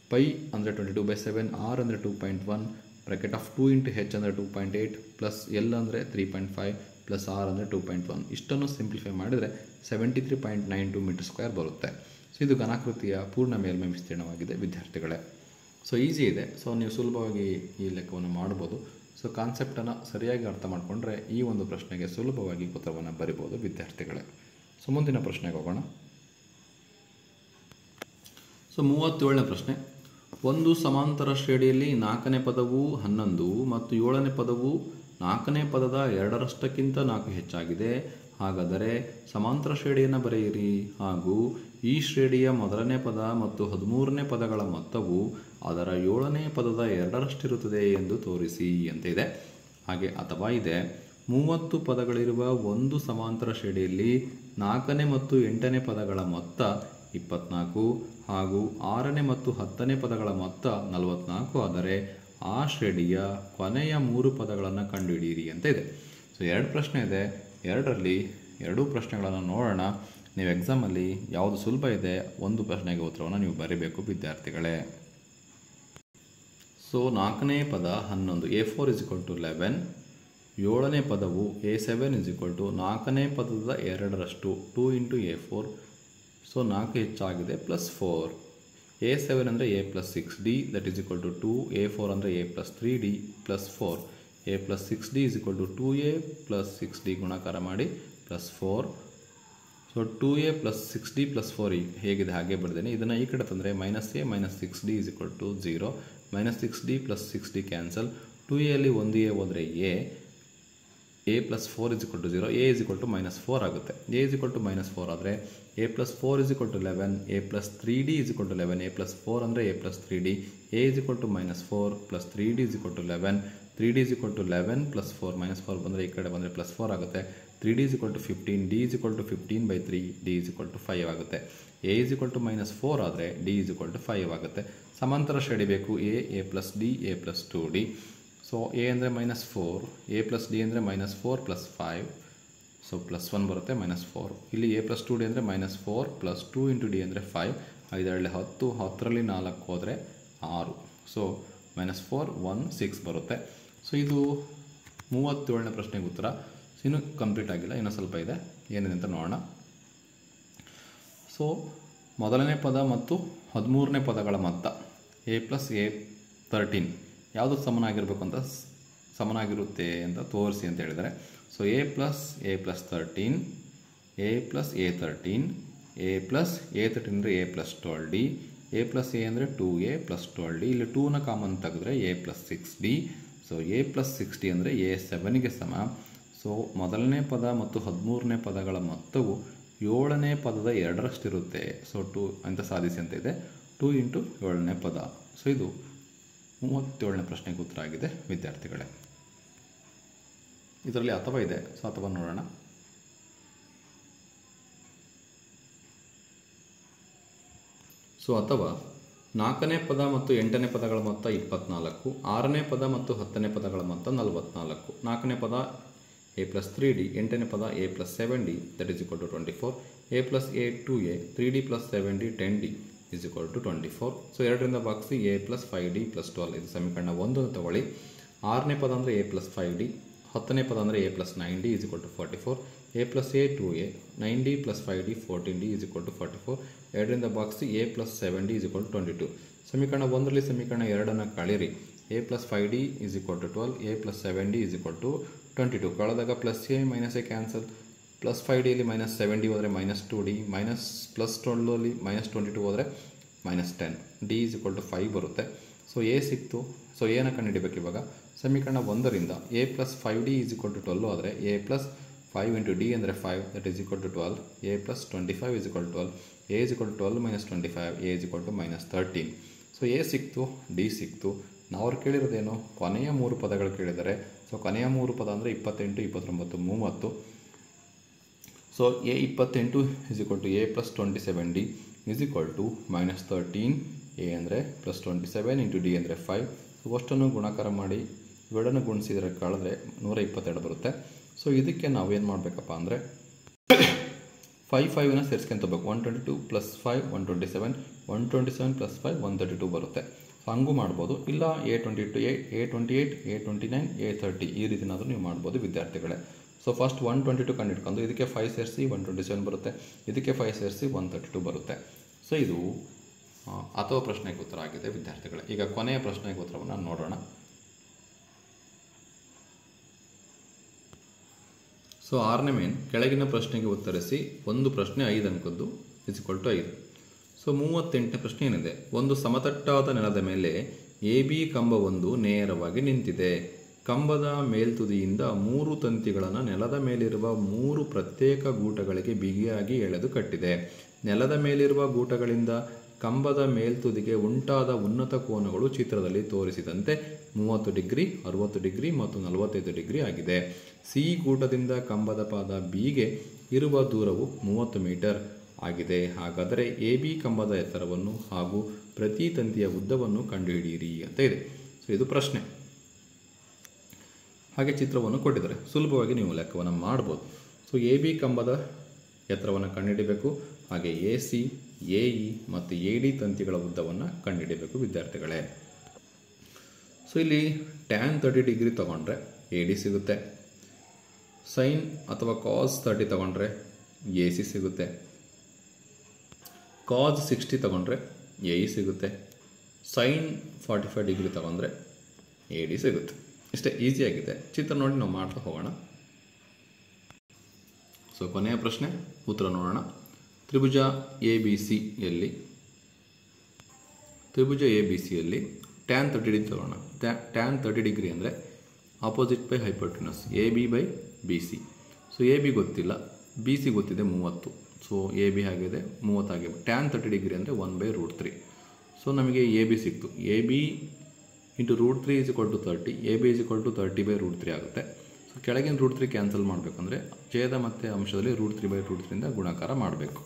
π ಅಂದರೆ 22/7, r ಅಂದರೆ 2.1, ಬ್ರ್ಯಾಕೆಟ್ ಆಫ್ 2 × h ಅಂದರೆ 2.8 ಪ್ಲಸ್ L ಅಂದರೆ 3.5 ಪ್ಲಸ್ r ಅಂದರೆ 2.1. ಇಷ್ಟನ್ನು ಸಿಂಪ್ಲಿಫೈ ಮಾಡಿದರೆ 73.92 ಮೀಟರ್ ಸ್ಕ್ವೇರ್ ಬರುತ್ತೆ. ಸೊ ಇದು ಘನಾಕೃತಿಯ ಪೂರ್ಣ ಮೇಲ್ಮೈ ವಿಸ್ತೀರ್ಣವಾಗಿದೆ ವಿದ್ಯಾರ್ಥಿಗಳೇ. ಸೊ ಈಸಿ ಇದೆ. ಸೊ ನೀವು ಸುಲಭವಾಗಿ ಈ ಲೆಕ್ಕವನ್ನು ಮಾಡ್ಬೋದು. ಸೊ ಕಾನ್ಸೆಪ್ಟನ್ನು ಸರಿಯಾಗಿ ಅರ್ಥ ಮಾಡಿಕೊಂಡ್ರೆ ಈ ಒಂದು ಪ್ರಶ್ನೆಗೆ ಸುಲಭವಾಗಿ ಉತ್ತರವನ್ನು ಬರಿಬೋದು ವಿದ್ಯಾರ್ಥಿಗಳೇ. ಸೊ ಮುಂದಿನ ಪ್ರಶ್ನೆಗೆ ಹೋಗೋಣ. ಸೊ 37ನೇ ಪ್ರಶ್ನೆ. ಒಂದು ಸಮಾಂತರ ಶ್ರೇಣಿಯಲ್ಲಿ 4ನೇ ಪದವು 11 ಮತ್ತು 7ನೇ ಪದವು 4ನೇ ಪದದ 2ರಷ್ಟಕ್ಕಿಂತ 4 ಹೆಚ್ಚಾಗಿದೆ. ಹಾಗಾದರೆ ಸಮಾಂತರ ಶ್ರೇಣಿಯನ್ನು ಬರೆಯಿರಿ ಹಾಗೂ ಈ ಶ್ರೇಣಿಯ ಮೊದಲನೇ ಪದ ಮತ್ತು 13ನೇ ಪದಗಳ ಮೊತ್ತವು ಅದರ 7ನೇ ಪದದ 2ರಷ್ಟಿರುತ್ತದೆ ಎಂದು ತೋರಿಸಿ ಅಂತ ಇದೆ. ಹಾಗೆ ಅಥವಾ ಇದೆ 30 ಪದಗಳಿರುವ ಒಂದು ಸಮಾಂತರ ಶ್ರೇಣಿಯಲ್ಲಿ 4ನೇ ಮತ್ತು 8ನೇ ಪದಗಳ ಮೊತ್ತ 24 ಹಾಗೂ 6ನೇ ಮತ್ತು 10ನೇ ಪದಗಳ ಮೊತ್ತ 44 ಆದರೆ ಆ ಶ್ರೇಣಿಯ ಕೊನೆಯ 3 ಪದಗಳನ್ನು ಕಂಡುಹಿಡಿಯಿರಿ ಅಂತ ಇದೆ. ಸೊ 2 ಪ್ರಶ್ನೆ ಇದೆ, ಎರಡರಲ್ಲಿ 2 ಪ್ರಶ್ನೆಗಳನ್ನು ನೋಡೋಣ. ನೀವು ಎಕ್ಸಾಮಲ್ಲಿ ಯಾವುದು ಸುಲಭ ಇದೆ ಒಂದು ಪ್ರಶ್ನೆಗೆ ಉತ್ತರವನ್ನು ನೀವು ಬರೀಬೇಕು ವಿದ್ಯಾರ್ಥಿಗಳೇ. ಸೊ 4ನೇ ಪದ 11, A4 = 11. 7ನೇ ಪದವು A7 = 4ನೇ ಪದದ 2ರಷ್ಟು 2 × A4. ಸೊ 4 ಹೆಚ್ಚಾಗಿದೆ ಪ್ಲಸ್ 4. A7 ಅಂದರೆ A + 6D that is = 2. A4 ಅಂದರೆ A + 3D plus 4. A + 6D = 2A + 6D ಗುಣಾಕಾರ ಮಾಡಿ ಪ್ಲಸ್ 4. ಸೊ 2A + 6D + 4 ಹೇಗಿದೆ ಹಾಗೆ ಬರ್ದೇನೆ. ಇದನ್ನು ಈ ಕಡೆ ತಂದರೆ -A - 6D = 0. -6D + 6D cancel. 2A ಅಲ್ಲಿ 1A ಹೋದರೆ A + 4 = 0. A = -4 ಆಗುತ್ತೆ. A = -4 ಆದರೆ A + 4 = 11. A + 3D = 11. A + 4 ಅಂದರೆ A + 3D. A = -4 + 3D = 11. 3D = 11 + 4 -4 ಬಂದರೆ ಈ ಕಡೆ ಬಂದರೆ +4 ಆಗುತ್ತೆ. 3D = 15. D = 15/3. D = 5 ಆಗುತ್ತೆ. A = -4 ಆದರೆ D = 5 ಆಗುತ್ತೆ. ಸಮಾಂತರ ಶ್ರೇಣಿ ಬೇಕು. A + D A + 2D. So A ಅಂದರೆ -4, A + D ಅಂದರೆ -4 + 5. ಸೊ +1 ಬರುತ್ತೆ -4. ಇಲ್ಲಿ A + 2D ಅಂದರೆ -4 + 2 × D ಅಂದರೆ 5. 5 × 10, 10ರಲ್ಲಿ 4 ಹೋದರೆ 6. ಸೊ -4 1 6 ಬರುತ್ತೆ. ಸೊ ಇದು 37ನೇ ಪ್ರಶ್ನೆಗೆ ಉತ್ತರ. ಇನ್ನೂ ಕಂಪ್ಲೀಟ್ ಆಗಿಲ್ಲ, ಇನ್ನೂ ಸ್ವಲ್ಪ ಇದೆ, ಏನಿದೆ ಅಂತ ನೋಡೋಣ. ಸೊ ಮೊದಲನೇ ಪದ ಮತ್ತು 13ನೇ ಪದಗಳ ಮೊತ್ತ A + A 13 ಯಾವುದು ಸಮನಾಗಿರಬೇಕು ಅಂತ ಸಮನಾಗಿರುತ್ತೆ ಅಂತ ತೋರಿಸಿ ಅಂತ ಹೇಳಿದ್ದಾರೆ. So a plus 13, a plus a13, a plus a13 ಅಂದರೆ a plus 12d, a plus a ಅಂದರೆ 2a plus 12d. ಇಲ್ಲಿ 2ನ ಕಾಮನ್ ತೆಗೆದ್ರೆ a plus 6d. So a plus 6d ಅಂದರೆ a 7ಗೆ ಸಮ. ಸೊ ಮೊದಲನೇ ಪದ ಮತ್ತು 13ನೇ ಪದಗಳ ಮೊತ್ತವು 7ನೇ ಪದದ 2ರಷ್ಟಿರುತ್ತೆ. ಸೊ 2 ಅಂತ ಸಾಧಿಸಿ ಅಂತ ಇದೆ. 2 ಇಂಟು 7ನೇ ಪದ. ಸೊ ಇದು 37ನೇ ಪ್ರಶ್ನೆಗೆ ಉತ್ತರ ಆಗಿದೆ ವಿದ್ಯಾರ್ಥಿಗಳೇ. ಇದರಲ್ಲಿ ಅಥವಾ ಇದೆ. ಸೊ ಅಥವಾ ನೋಡೋಣ. ಸೊ ಅಥವಾ 4ನೇ ಪದ ಮತ್ತು 8ನೇ ಪದಗಳ ಮೊತ್ತ 24, 6ನೇ ಪದ ಮತ್ತು 10ನೇ ಪದಗಳ ಮೊತ್ತ 44. 4ನೇ ಪದ a plus 3d, 8ನೇ ಪದ a plus 7d that is equal to 24, a plus a 2a, 3d plus 7d 10d is equal to 24. So 2ರಿಂದ ಭಾಗಿಸಿ a plus 5d plus 12. ಇದು ಸಮೀಕರಣ 1 ತಗೊಳ್ಳಿ. 6ನೇ ಪದ ಅಂದರೆ a plus 5d, 10ನೇ ಪದ ಅಂದರೆ a plus 9d is equal to 44, a plus a 2a, 9d plus 5d 14d is equal to 44. 2ರಿಂದ ಭಾಗಿಸಿ a plus 7d is equal to 22. ಸಮೀಕರಣ 1ರಲ್ಲಿ ಸಮೀಕರಣ 2ಅನ್ನು ಕಳೆಯಿರಿ. a plus 5d is equal to 12, a plus 7d is equal to 22. ಕಳೆದಾಗ plus A minus A cancel. Plus 5ಡಿಯಲ್ಲಿ minus 7d ಹೋದರೆ minus 2d, minus plus 12ಅಲ್ಲಿ minus 22 ಹೋದರೆ minus 10, d is equal to 5 ಬರುತ್ತೆ. ಸೊ ಎ ಸಿಕ್ತು. So ಎನ ಕಂಡುಹಿಡಿಬೇಕು ಇವಾಗ. ಸಮೀಕರಣ 1ರಿಂದ a plus 5d is equal to 12 ಆದರೆ a plus 5 into d ಅಂದರೆ 5 that is equal to 12, a plus 25 is equal to 12, a is equal to 12 minus 25, a is equal to minus 13. So A ಸಿಕ್ತು, D ಸಿಕ್ತು. ನಾವು ಅವ್ರು ಕೇಳಿರೋದೇನು, ಕೊನೆಯ 3 ಪದಗಳು ಕೇಳಿದ್ದಾರೆ. So ಕೊನೆಯ 3 ಪದ ಅಂದರೆ 28, 29, 30. So a 28 is equal to a plus 27d is equal to minus 13, a ಅಂದರೆ ಪ್ಲಸ್ 27 ಇಂಟು ಡಿ ಅಂದರೆ 5. ಸೊ ಅಷ್ಟನ್ನು ಗುಣಾಕಾರ ಮಾಡಿ ಇವೆರಡನ್ನು ಗುಣಿಸಿದರೆ ಕಳೆದ್ರೆ 122 ಬರುತ್ತೆ. ಸೊ ಇದಕ್ಕೆ ನಾವೇನು ಮಾಡಬೇಕಪ್ಪ ಅಂದರೆ 5ನ ಸೇರಿಸ್ಕೊಂತಬೇಕು. 122 ಪ್ಲಸ್ 5 127, 127 ಪ್ಲಸ್ 5 132 ಬರುತ್ತೆ. ಸೊ ಹಂಗೂ ಮಾಡ್ಬೋದು. ಇಲ್ಲ a28, a29, a30 ಈ ರೀತಿನಾದರೂ ನೀವು ಮಾಡ್ಬೋದು ವಿದ್ಯಾರ್ಥಿಗಳೇ. ಸೊ ಫಸ್ಟ್ 122 ಕಂಡಿಡ್ಕೊಂಡು ಇದಕ್ಕೆ 5 ಸೇರಿಸಿ 127 ಬರುತ್ತೆ, ಇದಕ್ಕೆ 5 ಸೇರಿಸಿ 132 ಬರುತ್ತೆ. ಸೊ ಇದು ಅಥವಾ ಪ್ರಶ್ನೆಗೆ ಉತ್ತರ ಆಗಿದೆ ವಿದ್ಯಾರ್ಥಿಗಳೇ. ಈಗ ಕೊನೆಯ ಪ್ರಶ್ನೆಗೆ ಉತ್ತರವನ್ನು ನೋಡೋಣ. ಸೊ 6ನೇ ಮೇನ್ ಕೆಳಗಿನ ಪ್ರಶ್ನೆಗೆ ಉತ್ತರಿಸಿ. ಒಂದು ಪ್ರಶ್ನೆ 5 ಅಂಕದ್ದು is equal to 5. ಸೊ 38ನೇ ಪ್ರಶ್ನೆ ಏನಿದೆ, ಒಂದು ಸಮತಟ್ಟಾದ ನೆಲದ ಮೇಲೆ ಎ ಬಿ ಕಂಬವೊಂದು ನೇರವಾಗಿ ನಿಂತಿದೆ. ಕಂಬದ ಮೇಲ್ತುದಿಯಿಂದ 3 ತಂತಿಗಳನ್ನು ನೆಲದ ಮೇಲಿರುವ 3 ಪ್ರತ್ಯೇಕ ಗೂಟಗಳಿಗೆ ಬಿಗಿಯಾಗಿ ಎಳೆದು ಕಟ್ಟಿದೆ. ನೆಲದ ಮೇಲಿರುವ ಗೂಟಗಳಿಂದ ಕಂಬದ ಮೇಲ್ತುದಿಗೆ ಉಂಟಾದ ಉನ್ನತ ಕೋನಗಳು ಚಿತ್ರದಲ್ಲಿ ತೋರಿಸಿದಂತೆ 30 ಡಿಗ್ರಿ, 60 ಡಿಗ್ರಿ ಮತ್ತು 45 ಡಿಗ್ರಿ ಆಗಿದೆ. ಸಿ ಗೂಟದಿಂದ ಕಂಬದ ಪಾದ ಬಿಗೆ ಇರುವ ದೂರವು 30 ಮೀಟರ್ ಆಗಿದೆ. ಹಾಗಾದರೆ ಎ ಬಿ ಕಂಬದ ಎತ್ತರವನ್ನು ಹಾಗೂ ಪ್ರತಿ ತಂತಿಯ ಉದ್ದವನ್ನು ಕಂಡುಹಿಡಿಯಿರಿ ಅಂತ ಇದೆ. ಸೊ ಇದು ಪ್ರಶ್ನೆ. ಹಾಗೆ ಚಿತ್ರವನ್ನು ಕೊಟ್ಟಿದ್ದಾರೆ, ಸುಲಭವಾಗಿ ನೀವು ಲೆಕ್ಕವನ್ನು ಮಾಡ್ಬೋದು. ಸೊ ಎ ಬಿ ಕಂಬದ ಎತ್ತರವನ್ನು ಕಂಡುಹಿಡಿಬೇಕು. ಹಾಗೆ ಎ ಸಿ, ಎ ಇ ಮತ್ತು ಎ ಡಿ ತಂತಿಗಳ ಉದ್ದವನ್ನು ಕಂಡುಹಿಡಿಬೇಕು ವಿದ್ಯಾರ್ಥಿಗಳೇ. ಸೊ ಇಲ್ಲಿ ಟ್ಯಾನ್ 30 ಡಿಗ್ರಿ ತೊಗೊಂಡ್ರೆ ಎ ಡಿ ಸಿಗುತ್ತೆ. ಸೈನ್ ಅಥವಾ ಕಾಸ್ 30 ತೊಗೊಂಡ್ರೆ ಎ ಸಿ ಸಿಗುತ್ತೆ. ಕಾಸ್ 60 ತೊಗೊಂಡ್ರೆ ಎ ಇ ಸಿಗುತ್ತೆ. ಸೈನ್ 45 ಡಿಗ್ರಿ ತೊಗೊಂಡ್ರೆ ಎ ಡಿ ಸಿಗುತ್ತೆ. ಇಷ್ಟೇ, ಈಸಿಯಾಗಿದೆ. ಚಿತ್ರ ನೋಡಿ ನಾವು ಮಾಡ್ತಾ ಹೋಗೋಣ. ಸೊ ಕೊನೆಯ ಪ್ರಶ್ನೆ ಉತ್ತರ ನೋಡೋಣ. ತ್ರಿಭುಜ ಎ ಬಿ ಸಿಯಲ್ಲಿ ಟ್ಯಾನ್ 30 ಡಿಗ್ರಿ ತಗೊಳ್ಳೋಣ. ಟ್ಯಾನ್ 30 ಡಿಗ್ರಿ ಅಂದರೆ opposite by hypotenuse A B by b c. So A B ಗೊತ್ತಿಲ್ಲ, ಬಿ ಸಿ ಗೊತ್ತಿದೆ 30. ಸೊ ಎ ಬಿ ಆಗಿದೆ 30 ಆಗಿದೆ. ಟ್ಯಾನ್ 30 ಡಿಗ್ರಿ ಅಂದರೆ 1/√3. ಸೊ ನಮಗೆ ಎ ಬಿ ಸಿಕ್ತು. A B into √3 is equal to 30, A B is equal to 30/√3 ಆಗುತ್ತೆ. So ಕೆಳಗಿನ √3 cancel ಮಾಡಬೇಕಂದ್ರೆ ಛೇದ ಮತ್ತು ಅಂಶದಲ್ಲಿ √3/√3 ಗುಣಾಕಾರ ಮಾಡಬೇಕು.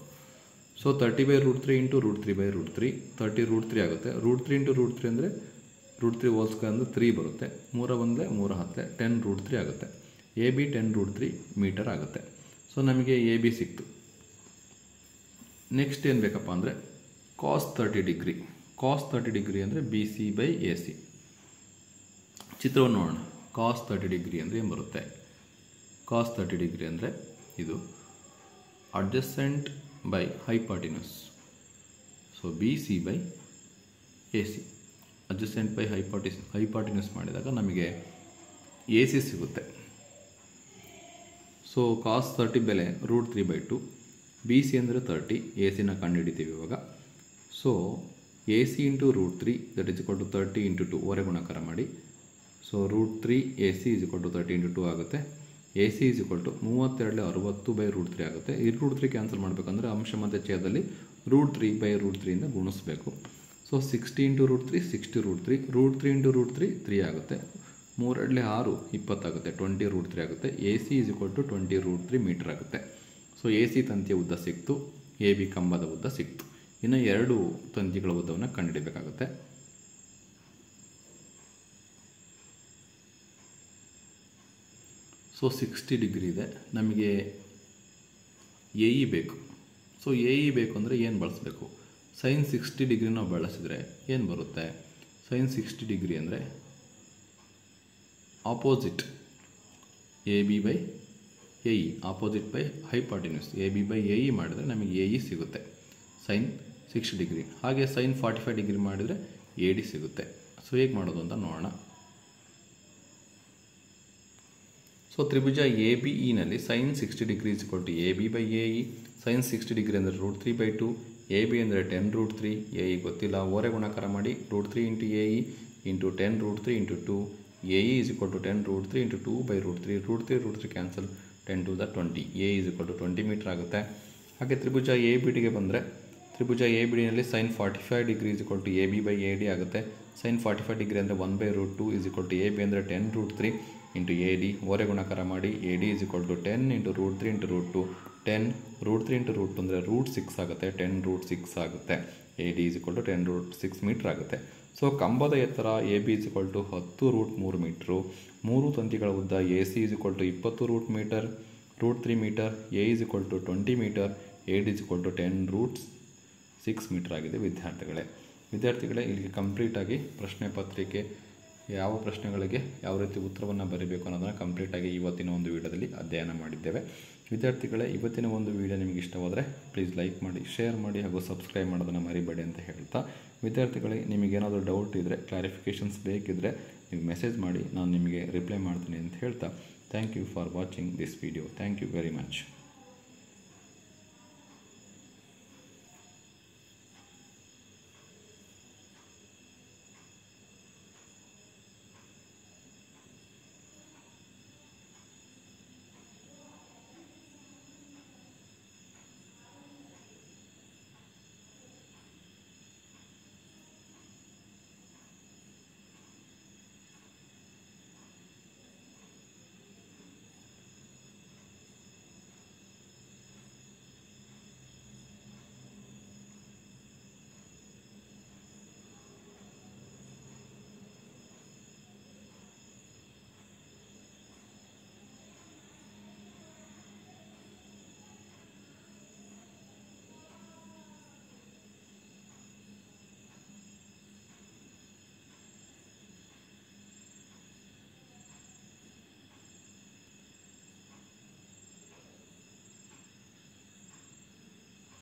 ಸೊ 30/√3 ಇಂಟು √3/√3 30√3 ಆಗುತ್ತೆ. √3 ಇಂಟು √3 ಅಂದರೆ √3 ಹೋಲ್ ಸ್ಕ್ವೇರ್ ಅಂದರೆ 3 ಬರುತ್ತೆ. 3 ಬಂದರೆ 3 10 10√3 ಆಗುತ್ತೆ. ಎ ಬಿ 10√3 ಮೀಟರ್ ಆಗುತ್ತೆ. ಸೊ ನಮಗೆ ಎ ಬಿ ಸಿಕ್ತು. ನೆಕ್ಸ್ಟ್ ಏನು ಬೇಕಪ್ಪ ಅಂದರೆ ಕಾಸ್ 30 ಡಿಗ್ರಿ. ಕಾಸ್ 30 ಡಿಗ್ರಿ ಅಂದರೆ B C by A C. ಚಿತ್ರವನ್ನು ನೋಡೋಣ. ಕಾಸ್ 30 ಡಿಗ್ರಿ ಅಂದರೆ ಏನು ಬರುತ್ತೆ? ಕಾಸ್ 30 ಡಿಗ್ರಿ ಅಂದರೆ ಇದು adjacent by hypotenuse. So B C by A C. Adjacent by hypotenuse ಮಾಡಿದಾಗ ನಮಗೆ ಎ ಸಿ ಸಿಗುತ್ತೆ. ಸೊ ಕಾಸ್ 30 ಬೆಲೆ √3/2, ಬಿ ಸಿ ಅಂದರೆ 30, ಎ ಸಿನ ಕಂಡುಹಿಡಿತೀವಿ ಇವಾಗ. So a c into √3 that is equal to 30 into 2 ಓರೆ ಗುಣಾಕಾರ ಮಾಡಿ. ಸೊ √3 a c is equal to 30 into 2 ಆಗುತ್ತೆ. A c is equal to 32/60/√3 ಆಗುತ್ತೆ. ಈ √3 ಕ್ಯಾನ್ಸಲ್ ಮಾಡಬೇಕಂದ್ರೆ ಅಂಶ ಮತ್ತು ಛೇದದಲ್ಲಿ √3/√3 ಇಂದ ಗುಣಿಸಬೇಕು. ಸೊ 60 ಇಂಟು √3 60 √3, √3 ಇಂಟು √3 3 ಆಗುತ್ತೆ. 3 6 20 ಆಗುತ್ತೆ, 20 √3 ಆಗುತ್ತೆ. A c is equal to 20 √3 metre ಆಗುತ್ತೆ. ಸೊ ಎ ಸಿ ತಂತಿಯ ಉದ್ದ ಸಿಕ್ತು, ಎ ಬಿ ಕಂಬದ ಉದ್ದ ಸಿಕ್ತು. ಇನ್ನು 2 ತಂತಿಗಳ ಉದ್ದವನ್ನು ಕಂಡುಹಿಡಬೇಕಾಗುತ್ತೆ. ಸೊ 60 ಡಿಗ್ರಿ ಇದೆ, ನಮಗೆ ಎ ಇ ಬೇಕು. ಸೊ ಎ ಇ ಬೇಕು ಅಂದರೆ ಏನು ಬಳಸಬೇಕು? ಸೈನ್ 60 ಡಿಗ್ರಿ ನಾವು ಬಳಸಿದರೆ ಏನು ಬರುತ್ತೆ? ಸೈನ್ 60 ಡಿಗ್ರಿ ಅಂದರೆ opposite a B by a e, opposite by hypotenuse a B by a e ಮಾಡಿದರೆ ನಮಗೆ ಎ ಇ ಸಿಗುತ್ತೆ ಸೈನ್ 60 ಡಿಗ್ರಿ. ಹಾಗೆ ಸೈನ್ 45 ಡಿಗ್ರಿ ಮಾಡಿದರೆ ಎ ಡಿ ಸಿಗುತ್ತೆ. ಸೊ ಹೇಗೆ ಮಾಡೋದು ಅಂತ ನೋಡೋಣ. ಸೊ ತ್ರಿಭುಜ ಎ ಬಿ ಇನಲ್ಲಿ sine 60 degree is equal to A B by a e. Sine 60 degree ಅಂದರೆ √3/2, ಎ ಬಿ ಅಂದರೆ 10√3, ಎ ಇ ಗೊತ್ತಿಲ್ಲ, ಓರೆ ಗುಣಾಕಾರ ಮಾಡಿ. √3 into A E into 10√3 into 2, A E is equal to 10√3 into 2/√3, √3 cancel, 10 to the 20, A is equal to 20 metre ಆಗುತ್ತೆ. ಹಾಗೆ ತ್ರಿಭುಜ A B ಡಿಗೆ ಬಂದರೆ ತ್ರಿಭುಜ ಎ ಬಿ ಡಿನಲ್ಲಿ sine 45 degree is equal to A B by A D ಆಗುತ್ತೆ. Sine 45 degree ಅಂದರೆ 1/√2 is equal to A B ಅಂದರೆ 10√3 ಇಂಟು ಎ ಡಿ, ಓರೆ ಗುಣಾಕಾರ ಮಾಡಿ. A d is equal to 10 into √3 into √2, 10 √3 into √2 ಅಂದರೆ √6 ಆಗುತ್ತೆ, 10√6 ಆಗುತ್ತೆ. A d is equal to 10√6 metre ಆಗುತ್ತೆ. ಸೊ ಕಂಬದ ಎತ್ತರ a b is equal to 10√3 metre. 3 ತಂತಿಗಳ ಉದ್ದ a c is equal to 20√3 metre, a is equal to 20 metre, a d is equal to 10√6 metre ಆಗಿದೆ. ವಿದ್ಯಾರ್ಥಿಗಳೇ ಇಲ್ಲಿಗೆ ಕಂಪ್ಲೀಟಾಗಿ ಪ್ರಶ್ನೆ ಪತ್ರಿಕೆ ಯಾವ ಪ್ರಶ್ನೆಗಳಿಗೆ ಯಾವ ರೀತಿ ಉತ್ತರವನ್ನು ಬರೀಬೇಕು ಅನ್ನೋದನ್ನು ಕಂಪ್ಲೀಟಾಗಿ ಇವತ್ತಿನ ಒಂದು ವಿಡಿಯೋದಲ್ಲಿ ಅಧ್ಯಯನ ಮಾಡಿದ್ದೇವೆ. ವಿದ್ಯಾರ್ಥಿಗಳೇ, ಇವತ್ತಿನ ಒಂದು ವಿಡಿಯೋ ನಿಮಗೆ ಇಷ್ಟವಾದರೆ ಪ್ಲೀಸ್ ಲೈಕ್ ಮಾಡಿ, ಶೇರ್ ಮಾಡಿ ಹಾಗೂ ಸಬ್ಸ್ಕ್ರೈಬ್ ಮಾಡೋದನ್ನು ಮರಿಬೇಡಿ ಅಂತ ಹೇಳ್ತಾ, ವಿದ್ಯಾರ್ಥಿಗಳೇ ನಿಮಗೇನಾದರೂ ಡೌಟ್ ಇದ್ದರೆ, ಕ್ಲಾರಿಫಿಕೇಷನ್ಸ್ ಬೇಕಿದ್ದರೆ ನೀವು ಮೆಸೇಜ್ ಮಾಡಿ, ನಾನು ನಿಮಗೆ ರಿಪ್ಲೈ ಮಾಡ್ತೀನಿ ಅಂತ ಹೇಳ್ತಾ, thank you for watching this video. Thank you very much.